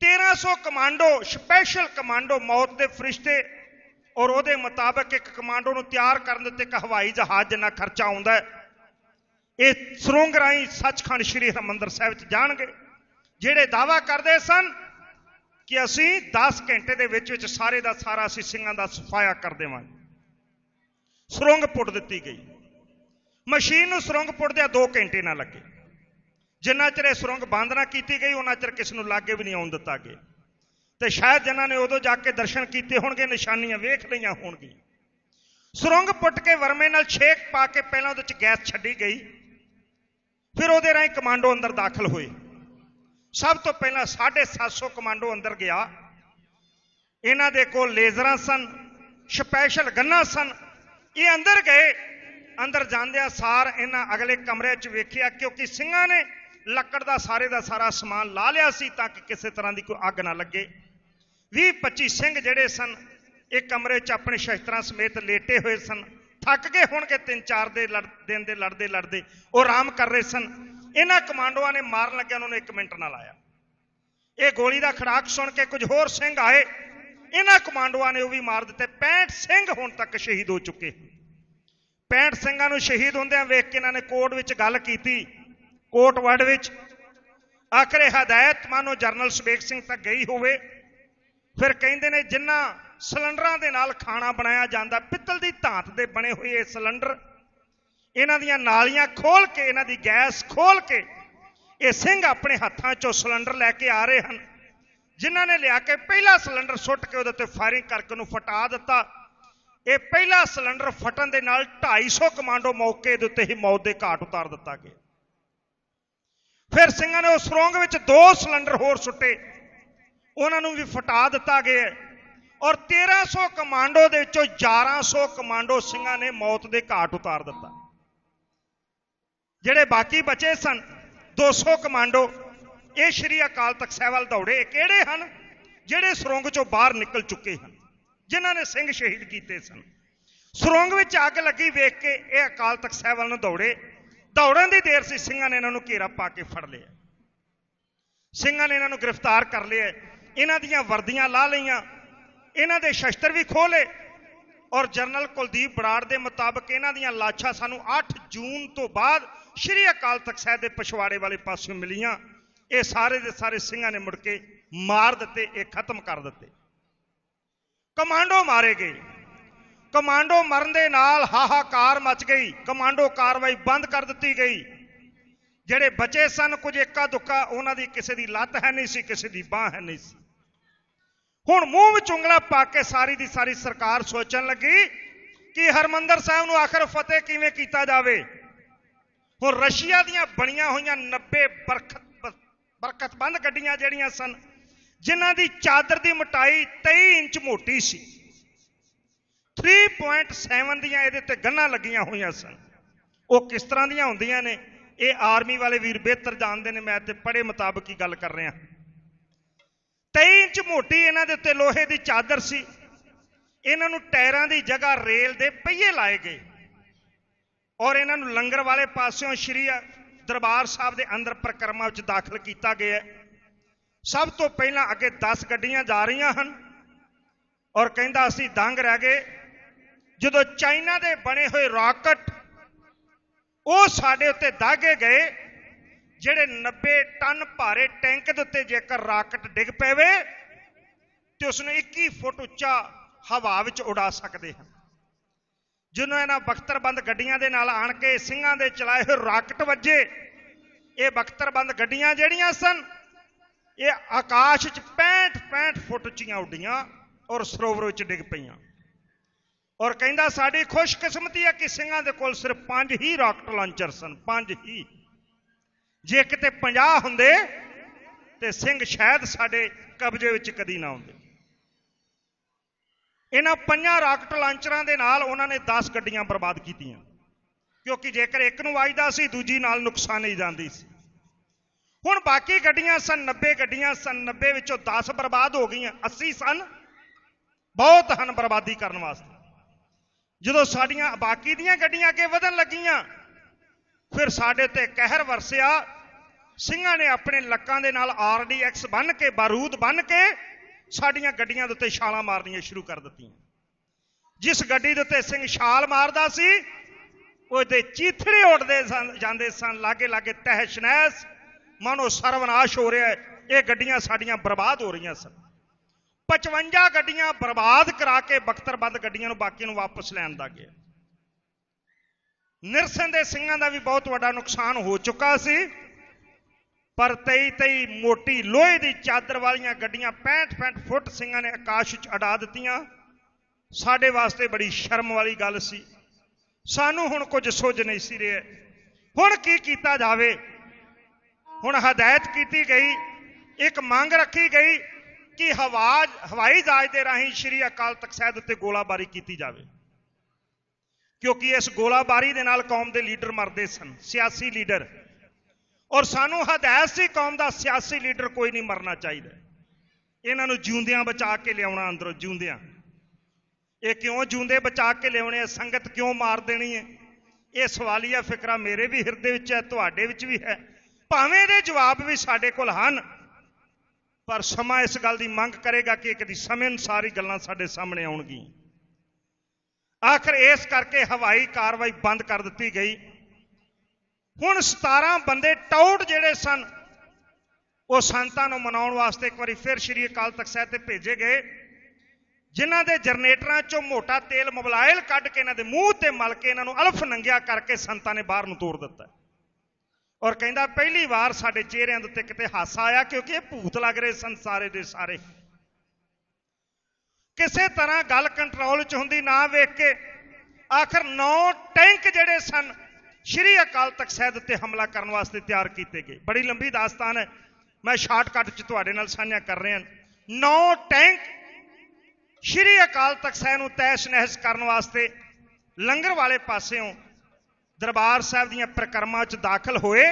1300 ਕਮਾਂਡੋ, ਸਪੈਸ਼ਲ ਕਮਾਂਡੋ, ਮੌਤ ਦੇ ਫਰਿਸ਼ਤੇ, ਔਰ ਉਹਦੇ ਮੁਤਾਬਕ ਇੱਕ ਕਮਾਂਡੋ ਨੂੰ ਤਿਆਰ ਕਰਨ ਦੇ ਉੱਤੇ ਇੱਕ ਹਵਾਈ ਜਹਾਜ਼ ਜਿੰਨਾ ਖਰਚਾ ਆਉਂਦਾ। ਇਹ ਸੁਰੰਗ ਰਾਹੀਂ ਸੱਚਖੰਡ ਸ਼੍ਰੀ ਹਰਿਮੰਦਰ ਸਾਹਿਬ ਵਿੱਚ ਜਾਣਗੇ। ਜਿਹੜੇ ਦਾਅਵਾ ਕਰਦੇ ਸਨ ਕਿ ਅਸੀਂ 10 ਘੰਟੇ ਦੇ ਵਿੱਚ ਸਾਰੇ ਦਾ ਸਾਰਾ ਅਸੀਂ ਸਿੰਘਾਂ ਦਾ ਸਫਾਇਆ ਕਰ ਦੇਵਾਂਗੇ। ਸੁਰੰਗ ਪੁੱਟ ਦਿੱਤੀ ਗਈ। ਮਸ਼ੀਨ ਨੂੰ ਸੁਰੰਗ ਪੁੱਟਦਿਆਂ 2 ਘੰਟੇ ਨਾ ਲੱਗੇ। ਜਿੰਨਾ ਚਿਰ ਇਹ ਸੁਰੰਗ ਬੰਦ ਨਾ ਕੀਤੀ ਗਈ ਉਹਨਾਂ ਚਿਰ ਕਿਸੇ ਨੂੰ ਲਾਗੇ ਵੀ ਨਹੀਂ ਆਉਣ ਦਿੱਤਾ ਗਿਆ। ਤੇ ਸ਼ਾਇਦ ਜਿਨ੍ਹਾਂ ਨੇ ਉਦੋਂ ਜਾ ਕੇ ਦਰਸ਼ਨ ਕੀਤੇ ਹੋਣਗੇ, ਨਿਸ਼ਾਨੀਆਂ ਵੇਖ ਲਈਆਂ ਹੋਣਗੀਆਂ। ਸੁਰੰਗ ਪੁੱਟ ਕੇ ਵਰਮੇ ਨਾਲ ਛੇਕ ਪਾ ਕੇ ਪਹਿਲਾਂ ਉਹਦੇ 'ਚ ਗੈਸ ਛੱਡੀ ਗਈ, ਫਿਰ ਉਹਦੇ ਰਾਹੀਂ ਕਮਾਂਡੋ ਅੰਦਰ ਦਾਖਲ ਹੋਏ। ਸਭ ਤੋਂ ਪਹਿਲਾਂ 750 ਕਮਾਂਡੋ ਅੰਦਰ ਗਿਆ। ਇਹਨਾਂ ਦੇ ਕੋਲ ਲੇਜ਼ਰਾਂ ਸਨ, ਸਪੈਸ਼ਲ ਗੰਨਾਂ ਸਨ। ਇਹ ਅੰਦਰ ਗਏ। ਅੰਦਰ ਜਾਂਦਿਆਂ ਸਾਰ ਇਹਨਾਂ ਅਗਲੇ ਕਮਰੇ 'ਚ ਵੇਖਿਆ, ਕਿਉਂਕਿ ਸਿੰਘਾਂ ਨੇ ਲੱਕੜ ਦਾ ਸਾਰਾ ਸਮਾਨ ਲਾ ਲਿਆ ਸੀ ਤਾਂ ਕਿ ਕਿਸੇ ਤਰ੍ਹਾਂ ਦੀ ਕੋਈ ਅੱਗ ਨਾ ਲੱਗੇ। 20-25 ਸਿੰਘ ਜਿਹੜੇ ਸਨ ਇਹ ਕਮਰੇ 'ਚ ਆਪਣੇ ਸ਼ਸਤਰਾਂ ਸਮੇਤ ਲੇਟੇ ਹੋਏ ਸਨ। ਥੱਕ ਗਏ ਹੋਣਗੇ 3-4 ਦਿਨ ਦੇ ਲੜਦੇ ਉਹ ਆਰਾਮ ਕਰ ਰਹੇ ਸਨ। ਇਹਨਾਂ ਕਮਾਂਡੋਆਂ ਨੇ ਮਾਰਨ ਲੱਗਿਆ ਉਹਨਾਂ ਨੂੰ 1 ਮਿੰਟ ਨਾ ਲਾਇਆ। ਇਹ ਗੋਲੀ ਦਾ ਖੜਾਕ ਸੁਣ ਕੇ ਕੁਝ ਹੋਰ ਸਿੰਘ ਆਏ। ਇਹਨਾਂ ਕਮਾਂਡੋਆਂ ਨੇ ਉਹ ਵੀ ਮਾਰ ਦਿੱਤੇ। 65 ਸਿੰਘ ਹੁਣ ਤੱਕ ਸ਼ਹੀਦ ਹੋ ਚੁੱਕੇ। 65 ਸਿੰਘਾਂ ਨੂੰ ਸ਼ਹੀਦ ਹੁੰਦਿਆਂ ਵੇਖ ਕੇ ਇਹਨਾਂ ਨੇ ਕੋਰਟ ਵਿੱਚ ਗੱਲ ਕੀਤੀ, ਕੋਰਟ ਵਰਡ ਵਿੱਚ। ਆਖਰੇ ਹਦਾਇਤ ਮਾਨੋ ਜਰਨਲ ਸੁਬੇਗ ਸਿੰਘ ਤੱਕ ਗਈ ਹੋਵੇ। ਫਿਰ ਕਹਿੰਦੇ ਨੇ ਜਿਨ੍ਹਾਂ ਸਿਲੰਡਰਾਂ ਦੇ ਨਾਲ ਖਾਣਾ ਬਣਾਇਆ ਜਾਂਦਾ, ਪਿੱਤਲ ਦੀ ਧਾਤ ਦੇ ਬਣੇ ਹੋਏ ਇਹ ਸਿਲੰਡਰ, ਇਹਨਾਂ ਦੀਆਂ ਨਾਲੀਆਂ ਖੋਲ ਕੇ, ਇਹਨਾਂ ਦੀ ਗੈਸ ਖੋਲ ਕੇ ਇਹ ਸਿੰਘ ਆਪਣੇ ਹੱਥਾਂ 'ਚੋਂ ਸਿਲੰਡਰ ਲੈ ਕੇ ਆ ਰਹੇ ਹਨ। ਜਿਨ੍ਹਾਂ ਨੇ ਲਿਆ ਕੇ ਪਹਿਲਾ ਸਿਲੰਡਰ ਸੁੱਟ ਕੇ ਉਹਦੇ ਉੱਤੇ ਫਾਇਰਿੰਗ ਕਰਕੇ ਉਹਨੂੰ ਫਟਾ ਦਿੱਤਾ। ਇਹ ਪਹਿਲਾ ਸਿਲੰਡਰ ਫਟਣ ਦੇ ਨਾਲ 250 ਕਮਾਂਡੋ ਮੌਕੇ ਦੇ ਉੱਤੇ ਹੀ ਮੌਤ ਦੇ ਘਾਟ ਉਤਾਰ ਦਿੱਤਾ ਗਿਆ। ਫਿਰ ਸਿੰਘਾਂ ਨੇ ਉਸ ਸੁਰੰਗ ਵਿੱਚ 2 ਸਿਲੰਡਰ ਹੋਰ ਸੁੱਟੇ, ਉਹਨਾਂ ਨੂੰ ਵੀ ਫਟਾ ਦਿੱਤਾ ਗਿਆ। ਔਰ 1300 ਕਮਾਂਡੋ ਦੇ ਵਿੱਚੋਂ 1100 ਕਮਾਂਡੋ ਸਿੰਘਾਂ ਨੇ ਮੌਤ ਦੇ ਘਾਟ ਉਤਾਰ ਦਿੱਤਾ। ਜਿਹੜੇ ਬਾਕੀ ਬਚੇ ਸਨ 200 ਕਮਾਂਡੋ, ਇਹ ਸ਼੍ਰੀ ਅਕਾਲ ਤਖਤ ਸਾਹਿਬ ਵੱਲ ਦੌੜੇ। ਕਿਹੜੇ ਹਨ? ਜਿਹੜੇ ਸੁਰੰਗ ਚੋਂ ਬਾਹਰ ਨਿਕਲ ਚੁੱਕੇ ਹਨ, ਜਿਨ੍ਹਾਂ ਨੇ ਸਿੰਘ ਸ਼ਹੀਦ ਕੀਤੇ ਸਨ। ਸੁਰੰਗ ਵਿੱਚ ਅੱਗ ਲੱਗੀ ਵੇਖ ਕੇ ਇਹ ਅਕਾਲ ਤਖਤ ਸਾਹਿਬ ਵੱਲ ਨੂੰ ਦੌੜੇ। ਦੌੜਨ ਦੀ ਦੇਰ ਸੀ, ਸਿੰਘਾਂ ਨੇ ਇਹਨਾਂ ਨੂੰ ਘੇਰਾ ਪਾ ਕੇ ਫੜ ਲਿਆ। ਸਿੰਘਾਂ ਨੇ ਇਹਨਾਂ ਨੂੰ ਗ੍ਰਿਫਤਾਰ ਕਰ ਲਿਆ। ਇਹਨਾਂ ਦੀਆਂ ਵਰਦੀਆਂ ਲਾ ਲਈਆਂ, ਇਹਨਾਂ ਦੇ ਸ਼ਸਤਰ ਵੀ ਖੋਹ ਲਏ। ਔਰ ਜਨਰਲ ਕੁਲਦੀਪ ਬਰਾੜ ਦੇ ਮੁਤਾਬਕ ਇਹਨਾਂ ਦੀਆਂ ਲਾਸ਼ਾਂ ਸਾਨੂੰ 8 ਜੂਨ ਤੋਂ ਬਾਅਦ ਸ਼੍ਰੀ ਅਕਾਲ ਤਖਤ ਸਾਹਿਬ ਦੇ ਪਿਛਵਾੜੇ ਵਾਲੇ ਪਾਸਿਓਂ ਮਿਲੀਆਂ। ਇਹ ਸਾਰੇ ਦੇ ਸਾਰੇ ਸਿੰਘਾਂ ਨੇ ਮੁੜ ਕੇ ਮਾਰ ਦਿੱਤੇ, ਇਹ ਖਤਮ ਕਰ ਦਿੱਤੇ। ਕਮਾਂਡੋ ਮਾਰੇ ਗਏ। ਕਮਾਂਡੋ ਮਰਨ ਦੇ ਨਾਲ ਹਾਹਾਕਾਰ ਮਚ ਗਈ। ਕਮਾਂਡੋ ਕਾਰਵਾਈ ਬੰਦ ਕਰ ਦਿੱਤੀ ਗਈ। ਜਿਹੜੇ ਬਚੇ ਸਨ ਕੁਝ ਇੱਕਾ ਦੁੱਕਾ, ਉਹਨਾਂ ਦੀ ਕਿਸੇ ਦੀ ਲੱਤ ਹੈ ਨਹੀਂ ਸੀ, ਕਿਸੇ ਦੀ ਬਾਂਹ ਹੈ ਨਹੀਂ ਸੀ। ਹੁਣ ਮੂੰਹ ਵਿੱਚ ਉਂਗਲਾਂ ਪਾ ਕੇ ਸਾਰੀ ਦੀ ਸਾਰੀ ਸਰਕਾਰ ਸੋਚਣ ਲੱਗੀ ਕਿ ਹਰਮੰਦਰ ਸਾਹਿਬ ਨੂੰ ਆਖਰ ਫਤਿਹ ਕਿਵੇਂ ਕੀਤਾ ਜਾਵੇ। ਹੁਣ ਰਸ਼ੀਆ ਦੀਆਂ ਬਣੀਆਂ ਹੋਈਆਂ 90 ਬਰਕਤਬੰਦ ਗੱਡੀਆਂ ਜਿਹੜੀਆਂ ਸਨ, ਜਿਨ੍ਹਾਂ ਦੀ ਚਾਦਰ ਦੀ ਮੋਟਾਈ 23 ਇੰਚ ਮੋਟੀ ਸੀ, 3.7 ਦੀਆਂ ਇਹਦੇ ਤੇ ਗੰਨਾਂ ਲੱਗੀਆਂ ਹੋਈਆਂ ਸਨ। ਉਹ ਕਿਸ ਤਰ੍ਹਾਂ ਦੀਆਂ ਹੁੰਦੀਆਂ ਨੇ ਇਹ ਆਰਮੀ ਵਾਲੇ ਵੀਰ ਬਿਹਤਰ ਜਾਣਦੇ ਨੇ, ਮੈਂ ਤੇ ਪੜ੍ਹੇ ਮੁਤਾਬਕ ਹੀ ਗੱਲ ਕਰ ਰਿਹਾ। 23 ਇੰਚ ਮੋਟੀ ਇਹਨਾਂ ਦੇ ਉੱਤੇ ਲੋਹੇ ਦੀ ਚਾਦਰ ਸੀ। ਇਹਨਾਂ ਨੂੰ ਟਾਇਰਾਂ ਦੀ ਜਗ੍ਹਾ ਰੇਲ ਦੇ ਪਹੀਏ ਲਾਏ ਗਏ ਔਰ ਇਹਨਾਂ ਨੂੰ ਲੰਗਰ ਵਾਲੇ ਪਾਸਿਓਂ ਸ਼੍ਰੀ ਦਰਬਾਰ ਸਾਹਿਬ ਦੇ ਅੰਦਰ ਪਰਿਕਰਮਾ ਵਿੱਚ ਦਾਖਲ ਕੀਤਾ ਗਿਆ। ਸਭ ਤੋਂ ਪਹਿਲਾਂ ਅੱਗੇ 10 ਗੱਡੀਆਂ ਜਾ ਰਹੀਆਂ ਹਨ ਔਰ ਕਹਿੰਦਾ ਅਸੀਂ ਦੰਗ ਰਹਿ ਗਏ ਜਦੋਂ ਚਾਈਨਾ ਦੇ ਬਣੇ ਹੋਏ ਰਾਕਟ ਉਹ ਸਾਡੇ ਉੱਤੇ ਦਾਗੇ ਗਏ। ਜਿਹੜੇ 90 ਟਨ ਭਾਰੇ ਟੈਂਕ ਦੇ ਉੱਤੇ ਜੇਕਰ ਰਾਕਟ ਡਿੱਗ ਪਵੇ ਤੇ ਉਸ ਨੂੰ 21 ਫੁੱਟ ਉੱਚਾ ਹਵਾ ਵਿੱਚ ਉਡਾ ਸਕਦੇ ਹਨ। ਜਿਹਨੂੰ ਇਹਨਾਂ ਬਖਤਰਬੰਦ ਗੱਡੀਆਂ ਦੇ ਨਾਲ ਆਣ ਕੇ ਸਿੰਘਾਂ ਦੇ ਚਲਾਏ ਹੋਏ ਰਾਕਟ ਵੱਜੇ। ਇਹ ਬਖਤਰਬੰਦ ਗੱਡੀਆਂ ਜਿਹੜੀਆਂ ਸਨ ਇਹ ਆਕਾਸ਼ 'ਚ 65 ਫੁੱਟ ਉੱਚੀਆਂ ਉੱਡੀਆਂ ਔਰ ਸਰੋਵਰ ਵਿੱਚ ਡਿੱਗ ਪਈਆਂ। ਔਰ ਕਹਿੰਦਾ ਸਾਡੀ ਖੁਸ਼ਕਿਸਮਤੀ ਹੈ ਕਿ ਸਿੰਘਾਂ ਦੇ ਕੋਲ ਸਿਰਫ 5 ਹੀ ਰਾਕਟ ਲਾਂਚਰ ਸਨ, 5 ਹੀ। ਜੇ ਕਿਤੇ 50 ਹੁੰਦੇ ਤੇ ਸਿੰਘ ਸ਼ਾਇਦ ਸਾਡੇ ਕਬਜ਼ੇ ਵਿੱਚ ਕਦੀ ਨਾ ਆਉਂਦੇ। ਇਹਨਾਂ 5 ਰਾਕਟ ਲਾਂਚਰਾਂ ਦੇ ਨਾਲ ਉਹਨਾਂ ਨੇ 10 ਗੱਡੀਆਂ ਬਰਬਾਦ ਕੀਤੀਆਂ, ਕਿਉਂਕਿ ਜੇਕਰ ਇੱਕ ਨੂੰ ਵੱਜਦਾ ਸੀ ਦੂਜੀ ਨਾਲ ਨੁਕਸਾਨੀ ਜਾਂਦੀ ਸੀ। ਹੁਣ ਬਾਕੀ ਗੱਡੀਆਂ ਸਨ 90 ਗੱਡੀਆਂ ਸਨ, 90 ਵਿੱਚੋਂ 10 ਬਰਬਾਦ ਹੋ ਗਈਆਂ, 80 ਸਨ ਬਹੁਤ ਹਨ ਬਰਬਾਦੀ ਕਰਨ ਵਾਸਤੇ। ਜਦੋਂ ਸਾਡੀਆਂ ਬਾਕੀ ਦੀਆਂ ਗੱਡੀਆਂ ਅੱਗੇ ਵਧਣ ਲੱਗੀਆਂ ਫਿਰ ਸਾਡੇ ਉੱਤੇ ਕਹਿਰ ਵਰਸਿਆ। ਸਿੰਘਾਂ ਨੇ ਆਪਣੇ ਲੱਕਾਂ ਦੇ ਨਾਲ RDX ਬੰਨ੍ਹ ਕੇ, ਬਾਰੂਦ ਬੰਨ੍ਹ ਕੇ ਸਾਡੀਆਂ ਗੱਡੀਆਂ ਦੇ ਉੱਤੇ ਛਾਲਾਂ ਮਾਰਨੀਆਂ ਸ਼ੁਰੂ ਕਰ ਦਿੱਤੀਆਂ। ਜਿਸ ਗੱਡੀ ਦੇ ਉੱਤੇ ਸਿੰਘ ਛਾਲ ਮਾਰਦਾ ਸੀ ਉਹਦੇ ਚੀਥੜੇ ਉੱਡਦੇ ਜਾਂਦੇ ਸਨ, ਲਾਗੇ ਲਾਗੇ ਤਹਿਸ਼ ਨਹਿਸ਼, ਮਾਨੋ ਸਰਵਨਾਸ਼ ਹੋ ਰਿਹਾ ਹੈ। ਇਹ ਗੱਡੀਆਂ ਸਾਡੀਆਂ ਬਰਬਾਦ ਹੋ ਰਹੀਆਂ ਸਨ। 55 ਗੱਡੀਆਂ ਬਰਬਾਦ ਕਰਾ ਕੇ ਬਖਤਰਬੰਦ ਗੱਡੀਆਂ ਨੂੰ ਬਾਕੀ ਨੂੰ ਵਾਪਸ ਲੈਣ ਦਾ ਗਿਆ। ਨਿਰਸਨ ਦੇ ਸਿੰਘਾਂ ਦਾ ਵੀ ਬਹੁਤ ਵੱਡਾ ਨੁਕਸਾਨ ਹੋ ਚੁੱਕਾ ਸੀ, ਪਰ 23 ਮੋਟੀ ਲੋਹੇ ਦੀ ਚਾਦਰ ਵਾਲੀਆਂ ਗੱਡੀਆਂ 65 ਫੁੱਟ ਸਿੰਘਾਂ ਨੇ ਆਕਾਸ਼ ਵਿੱਚ ਉਡਾ ਦਿੱਤੀਆਂ। ਸਾਡੇ ਵਾਸਤੇ ਬੜੀ ਸ਼ਰਮ ਵਾਲੀ ਗੱਲ ਸੀ। ਸਾਨੂੰ ਹੁਣ ਕੁਝ ਸੁੱਝ ਨਹੀਂ ਸੀ ਰਿਹਾ, ਹੁਣ ਕੀ ਕੀਤਾ ਜਾਵੇ। ਹੁਣ ਹਦਾਇਤ ਕੀਤੀ ਗਈ, ਇੱਕ ਮੰਗ ਰੱਖੀ ਗਈ ਕਿ ਹਵਾਈ ਜਹਾਜ਼ ਦੇ ਰਾਹੀਂ ਸ਼੍ਰੀ ਅਕਾਲ ਤਖਤ ਸਾਹਿਬ ਉੱਤੇ ਗੋਲਾਬਾਰੀ ਕੀਤੀ ਜਾਵੇ, ਕਿਉਂਕਿ ਇਸ ਗੋਲਾਬਾਰੀ ਦੇ ਨਾਲ ਕੌਮ ਦੇ ਲੀਡਰ ਮਰਦੇ ਸਨ, ਸਿਆਸੀ ਲੀਡਰ। ਔਰ ਸਾਨੂੰ ਹਦਾਇਤ ਸੀ ਕੌਮ ਦਾ ਸਿਆਸੀ ਲੀਡਰ ਕੋਈ ਨਹੀਂ ਮਰਨਾ ਚਾਹੀਦਾ, ਇਹਨਾਂ ਨੂੰ ਜਿਉਂਦਿਆਂ ਬਚਾ ਕੇ ਲਿਆਉਣਾ ਅੰਦਰੋਂ, ਜਿਉਂਦਿਆਂ। ਇਹ ਕਿਉਂ ਜਿਉਂਦੇ ਬਚਾ ਕੇ ਲਿਆਉਣੇ ਆ, ਸੰਗਤ ਕਿਉਂ ਮਾਰ ਦੇਣੀ ਹੈ? ਇਹ ਸਵਾਲੀਆ ਫਿਕਰਾ ਮੇਰੇ ਵੀ ਹਿਰਦੇ ਵਿੱਚ ਹੈ, ਤੁਹਾਡੇ ਵਿੱਚ ਵੀ ਹੈ, ਭਾਵੇਂ ਇਹਦੇ ਜਵਾਬ ਵੀ ਸਾਡੇ ਕੋਲ ਹਨ, ਪਰ ਸਮਾਂ ਇਸ ਗੱਲ ਦੀ ਮੰਗ ਕਰੇਗਾ ਕਿ ਇੱਕ ਦੀ ਸਮੇਂ ਅਨੁਸਾਰ ਹੀ ਗੱਲਾਂ ਸਾਡੇ ਸਾਹਮਣੇ ਆਉਣਗੀਆਂ। ਆਖਰ ਇਸ ਕਰਕੇ ਹਵਾਈ ਕਾਰਵਾਈ ਬੰਦ ਕਰ ਦਿੱਤੀ ਗਈ। ਹੁਣ 17 ਬੰਦੇ ਟਾਊਟ ਜਿਹੜੇ ਸਨ ਉਹ ਸੰਤਾਂ ਨੂੰ ਮਨਾਉਣ ਵਾਸਤੇ ਇੱਕ ਵਾਰੀ ਫਿਰ ਸ਼੍ਰੀ ਅਕਾਲ ਤਖਤ ਸਾਹਿਬ ਤੇ ਭੇਜੇ ਗਏ, ਜਿਨ੍ਹਾਂ ਦੇ ਜਨਰੇਟਰਾਂ ਚੋਂ ਮੋਟਾ ਤੇਲ ਮੋਬਾਈਲ ਕੱਢ ਕੇ ਇਹਨਾਂ ਦੇ ਮੂੰਹ ਤੇ ਮਲ ਕੇ ਇਹਨਾਂ ਨੂੰ ਅਲਫ ਨੰਗਿਆ ਕਰਕੇ ਸੰਤਾਂ ਨੇ ਬਾਹਰ ਨੂੰ ਤੋੜ ਦਿੱਤਾ। ਔਰ ਕਹਿੰਦਾ ਪਹਿਲੀ ਵਾਰ ਸਾਡੇ ਚਿਹਰਿਆਂ ਦੇ ਉੱਤੇ ਕਿਤੇ ਹਾਸਾ ਆਇਆ, ਕਿਉਂਕਿ ਇਹ ਭੂਤ ਲੱਗ ਰਹੇ ਸਨ ਸਾਰੇ ਦੇ ਸਾਰੇ। ਕਿਸੇ ਤਰ੍ਹਾਂ ਗੱਲ ਕੰਟਰੋਲ 'ਚ ਹੁੰਦੀ ਨਾ ਵੇਖ ਕੇ ਆਖਰ 9 ਟੈਂਕ ਜਿਹੜੇ ਸਨ ਸ਼੍ਰੀ ਅਕਾਲ ਤਖਤ ਸਾਹਿਬ ਉੱਤੇ ਹਮਲਾ ਕਰਨ ਵਾਸਤੇ ਤਿਆਰ ਕੀਤੇ ਗਏ। ਬੜੀ ਲੰਬੀ ਦਾਸਤਾਨ ਹੈ, ਮੈਂ ਸ਼ਾਰਟਕਟ 'ਚ ਤੁਹਾਡੇ ਨਾਲ ਸਾਂਝਾ ਕਰ ਰਿਹਾ। 9 ਟੈਂਕ ਸ਼੍ਰੀ ਅਕਾਲ ਤਖਤ ਸਾਹਿਬ ਨੂੰ ਤਹਿਸ਼ ਨਹਿਸ਼ ਕਰਨ ਵਾਸਤੇ ਲੰਗਰ ਵਾਲੇ ਪਾਸਿਓਂ ਦਰਬਾਰ ਸਾਹਿਬ ਦੀਆਂ ਪ੍ਰਕਰਮਾਂ 'ਚ ਦਾਖਲ ਹੋਏ।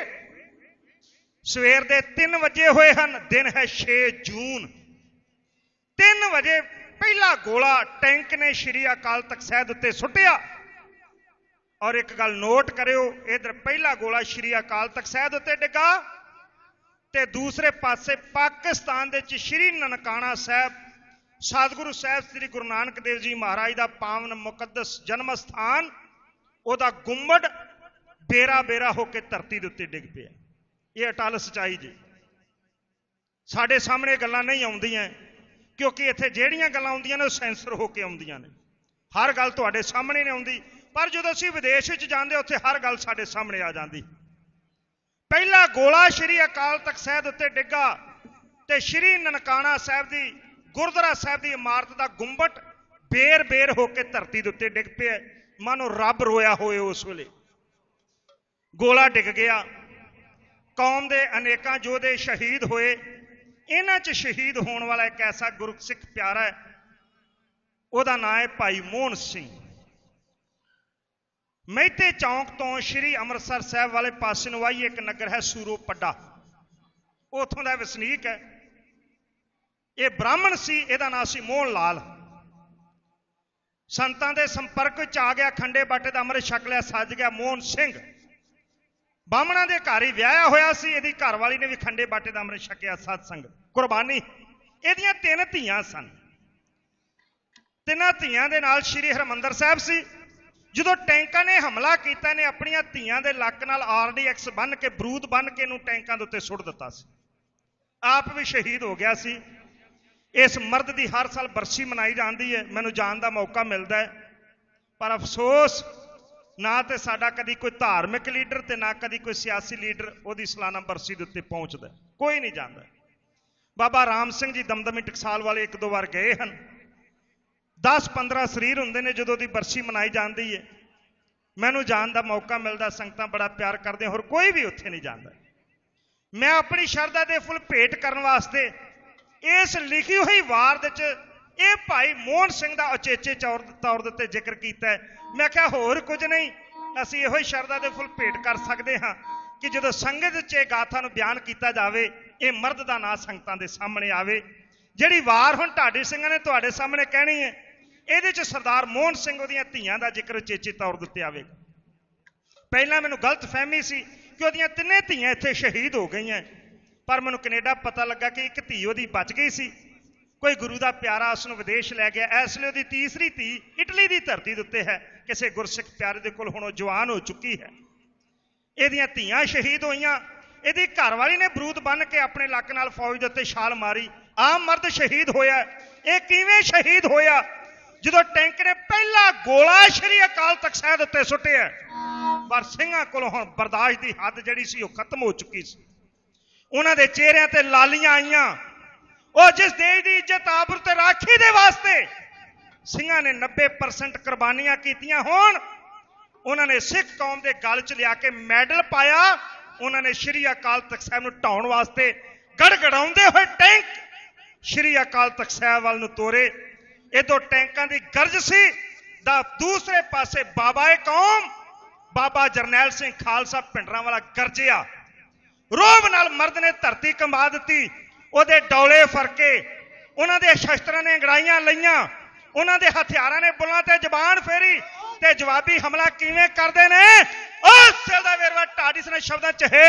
ਸਵੇਰ ਦੇ 3 ਵਜੇ ਹੋਏ ਹਨ, ਦਿਨ ਹੈ 6 ਜੂਨ। 3 ਵਜੇ ਪਹਿਲਾ ਗੋਲਾ ਟੈਂਕ ਨੇ ਸ਼੍ਰੀ ਅਕਾਲ ਤਖਤ ਸਾਹਿਬ ਉੱਤੇ ਸੁੱਟਿਆ। ਔਰ ਇੱਕ ਗੱਲ ਨੋਟ ਕਰਿਓ, ਇਧਰ ਪਹਿਲਾ ਗੋਲਾ ਸ਼੍ਰੀ ਅਕਾਲ ਤਖਤ ਸਾਹਿਬ ਉੱਤੇ ਡਿੱਗਾ ਤੇ ਦੂਸਰੇ ਪਾਸੇ ਪਾਕਿਸਤਾਨ ਦੇ ਵਿੱਚ ਸ਼੍ਰੀ ਨਨਕਾਣਾ ਸਾਹਿਬ, ਸਤਿਗੁਰੂ ਸਾਹਿਬ ਸ੍ਰੀ ਗੁਰੂ ਨਾਨਕ ਦੇਵ ਜੀ ਮਹਾਰਾਜ ਦਾ ਪਾਵਨ ਮੁਕੱਦਸ ਜਨਮ ਸਥਾਨ, ਉਹਦਾ ਗੁੰਬਦ ਬੇਰਾ ਬੇਰਾ ਹੋ ਕੇ ਧਰਤੀ ਦੇ ਉੱਤੇ ਡਿੱਗ ਪਿਆ। ਇਹ ਅਟਲ ਸਚਾਈ ਜੀ। ਸਾਡੇ ਸਾਹਮਣੇ ਗੱਲਾਂ ਨਹੀਂ ਆਉਂਦੀਆਂ, ਕਿਉਂਕਿ ਇੱਥੇ ਜਿਹੜੀਆਂ ਗੱਲਾਂ ਆਉਂਦੀਆਂ ਨੇ ਉਹ ਸੈਂਸਰ ਹੋ ਕੇ ਆਉਂਦੀਆਂ ਨੇ। ਹਰ ਗੱਲ ਤੁਹਾਡੇ ਸਾਹਮਣੇ ਨਹੀਂ ਆਉਂਦੀ, ਪਰ ਜਦੋਂ ਅਸੀਂ ਵਿਦੇਸ਼ ਵਿੱਚ ਜਾਂਦੇ ਉੱਥੇ ਹਰ ਗੱਲ ਸਾਡੇ ਸਾਹਮਣੇ ਆ ਜਾਂਦੀ। ਪਹਿਲਾ ਗੋਲਾ ਸ਼੍ਰੀ ਅਕਾਲ ਤਖਤ ਸਾਹਿਬ ਉੱਤੇ ਡਿੱਗਾ ਤੇ ਸ਼੍ਰੀ ਨਨਕਾਣਾ ਸਾਹਿਬ ਦੀ ਗੁਰਦੁਆਰਾ ਸਾਹਿਬ ਦੀ ਇਮਾਰਤ ਦਾ ਗੁੰਬਦ ਬੇਰ ਬੇਰ ਹੋ ਕੇ ਧਰਤੀ ਦੇ ਉੱਤੇ ਡਿੱਗ ਪਿਆ। ਮਾਨੋ ਰੱਬ ਰੋਇਆ ਹੋਏ ਉਸ ਵੇਲੇ। ਗੋਲਾ ਡਿੱਗ ਗਿਆ, ਕੌਮ ਦੇ ਅਨੇਕਾਂ ਯੋਧੇ ਸ਼ਹੀਦ ਹੋਏ। ਇਹਨਾਂ 'ਚ ਸ਼ਹੀਦ ਹੋਣ ਵਾਲਾ ਇੱਕ ਐਸਾ ਗੁਰਸਿੱਖ ਪਿਆਰਾ ਹੈ, ਉਹਦਾ ਨਾਂ ਹੈ ਭਾਈ ਮੋਹਨ ਸਿੰਘ। ਮਹਿਤੇ ਚੌਂਕ ਤੋਂ ਸ਼੍ਰੀ ਅੰਮ੍ਰਿਤਸਰ ਸਾਹਿਬ ਵਾਲੇ ਪਾਸੇ ਨੂੰ ਆਈ ਇੱਕ ਨਗਰ ਹੈ ਸੂਰੋ ਪੱਡਾ, ਉੱਥੋਂ ਦਾ ਵਸਨੀਕ ਹੈ। ਇਹ ਬ੍ਰਾਹਮਣ ਸੀ, ਇਹਦਾ ਨਾਂ ਸੀ ਮੋਹਨ ਲਾਲ। ਸੰਤਾਂ ਦੇ ਸੰਪਰਕ ਵਿੱਚ ਆ ਗਿਆ, ਖੰਡੇ ਬਾਟੇ ਦਾ ਅੰਮ੍ਰਿਤ ਛਕ ਲਿਆ, ਸੱਜ ਗਿਆ ਮੋਹਨ ਸਿੰਘ। ਬਾਹਮਣਾਂ ਦੇ ਘਰ ਹੀ ਵਿਆਹਿਆ ਹੋਇਆ ਸੀ, ਇਹਦੀ ਘਰ ਵਾਲੀ ਨੇ ਵੀ ਖੰਡੇ ਬਾਟੇ ਦਾ ਅੰਮ੍ਰਿਤ ਛਕਿਆ, ਸਤਸੰਗ ਕੁਰਬਾਨੀ। ਇਹਦੀਆਂ 3 ਧੀਆਂ ਸਨ। 3 ਧੀਆਂ ਦੇ ਨਾਲ ਸ਼੍ਰੀ ਹਰਿਮੰਦਰ ਸਾਹਿਬ ਸੀ। ਜਦੋਂ ਟੈਂਕਾਂ ਨੇ ਹਮਲਾ ਕੀਤਾ, ਨੇ ਆਪਣੀਆਂ ਧੀਆਂ ਦੇ ਲੱਕ ਨਾਲ RDX ਬੰਨ੍ਹ ਕੇ, ਬਰੂਦ ਬੰਨ੍ਹ ਕੇ ਇਹਨੂੰ ਟੈਂਕਾਂ ਦੇ ਉੱਤੇ ਸੁੱਟ ਦਿੱਤਾ ਸੀ। ਆਪ ਵੀ ਸ਼ਹੀਦ ਹੋ ਗਿਆ ਸੀ। ਇਸ ਮਰਦ ਦੀ ਹਰ ਸਾਲ ਬਰਸੀ ਮਨਾਈ ਜਾਂਦੀ ਹੈ, ਮੈਨੂੰ ਜਾਣ ਦਾ ਮੌਕਾ ਮਿਲਦਾ ਹੈ। पर अफसोस ना तो साडा कदी कोई धार्मिक लीडर ते ना कदी कोई सियासी लीडर उहदी सालाना बरसी दे उत्ते पहुंचदा, कोई नहीं जांदा। बाबा राम सिंह जी दमदमी टकसाल वाले एक दो बार गए हैं। 10-15 शरीर हुंदे ने जदों दी बरसी मनाई जाती है, मैनू जान का मौका मिलता, संगतां बड़ा प्यार करदे, होर कोई भी उत्थे नहीं जाता। मैं अपनी शरधा दे फुल भेंट करन वास्ते इस लिखी हुई वार दे ये भाई मोहन सिंह का उचेचे तौर उत्ते जिक्र किया है। मैं क्या होर कुछ नहीं, असीं इहो ही शरधा दे फुल भेंट कर सकते हाँ कि जदों संगत च गाथा नूं बयान किया जाए, ये मर्द का नाम संगतां दे सामने आवे। जिहड़ी वार हुण ढाडी सिंह ने तुहाडे सामने कहनी है, ਇਹਦੇ ਚ सरदार मोहन सिंह ਉਹਦੀਆਂ ਧੀਆਂ ਦਾ ਜ਼ਿਕਰ ਚੇਚੇ ਤੌਰ ਦੇ ਉੱਤੇ ਆਵੇਗਾ। ਪਹਿਲਾਂ ਮੈਨੂੰ ਗਲਤ ਫਹਿਮੀ ਸੀ ਕਿ ਉਹਦੀਆਂ ਤਿੰਨੇ ਧੀਆਂ ਇੱਥੇ ਸ਼ਹੀਦ ਹੋ ਗਈਆਂ, ਪਰ ਮੈਨੂੰ ਕੈਨੇਡਾ ਪਤਾ ਲੱਗਾ ਕਿ ਇੱਕ ਧੀ ਉਹਦੀ ਬਚ ਗਈ ਸੀ। ਕੋਈ ਗੁਰੂ ਦਾ ਪਿਆਰਾ ਉਸ ਨੂੰ ਵਿਦੇਸ਼ ਲੈ ਗਿਆ। ਇਸ ਲਈ ਉਹਦੀ ਤੀਸਰੀ ਧੀ ਇਟਲੀ ਦੀ ਧਰਤੀ ਦੇ ਉੱਤੇ ਹੈ, ਕਿਸੇ ਗੁਰਸਿੱਖ ਪਿਆਰੇ ਦੇ ਕੋਲ ਹੁਣ ਉਹ ਜਵਾਨ ਹੋ ਚੁੱਕੀ ਹੈ। ਇਹਦੀਆਂ ਧੀਆਂ ਸ਼ਹੀਦ ਹੋਈਆਂ। ਇਹਦੀ ਘਰਵਾਲੀ ਨੇ ਬਰੂਦ ਬੰਨ ਕੇ ਆਪਣੇ ਲੱਕ ਨਾਲ ਫੌਜ ਦੇ ਉੱਤੇ ਛਾਲ ਮਾਰੀ। ਆਮ ਮਰਦ ਸ਼ਹੀਦ ਹੋਇਆ। ਇਹ ਕਿਵੇਂ ਸ਼ਹੀਦ ਹੋਇਆ? ਜਦੋਂ ਟੈਂਕ ਨੇ ਪਹਿਲਾ ਗੋਲਾ ਸ਼੍ਰੀ ਅਕਾਲ ਤਖਤ ਸਾਹਿਬ ਉੱਤੇ ਸੁੱਟਿਆ, ਪਰ ਸਿੰਘਾਂ ਕੋਲੋਂ ਹੁਣ ਬਰਦਾਸ਼ਤ ਦੀ ਹੱਦ ਜਿਹੜੀ ਸੀ ਉਹ ਖਤਮ ਹੋ ਚੁੱਕੀ ਸੀ। ਉਹਨਾਂ ਦੇ ਚਿਹਰਿਆਂ ਤੇ ਲਾਲੀਆਂ ਆਈਆਂ। ਉਹ ਜਿਸ ਦੇਸ਼ ਦੀ ਇੱਜ਼ਤ ਆਬਰੂ ਤੇ ਰਾਖੀ ਦੇ ਵਾਸਤੇ ਸਿੰਘਾਂ ਨੇ 90% ਕੁਰਬਾਨੀਆਂ ਕੀਤੀਆਂ ਹੋਣ, ਉਹਨਾਂ ਨੇ ਸਿੱਖ ਕੌਮ ਦੇ ਗਲ 'ਚ ਲਿਆ ਕੇ ਮੈਡਲ ਪਾਇਆ। ਉਹਨਾਂ ਨੇ ਸ਼੍ਰੀ ਅਕਾਲ ਤਖਤ ਸਾਹਿਬ ਨੂੰ ਢਾਉਣ ਵਾਸਤੇ ਗੜਗੜਾਉਂਦੇ ਹੋਏ ਟੈਂਕ ਸ਼੍ਰੀ ਅਕਾਲ ਤਖਤ ਸਾਹਿਬ ਵੱਲ ਨੂੰ ਤੋਰੇ। इदों टैंकों की गर्ज सी, दूसरे पासे बाबा कौम बाबा जरनैल सिंह खालसा पिंडरां वाला गरजिया। रोब नाल मर्द ने धरती कंबा दी। उहदे डौले फरके, उन्हां दे शस्त्रां ने अंगड़ाइयां लईयां, उन्हां दे हथियारां ने बुलां ते जबान फेरी ते जवाबी हमला किवें करदे ने। उस दिल दा वेरवा ढाडी सिंह शब्दां च है।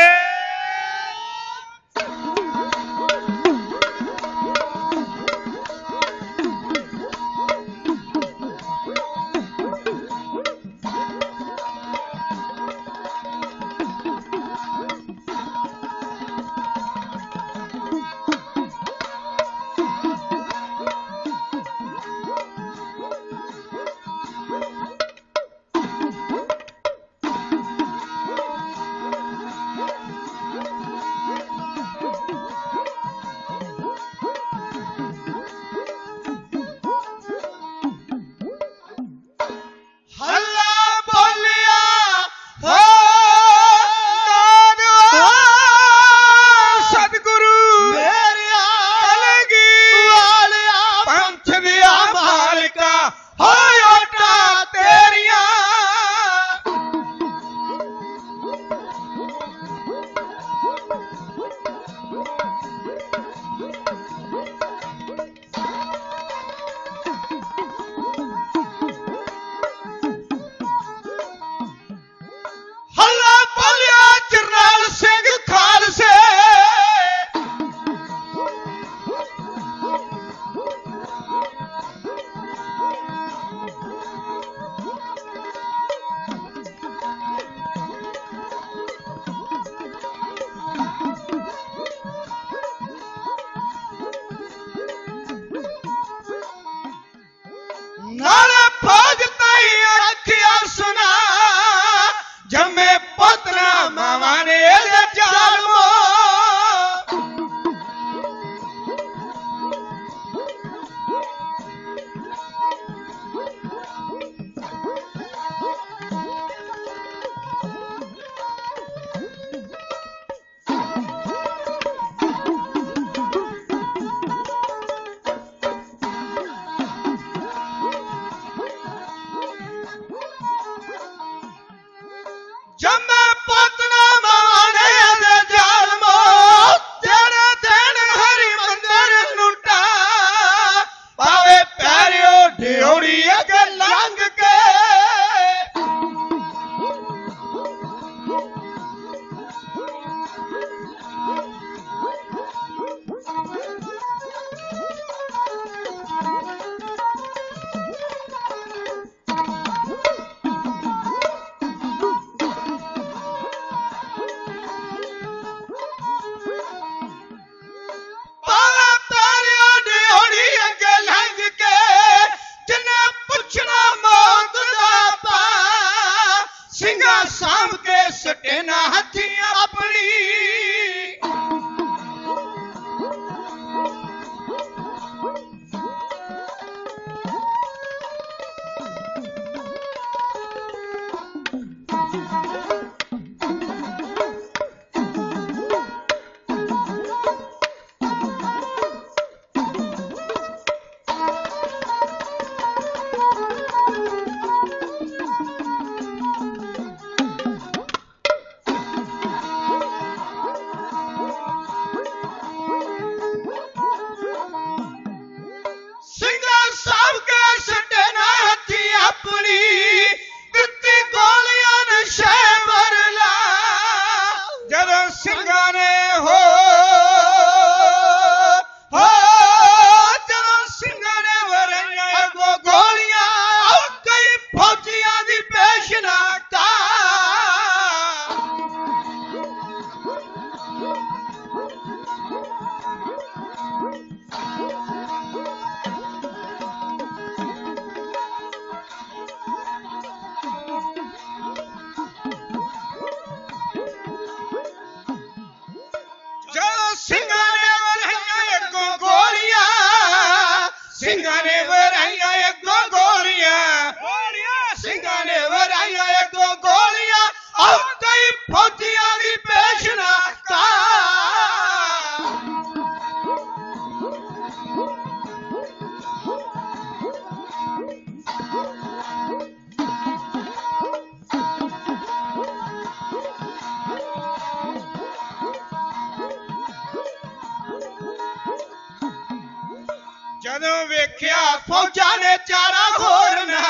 ਜਦੋਂ ਵੇਖਿਆ ਫੌਜਾਂ ਨੇ ਚਾਰਾ ਹੋਰਨਾ,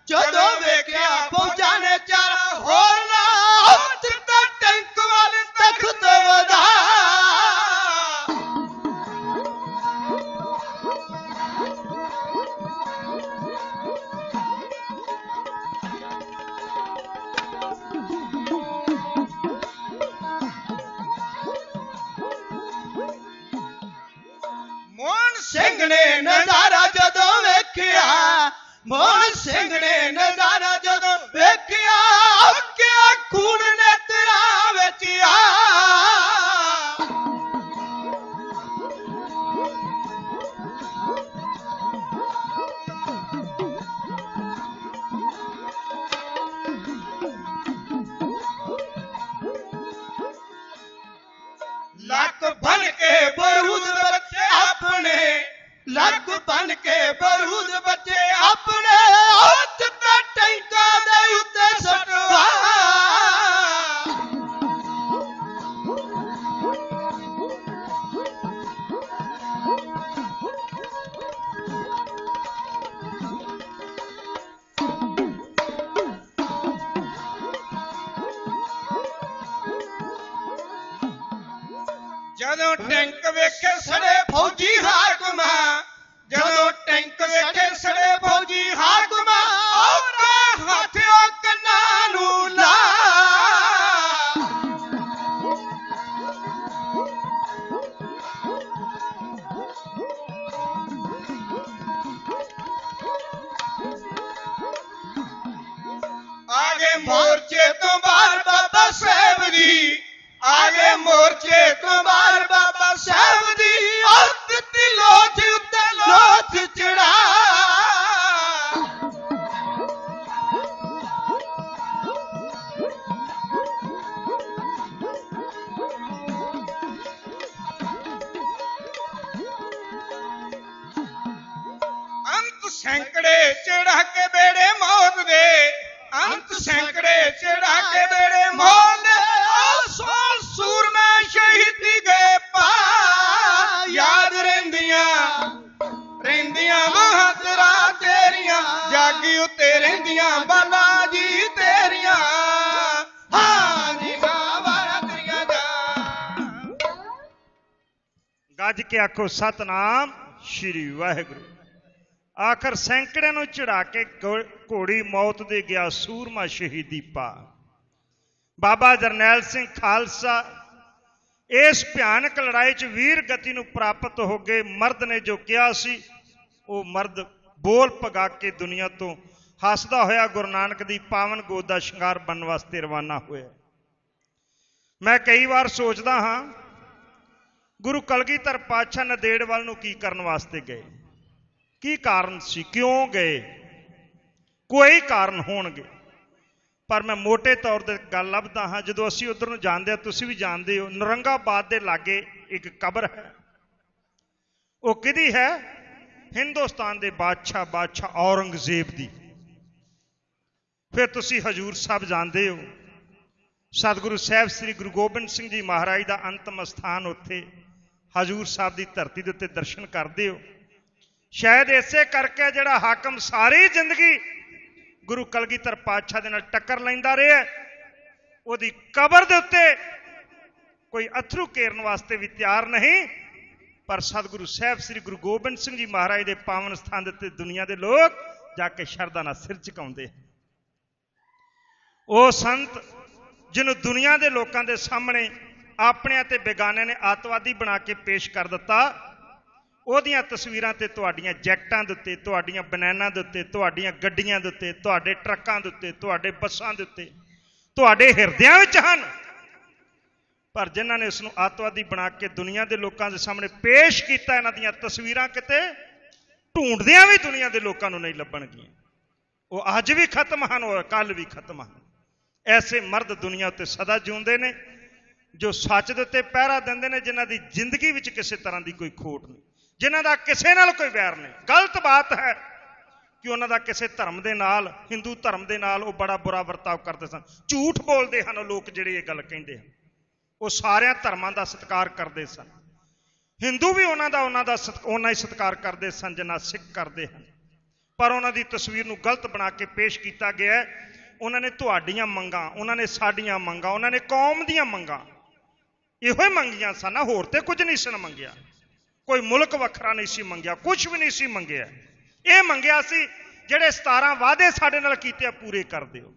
ਜਦੋਂ ਵੇਖਿਆ ਫੌਜਾਂ ਨੇ ਚਾਰਾ ਹੋਰਨਾ, ਦਿੱਤਾ ਟੈਂਕ ਵਾਲੇ ਤਖਤ ਵਧਾ। ਮੋਹਨ ਸਿੰਘ ਨੇ ਨਜ਼ਾਰਾ ਜਦੋਂ ਵੇਖਿਆ, ਮੋਹਨ ਸਿੰਘ ਨੇ ਨਜ਼ਾਰਾ ਜਦੋਂ ਵੇਖਿਆ, ਅੱਕਿਆ ਖੂਨ ਨੇਤਰਾਂ ਵਿੱਚ ਆ। ਲੱਕ ਬਨ ਕੇ ਬਰੂਦ ਬੱਚੇ ਆਪਣੇ, ਲੱਕ ਬਨ ਕੇ ਬਰੂਦ ਬੱਚੇ ਆਪਣੇ, ਹੱਥ ਤੇ ਟੈਂਕਾਂ ਦੇ ਉੱਤੇ ਸਟਵਾ। ਜਦੋਂ ਟੈਂਕ ਵੇਖੇ ਸੜੇ ਫੌਜੀ ਹਾਕਮਾ, ਜਦੋਂ ਟੈਂਕ ਵੇਖੇ ਸੜੇ ਫੌਜੀ ਹਾਕਮਾ, ਆਪਣੇ ਹੱਥੋਂ ਕੰਨਾਂ ਨੂੰ ਲਾ। ਆਗੇ ਮੋਰਚੇ ਤੋਂ ਬਾਹਰ ਬਾਬਾ ਸਾਹਿਬ ਦੀ, ਆਗੇ ਮੋਰਚੇ ਤੋਂ ਬਾਹਰ ਬਾਬਾ ਸਾਹਿਬ ਦੀ, ਅੱਤ ਦੀ ਲੋਥ ਉੱਤੇ ਲੋਥ ਚੜਾ। ਅੰਤ ਸੈਂਕੜੇ ਚੜਾ ਕੇ ਬੇੜੇ ਮੌਤ ਦੇ, ਅੰਤ ਸੈਂਕੜੇ ਚੜਾ ਕੇ ਬੇੜੇ ਮੌਤ ਦੇ, ਸੋਲ ਸੂਰਮੇ ਸ਼ਹੀਦੀ ਗਏ ਪਾ। ਯਾਦ ਰਹਿੰਦੀਆਂ ਰਹਿੰਦੀਆਂ ਬਹਾਦਰਾਂ ਤੇਰੀਆਂ, ਜਾਗੀ ਉੱਤੇ ਰਹਿੰਦੀਆਂ ਬਾਲਾ ਜੀ ਤੇਰੀਆਂ। ਹਾਂ ਜੀ ਗਾਵਾਂ ਤੇਰੀਆਂ ਜਾ। ਗੱਜ ਕੇ ਆਖੋ ਸਤਨਾਮ ਸ਼੍ਰੀ ਵਾਹਿਗੁਰੂ। ਆਖਰ ਸੈਂਕੜਿਆਂ ਨੂੰ ਚੜਾ ਕੇ ਘੋੜੀ ਮੌਤ ਦੇ ਗਿਆ, ਸੂਰਮਾ ਸ਼ਹੀਦੀ ਪਾ। ਬਾਬਾ ਜਰਨੈਲ ਸਿੰਘ ਖਾਲਸਾ ਇਸ ਭਿਆਨਕ ਲੜਾਈ 'ਚ ਵੀਰ ਗਤੀ ਨੂੰ ਪ੍ਰਾਪਤ ਹੋ ਗਏ। ਮਰਦ ਨੇ ਜੋ ਕਿਹਾ ਸੀ ਉਹ ਮਰਦ ਬੋਲ ਪਗਾ ਕੇ ਦੁਨੀਆ ਤੋਂ ਹੱਸਦਾ ਹੋਇਆ ਗੁਰੂ ਨਾਨਕ ਦੀ ਪਾਵਨ ਗੋਦ ਦਾ ਸ਼ਿੰਗਾਰ ਬਣਨ ਵਾਸਤੇ ਰਵਾਨਾ ਹੋਇਆ। ਮੈਂ ਕਈ ਵਾਰ ਸੋਚਦਾ ਹਾਂ ਗੁਰੂ ਕਲਗੀਧਰ ਪਾਤਸ਼ਾਹ ਨੰਦੇੜ ਵੱਲ ਨੂੰ ਕੀ ਕਰਨ ਵਾਸਤੇ ਗਏ, ਕੀ ਕਾਰਨ ਸੀ, ਕਿਉਂ ਗਏ? ਕੋਈ ਕਾਰਨ ਹੋਣਗੇ, ਪਰ ਮੈਂ ਮੋਟੇ ਤੌਰ ਤੇ ਗੱਲ ਲੱਭਦਾ ਹਾਂ। ਜਦੋਂ ਅਸੀਂ ਉਧਰ ਨੂੰ ਜਾਂਦੇ ਹਾਂ, ਤੁਸੀਂ ਵੀ ਜਾਣਦੇ ਹੋ, ਨਰੰਗਾਬਾਦ ਦੇ ਲਾਗੇ ਇੱਕ ਕਬਰ ਹੈ। ਉਹ ਕਿਹਦੀ ਹੈ? ਹਿੰਦੁਸਤਾਨ ਦੇ ਬਾਦਸ਼ਾਹ ਔਰੰਗਜ਼ੇਬ ਦੀ। ਫਿਰ ਤੁਸੀਂ ਹਜ਼ੂਰ ਸਾਹਿਬ ਜਾਣਦੇ ਹੋ, ਸਤਿਗੁਰੂ ਸਾਹਿਬ ਸ੍ਰੀ ਗੁਰੂ ਗੋਬਿੰਦ ਸਿੰਘ ਜੀ ਮਹਾਰਾਜ ਦਾ ਅੰਤਮ ਸਥਾਨ ਉੱਥੇ ਹਜ਼ੂਰ ਸਾਹਿਬ ਦੀ ਧਰਤੀ ਦੇ ਉੱਤੇ ਦਰਸ਼ਨ ਕਰਦੇ ਹੋ। ਸ਼ਾਇਦ ਇਸੇ ਕਰਕੇ ਜਿਹੜਾ ਹਾਕਮ ਸਾਰੀ ਜ਼ਿੰਦਗੀ ਗੁਰੂ ਕਲਗੀਧਰ ਪਾਤਸ਼ਾਹ ਦੇ ਨਾਲ ਟੱਕਰ ਲੈਂਦਾ ਰਿਹਾ, ਉਹਦੀ ਕਬਰ ਦੇ ਉੱਤੇ ਕੋਈ ਅਥਰੂ ਕੇਰਨ ਵਾਸਤੇ ਵੀ ਤਿਆਰ ਨਹੀਂ, ਪਰ ਸਤਿਗੁਰੂ ਸਾਹਿਬ ਸ੍ਰੀ ਗੁਰੂ ਗੋਬਿੰਦ ਸਿੰਘ ਜੀ ਮਹਾਰਾਜ ਦੇ ਪਾਵਨ ਸਥਾਨ ਦੇ ਉੱਤੇ ਦੁਨੀਆ ਦੇ ਲੋਕ ਜਾ ਕੇ ਸ਼ਰਧਾ ਨਾਲ ਸਿਰ ਝੁਕਾਉਂਦੇ। ਉਹ ਸੰਤ ਜਿਹਨੂੰ ਦੁਨੀਆ ਦੇ ਲੋਕਾਂ ਦੇ ਸਾਹਮਣੇ ਆਪਣੇ ਅਤੇ ਬੇਗਾਨਿਆਂ ਨੇ ਆਤਵਾਦੀ ਬਣਾ ਕੇ ਪੇਸ਼ ਕਰ ਦਿੱਤਾ, ਉਹਦੀਆਂ ਤਸਵੀਰਾਂ ਤੇ ਤੁਹਾਡੀਆਂ ਜੈਕਟਾਂ ਦੇ ਉੱਤੇ, ਤੁਹਾਡੀਆਂ ਬਨੈਨਾਂ ਦੇ ਉੱਤੇ, ਤੁਹਾਡੀਆਂ ਗੱਡੀਆਂ ਦੇ ਉੱਤੇ, ਤੁਹਾਡੇ ਟਰੱਕਾਂ ਦੇ ਉੱਤੇ, ਤੁਹਾਡੇ ਬੱਸਾਂ ਦੇ ਉੱਤੇ, ਤੁਹਾਡੇ ਹਿਰਦਿਆਂ ਵਿੱਚ ਹਨ। ਪਰ ਜਿਨ੍ਹਾਂ ਨੇ ਉਸ ਨੂੰ ਆਤਵਾਦੀ ਬਣਾ ਕੇ ਦੁਨੀਆ ਦੇ ਲੋਕਾਂ ਦੇ ਸਾਹਮਣੇ ਪੇਸ਼ ਕੀਤਾ, ਇਹਨਾਂ ਦੀਆਂ ਤਸਵੀਰਾਂ ਕਿਤੇ ਢੂੰਡਦਿਆਂ ਵੀ ਦੁਨੀਆ ਦੇ ਲੋਕਾਂ ਨੂੰ ਨਹੀਂ ਲੱਭਣਗੀਆਂ। ਉਹ ਅੱਜ ਵੀ ਖਤਮ ਹਨ ਔਰ ਕੱਲ ਵੀ ਖਤਮ ਹਨ। ਐਸੇ ਮਰਦ ਦੁਨੀਆ ਉੱਤੇ ਸਦਾ ਜਿਉਂਦੇ ਨੇ, ਜੋ ਸੱਚ ਦੇ ਉੱਤੇ ਪਹਿਰਾ ਦਿੰਦੇ ਨੇ, ਜਿਨ੍ਹਾਂ ਦੀ ਜ਼ਿੰਦਗੀ ਵਿੱਚ ਕਿਸੇ ਤਰ੍ਹਾਂ ਦੀ ਕੋਈ ਖੋਟ ਨਹੀਂ, ਜਿਨ੍ਹਾਂ ਦਾ ਕਿਸੇ ਨਾਲ ਕੋਈ ਵੈਰ ਨਹੀਂ। ਗਲਤ ਬਾਤ ਹੈ ਕਿ ਉਹਨਾਂ ਦਾ ਕਿਸੇ ਧਰਮ ਦੇ ਨਾਲ, ਹਿੰਦੂ ਧਰਮ ਦੇ ਨਾਲ ਉਹ ਬੜਾ ਬੁਰਾ ਵਰਤਾਓ ਕਰਦੇ ਸਨ। ਝੂਠ ਬੋਲਦੇ ਹਨ ਉਹ ਲੋਕ ਜਿਹੜੇ ਇਹ ਗੱਲ ਕਹਿੰਦੇ ਹਨ। ਉਹ ਸਾਰਿਆਂ ਧਰਮਾਂ ਦਾ ਸਤਿਕਾਰ ਕਰਦੇ ਸਨ। ਹਿੰਦੂ ਵੀ ਉਹਨਾਂ ਦਾ ਉਹਨਾਂ ਹੀ ਸਤਿਕਾਰ ਕਰਦੇ ਸਨ ਜਿੰਨਾ ਸਿੱਖ ਕਰਦੇ ਹਨ। ਪਰ ਉਹਨਾਂ ਦੀ ਤਸਵੀਰ ਨੂੰ ਗਲਤ ਬਣਾ ਕੇ ਪੇਸ਼ ਕੀਤਾ ਗਿਆ। ਉਹਨਾਂ ਨੇ ਤੁਹਾਡੀਆਂ ਮੰਗਾਂ, ਉਹਨਾਂ ਨੇ ਸਾਡੀਆਂ ਮੰਗਾਂ, ਉਹਨਾਂ ਨੇ ਕੌਮ ਦੀਆਂ ਮੰਗਾਂ ਇਹੋ ਹੀ ਮੰਗੀਆਂ ਸਨ, ਹੋਰ ਤੇ ਕੁਝ ਨਹੀਂ ਸਨ ਮੰਗਿਆ। ਕੋਈ ਮੁਲਕ ਵੱਖਰਾ ਨਹੀਂ ਸੀ ਮੰਗਿਆ, ਕੁਝ ਵੀ ਨਹੀਂ ਸੀ ਮੰਗਿਆ। ਇਹ ਮੰਗਿਆ ਸੀ ਜਿਹੜੇ 17 ਵਾਅਦੇ ਸਾਡੇ ਨਾਲ ਕੀਤੇ ਪੂਰੇ ਕਰ ਦਿਓ।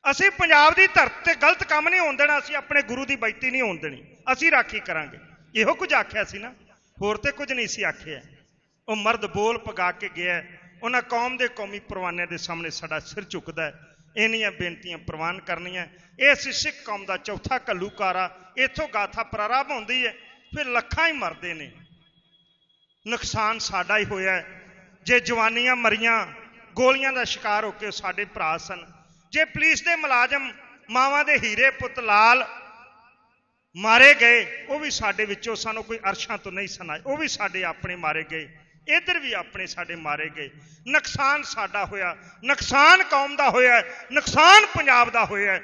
ਅਸੀਂ ਪੰਜਾਬ ਦੀ ਧਰਤੀ ਤੇ ਗਲਤ ਕੰਮ ਨਹੀਂ ਹੋਣ ਦੇਣਾ, ਅਸੀਂ ਆਪਣੇ ਗੁਰੂ ਦੀ ਬੇਇੱਜ਼ਤੀ ਨਹੀਂ ਹੋਣ ਦੇਣੀ, ਅਸੀਂ ਰਾਖੀ ਕਰਾਂਗੇ। ਇਹੋ ਕੁਝ ਆਖਿਆ ਸੀ ਨਾ, ਹੋਰ ਤੇ ਕੁਝ ਨਹੀਂ ਸੀ ਆਖਿਆ। ਉਹ ਮਰਦ ਬੋਲ ਪਗਾ ਕੇ ਗਿਆ। ਉਹਨਾਂ ਕੌਮ ਦੇ ਕੌਮੀ ਪਰਵਾਨਿਆਂ ਦੇ ਸਾਹਮਣੇ ਸਾਡਾ ਸਿਰ ਝੁਕਦਾ। ਇੰਨੀਆਂ ਬੇਨਤੀਆਂ ਪ੍ਰਵਾਨ ਕਰਨੀਆਂ। ਇਹ ਸੀ ਸਿੱਖ ਕੌਮ ਦਾ ਚੌਥਾ ਘੱਲੂਕਾਰਾ। ਇੱਥੋਂ ਗਾਥਾ ਪ੍ਰਾਰੰਭ ਹੁੰਦੀ ਹੈ, ਫਿਰ ਲੱਖਾਂ ਹੀ ਮਰਦੇ ਨੇ। ਨੁਕਸਾਨ ਸਾਡਾ ਹੀ ਹੋਇਆ। ਜੇ ਜਵਾਨੀਆਂ ਮਰੀਆਂ, ਗੋਲੀਆਂ ਦਾ ਸ਼ਿਕਾਰ ਹੋ ਕੇ ਸਾਡੇ ਭਰਾ ਸਨ। ਜੇ ਪੁਲਿਸ ਦੇ ਮੁਲਾਜ਼ਮ, ਮਾਵਾਂ ਦੇ ਹੀਰੇ ਪੁੱਤ ਲਾਲ ਮਾਰੇ ਗਏ, ਉਹ ਵੀ ਸਾਡੇ ਵਿੱਚੋਂ ਸਾਨੂੰ ਕੋਈ ਅਰਸ਼ਾਂ ਤੋਂ ਨਹੀਂ ਸੁਣਾਏ, ਉਹ ਵੀ ਸਾਡੇ ਆਪਣੇ ਮਾਰੇ ਗਏ। ਇੱਧਰ ਵੀ ਆਪਣੇ ਸਾਡੇ ਮਾਰੇ ਗਏ। ਨੁਕਸਾਨ ਸਾਡਾ ਹੋਇਆ, ਨੁਕਸਾਨ ਕੌਮ ਦਾ ਹੋਇਆ, ਨੁਕਸਾਨ ਪੰਜਾਬ ਦਾ ਹੋਇਆ।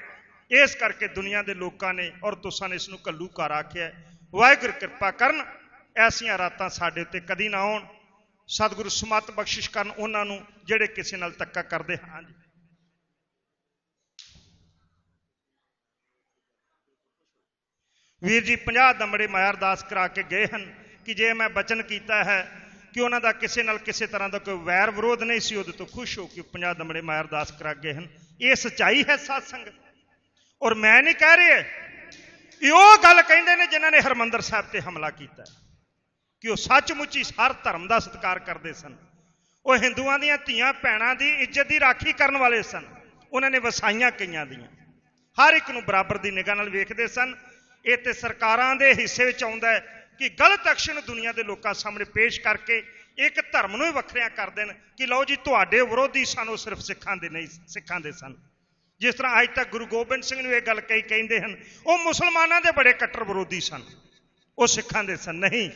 ਇਸ ਕਰਕੇ ਦੁਨੀਆ ਦੇ ਲੋਕਾਂ ਨੇ ਔਰ ਤੁਸਾਂ ਨੇ ਇਸ ਨੂੰ ਘੱਲੂਘਾਰਾ ਆਖਿਆ। ਵਾਹਿਗੁਰੂ ਕਿਰਪਾ ਕਰਨ, ਐਸੀਆਂ ਰਾਤਾਂ ਸਾਡੇ ਉੱਤੇ ਕਦੀ ਨਾ ਆਉਣ। ਸਤਿਗੁਰੂ ਸਮੱਤ ਬਖਸ਼ਿਸ਼ ਕਰਨ ਉਹਨਾਂ ਨੂੰ ਜਿਹੜੇ ਕਿਸੇ ਨਾਲ ਧੱਕਾ ਕਰਦੇ ਹਨ। ਵੀਰ ਜੀ 50 ਦਮੜੇ ਮਾਇਆ ਅਰਦਾਸ ਕਰਾ ਕੇ ਗਏ ਹਨ ਕਿ ਜੇ ਮੈਂ ਬਚਨ ਕੀਤਾ ਹੈ ਕਿ ਉਹਨਾਂ ਦਾ ਕਿਸੇ ਨਾਲ ਕਿਸੇ ਤਰ੍ਹਾਂ ਦਾ ਕੋਈ ਵੈਰ ਵਿਰੋਧ ਨਹੀਂ ਸੀ, ਉਹਦੇ ਤੋਂ ਖੁਸ਼ ਹੋ ਕੇ 50 ਦਮੜੇ ਮਾਇਆ ਅਰਦਾਸ ਕਰਾ ਗਏ ਹਨ। ਇਹ ਸੱਚਾਈ ਹੈ ਸਾਧ ਸੰਗਤ। ਔਰ ਮੈਂ ਨਹੀਂ ਕਹਿ ਰਿਹਾ, ਇਹ ਉਹ ਗੱਲ ਕਹਿੰਦੇ ਨੇ ਜਿਨ੍ਹਾਂ ਨੇ ਹਰਿਮੰਦਰ ਸਾਹਿਬ ਤੇ ਹਮਲਾ ਕੀਤਾ ਕਿ ਉਹ ਸੱਚਮੁੱਚ ਹੀ ਹਰ ਧਰਮ ਦਾ ਸਤਿਕਾਰ ਕਰਦੇ ਸਨ। ਉਹ ਹਿੰਦੂਆਂ ਦੀਆਂ ਧੀਆਂ ਭੈਣਾਂ ਦੀ ਇੱਜ਼ਤ ਦੀ ਰਾਖੀ ਕਰਨ ਵਾਲੇ ਸਨ। ਉਹਨਾਂ ਨੇ ਵਸਾਈਆਂ ਕਈਆਂ ਦੀਆਂ, ਹਰ ਇੱਕ ਨੂੰ ਬਰਾਬਰ ਦੀ ਨਿਗਾਹ ਨਾਲ ਵੇਖਦੇ ਸਨ। ਇਹ ਤੇ ਸਰਕਾਰਾਂ ਦੇ ਹਿੱਸੇ ਵਿੱਚ ਆਉਂਦਾ ਹੈ ਕਿ ਗਲਤ ਐਕਸ਼ਨ ਦੁਨੀਆ ਦੇ ਲੋਕਾਂ ਸਾਹਮਣੇ ਪੇਸ਼ ਕਰਕੇ ਇੱਕ ਧਰਮ ਨੂੰ ਹੀ ਵੱਖਰਿਆਂ ਕਰ ਦੇਣ ਕਿ ਲਓ ਜੀ ਤੁਹਾਡੇ ਵਿਰੋਧੀ ਸਨ, ਉਹ ਸਿਰਫ ਸਿੱਖਾਂ ਦੇ ਨਹੀਂ, ਸਿੱਖਾਂ ਦੇ ਸਨ। ਜਿਸ ਤਰ੍ਹਾਂ ਅੱਜ ਤੱਕ ਗੁਰੂ ਗੋਬਿੰਦ ਸਿੰਘ ਨੂੰ ਇਹ ਗੱਲ ਕਹਿੰਦੇ ਹਨ, ਉਹ ਮੁਸਲਮਾਨਾਂ ਦੇ ਬੜੇ ਕੱਟੜ ਵਿਰੋਧੀ ਸਨ, ਉਹ ਸਿੱਖਾਂ ਦੇ ਸਨ। ਨਹੀਂ,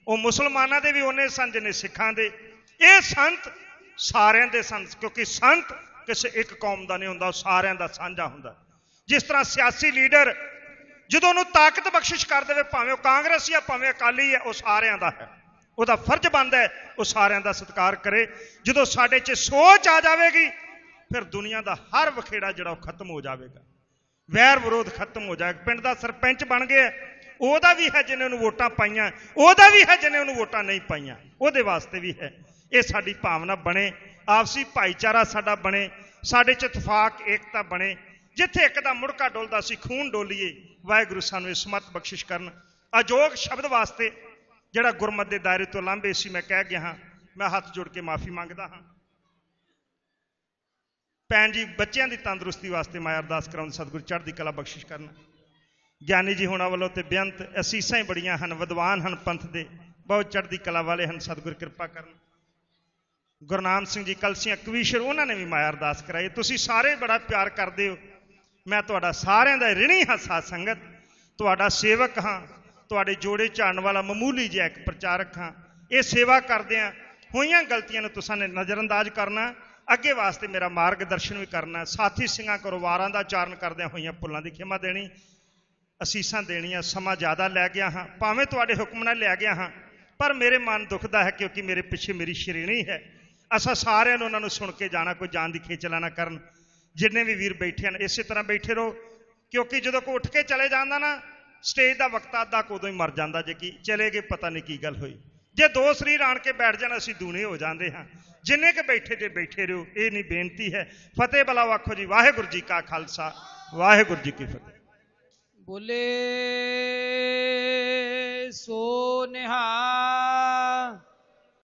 ਉਹ ਮੁਸਲਮਾਨਾਂ ਦੇ ਵੀ ਉਹਨੇ ਸਨ ਜਿੰਨੇ ਸਿੱਖਾਂ ਦੇ। ਇਹ ਸੰਤ ਸਾਰਿਆਂ ਦੇ ਸਨ, ਕਿਉਂਕਿ ਸੰਤ ਕਿਸੇ ਇੱਕ ਕੌਮ ਦਾ ਨਹੀਂ ਹੁੰਦਾ, ਉਹ ਸਾਰਿਆਂ ਦਾ ਸਾਂਝਾ ਹੁੰਦਾ। ਜਿਸ ਤਰ੍ਹਾਂ ਸਿਆਸੀ ਲੀਡਰ ਜਦੋਂ ਉਹਨੂੰ ਤਾਕਤ ਬਖਸ਼ਿਸ਼ ਕਰ ਦੇਵੇ, ਭਾਵੇਂ ਉਹ ਕਾਂਗਰਸੀ ਆ ਭਾਵੇਂ ਅਕਾਲੀ ਹੈ, ਉਹ ਸਾਰਿਆਂ ਦਾ ਹੈ, ਉਹਦਾ ਫਰਜ਼ ਬਣਦਾ ਹੈ ਉਹ ਸਾਰਿਆਂ ਦਾ ਸਤਿਕਾਰ ਕਰੇ। ਜਦੋਂ ਸਾਡੇ 'ਚ ਸੋਚ ਆ ਜਾਵੇਗੀ, ਫਿਰ ਦੁਨੀਆ ਦਾ ਹਰ ਵਖੇੜਾ ਜਿਹੜਾ ਉਹ ਖਤਮ ਹੋ ਜਾਵੇਗਾ, ਵੈਰ ਵਿਰੋਧ ਖਤਮ ਹੋ ਜਾਏਗਾ। ਪਿੰਡ ਦਾ ਸਰਪੰਚ ਬਣ ਗਿਆ, ਉਹਦਾ ਵੀ ਹੈ ਜਿਹਨੇ ਉਹਨੂੰ ਵੋਟਾਂ ਪਾਈਆਂ, ਉਹਦਾ ਵੀ ਹੈ ਜਿਹਨੇ ਉਹਨੂੰ ਵੋਟਾਂ ਨਹੀਂ ਪਾਈਆਂ, ਉਹਦੇ ਵਾਸਤੇ ਵੀ ਹੈ। ਇਹ ਸਾਡੀ ਭਾਵਨਾ ਬਣੇ, ਆਪਸੀ ਭਾਈਚਾਰਾ ਸਾਡਾ ਬਣੇ, ਸਾਡੇ 'ਚ ਇਤਫਾਕ ਏਕਤਾ ਬਣੇ। ਜਿੱਥੇ ਇੱਕ ਦਾ ਮੁੜਕਾ ਡੋਲਦਾ ਸੀ ਖੂਨ ਡੋਲੀਏ। ਵਾਹਿਗੁਰੂ ਸਾਨੂੰ ਇਸ ਸਮਤ ਬਖਸ਼ਿਸ਼ ਕਰਨ। ਅਜੋਗ ਸ਼ਬਦ ਵਾਸਤੇ ਜਿਹੜਾ ਗੁਰਮਤ ਦੇ ਦਾਇਰੇ ਤੋਂ ਲਾਂਭੇ ਸੀ ਮੈਂ ਕਹਿ ਗਿਆ ਹਾਂ, ਮੈਂ ਹੱਥ ਜੋੜ ਕੇ ਮਾਫੀ ਮੰਗਦਾ ਹਾਂ। ਭੈਣ ਜੀ ਬੱਚਿਆਂ ਦੀ ਤੰਦਰੁਸਤੀ ਵਾਸਤੇ ਮੈਂ ਅਰਦਾਸ ਕਰਾਉਂਦਾ, ਸਤਿਗੁਰੂ ਚੜ੍ਹਦੀ ਕਲਾ ਬਖਸ਼ਿਸ਼ ਕਰਨ। ਗਿਆਨੀ ਜੀ ਹੋਣਾ ਵੱਲੋਂ ਤੇ ਬੇਅੰਤ ਅਸੀਸਾਂ ਹੀ ਬੜੀਆਂ ਹਨ, ਵਿਦਵਾਨ ਹਨ, ਪੰਥ ਦੇ ਬਹੁਤ ਚੜ੍ਹਦੀ ਕਲਾ ਵਾਲੇ ਹਨ, ਸਤਿਗੁਰੂ ਕਿਰਪਾ ਕਰਨ। ਗੁਰਨਾਮ ਸਿੰਘ ਜੀ ਕਲਸੀਆਂ ਕਵੀਸ਼ਰ, ਉਹਨਾਂ ਨੇ ਵੀ ਮਾਇਆ ਅਰਦਾਸ ਕਰਾਈ। ਤੁਸੀਂ ਸਾਰੇ ਬੜਾ ਪਿਆਰ ਕਰਦੇ ਹੋ, ਮੈਂ ਤੁਹਾਡਾ ਸਾਰਿਆਂ ਦਾ ਰਿਣੀ ਹਾਂ। ਸਾਧ ਸੰਗਤ ਤੁਹਾਡਾ ਸੇਵਕ ਹਾਂ, ਤੁਹਾਡੇ ਜੋੜੇ ਝਾੜਨ ਵਾਲਾ ਮਾਮੂਲੀ ਜਿਹਾ ਇੱਕ ਪ੍ਰਚਾਰਕ ਹਾਂ। ਇਹ ਸੇਵਾ ਕਰਦਿਆਂ ਹੋਈਆਂ ਗਲਤੀਆਂ ਨੂੰ ਤੁਸਾਂ ਨੇ ਨਜ਼ਰਅੰਦਾਜ਼ ਕਰਨਾ, ਅੱਗੇ ਵਾਸਤੇ ਮੇਰਾ ਮਾਰਗਦਰਸ਼ਨ ਵੀ ਕਰਨਾ। ਸਾਥੀ ਸਿੰਘਾਂ ਕਰੋ ਵਾਰਾਂ ਦਾ ਉਚਾਰਨ ਕਰਦਿਆਂ ਹੋਈਆਂ ਭੁੱਲਾਂ ਦੀ ਖਿਮਾ ਦੇਣੀ, ਅਸੀਸਾਂ ਦੇਣੀਆਂ। ਸਮਾਂ ਜ਼ਿਆਦਾ ਲੈ ਗਿਆ ਹਾਂ, ਭਾਵੇਂ ਤੁਹਾਡੇ ਹੁਕਮ ਨਾਲ ਲੈ ਗਿਆ ਹਾਂ, ਪਰ ਮੇਰੇ ਮਨ ਦੁਖਦਾ ਹੈ ਕਿਉਂਕਿ ਮੇਰੇ ਪਿੱਛੇ ਮੇਰੀ ਸ਼੍ਰੇਣੀ ਹੈ। ਅਸਾਂ ਸਾਰਿਆਂ ਨੂੰ ਉਹਨਾਂ ਨੂੰ ਸੁਣ ਕੇ ਜਾਣਾ, ਕੋਈ ਜਾਨ ਦੀ ਖੇਚਲਾ ਨਾ ਕਰਨ। ਜਿੰਨੇ ਵੀ ਵੀਰ ਬੈਠੇ ਹਨ ਇਸੇ ਤਰ੍ਹਾਂ ਬੈਠੇ ਰਹੋ, ਕਿਉਂਕਿ ਜਦੋਂ ਕੋਈ ਉੱਠ ਕੇ ਚਲੇ ਜਾਂਦਾ ਨਾ ਸਟੇਜ ਦਾ ਵਕਤ ਅੱਧਾ ਉਦੋਂ ਹੀ ਮਰ ਜਾਂਦਾ। ਜੇ ਕੀ ਚਲੇ ਗਏ ਪਤਾ ਨਹੀਂ ਕੀ ਗੱਲ ਹੋਈ। ਜੇ ਦੋ ਸਰੀਰ ਆਣ ਕੇ ਬੈਠ ਜਾਣ ਅਸੀਂ ਦੂਣੇ ਹੋ ਜਾਂਦੇ ਹਾਂ। ਜਿੰਨੇ ਕਿ ਬੈਠੇ ਜੇ ਬੈਠੇ ਰਹੋ, ਇਹ ਨਹੀਂ ਬੇਨਤੀ ਹੈ। ਫਤਿਹ ਬੁਲਾਓ, ਆਖੋ ਜੀ ਵਾਹਿਗੁਰੂ ਜੀ ਕਾ ਖਾਲਸਾ, ਵਾਹਿਗੁਰੂ ਜੀ ਕੀ ਫਤਿਹ। ਬੋਲੇ ਸੋ ਨਿਹਾਲ।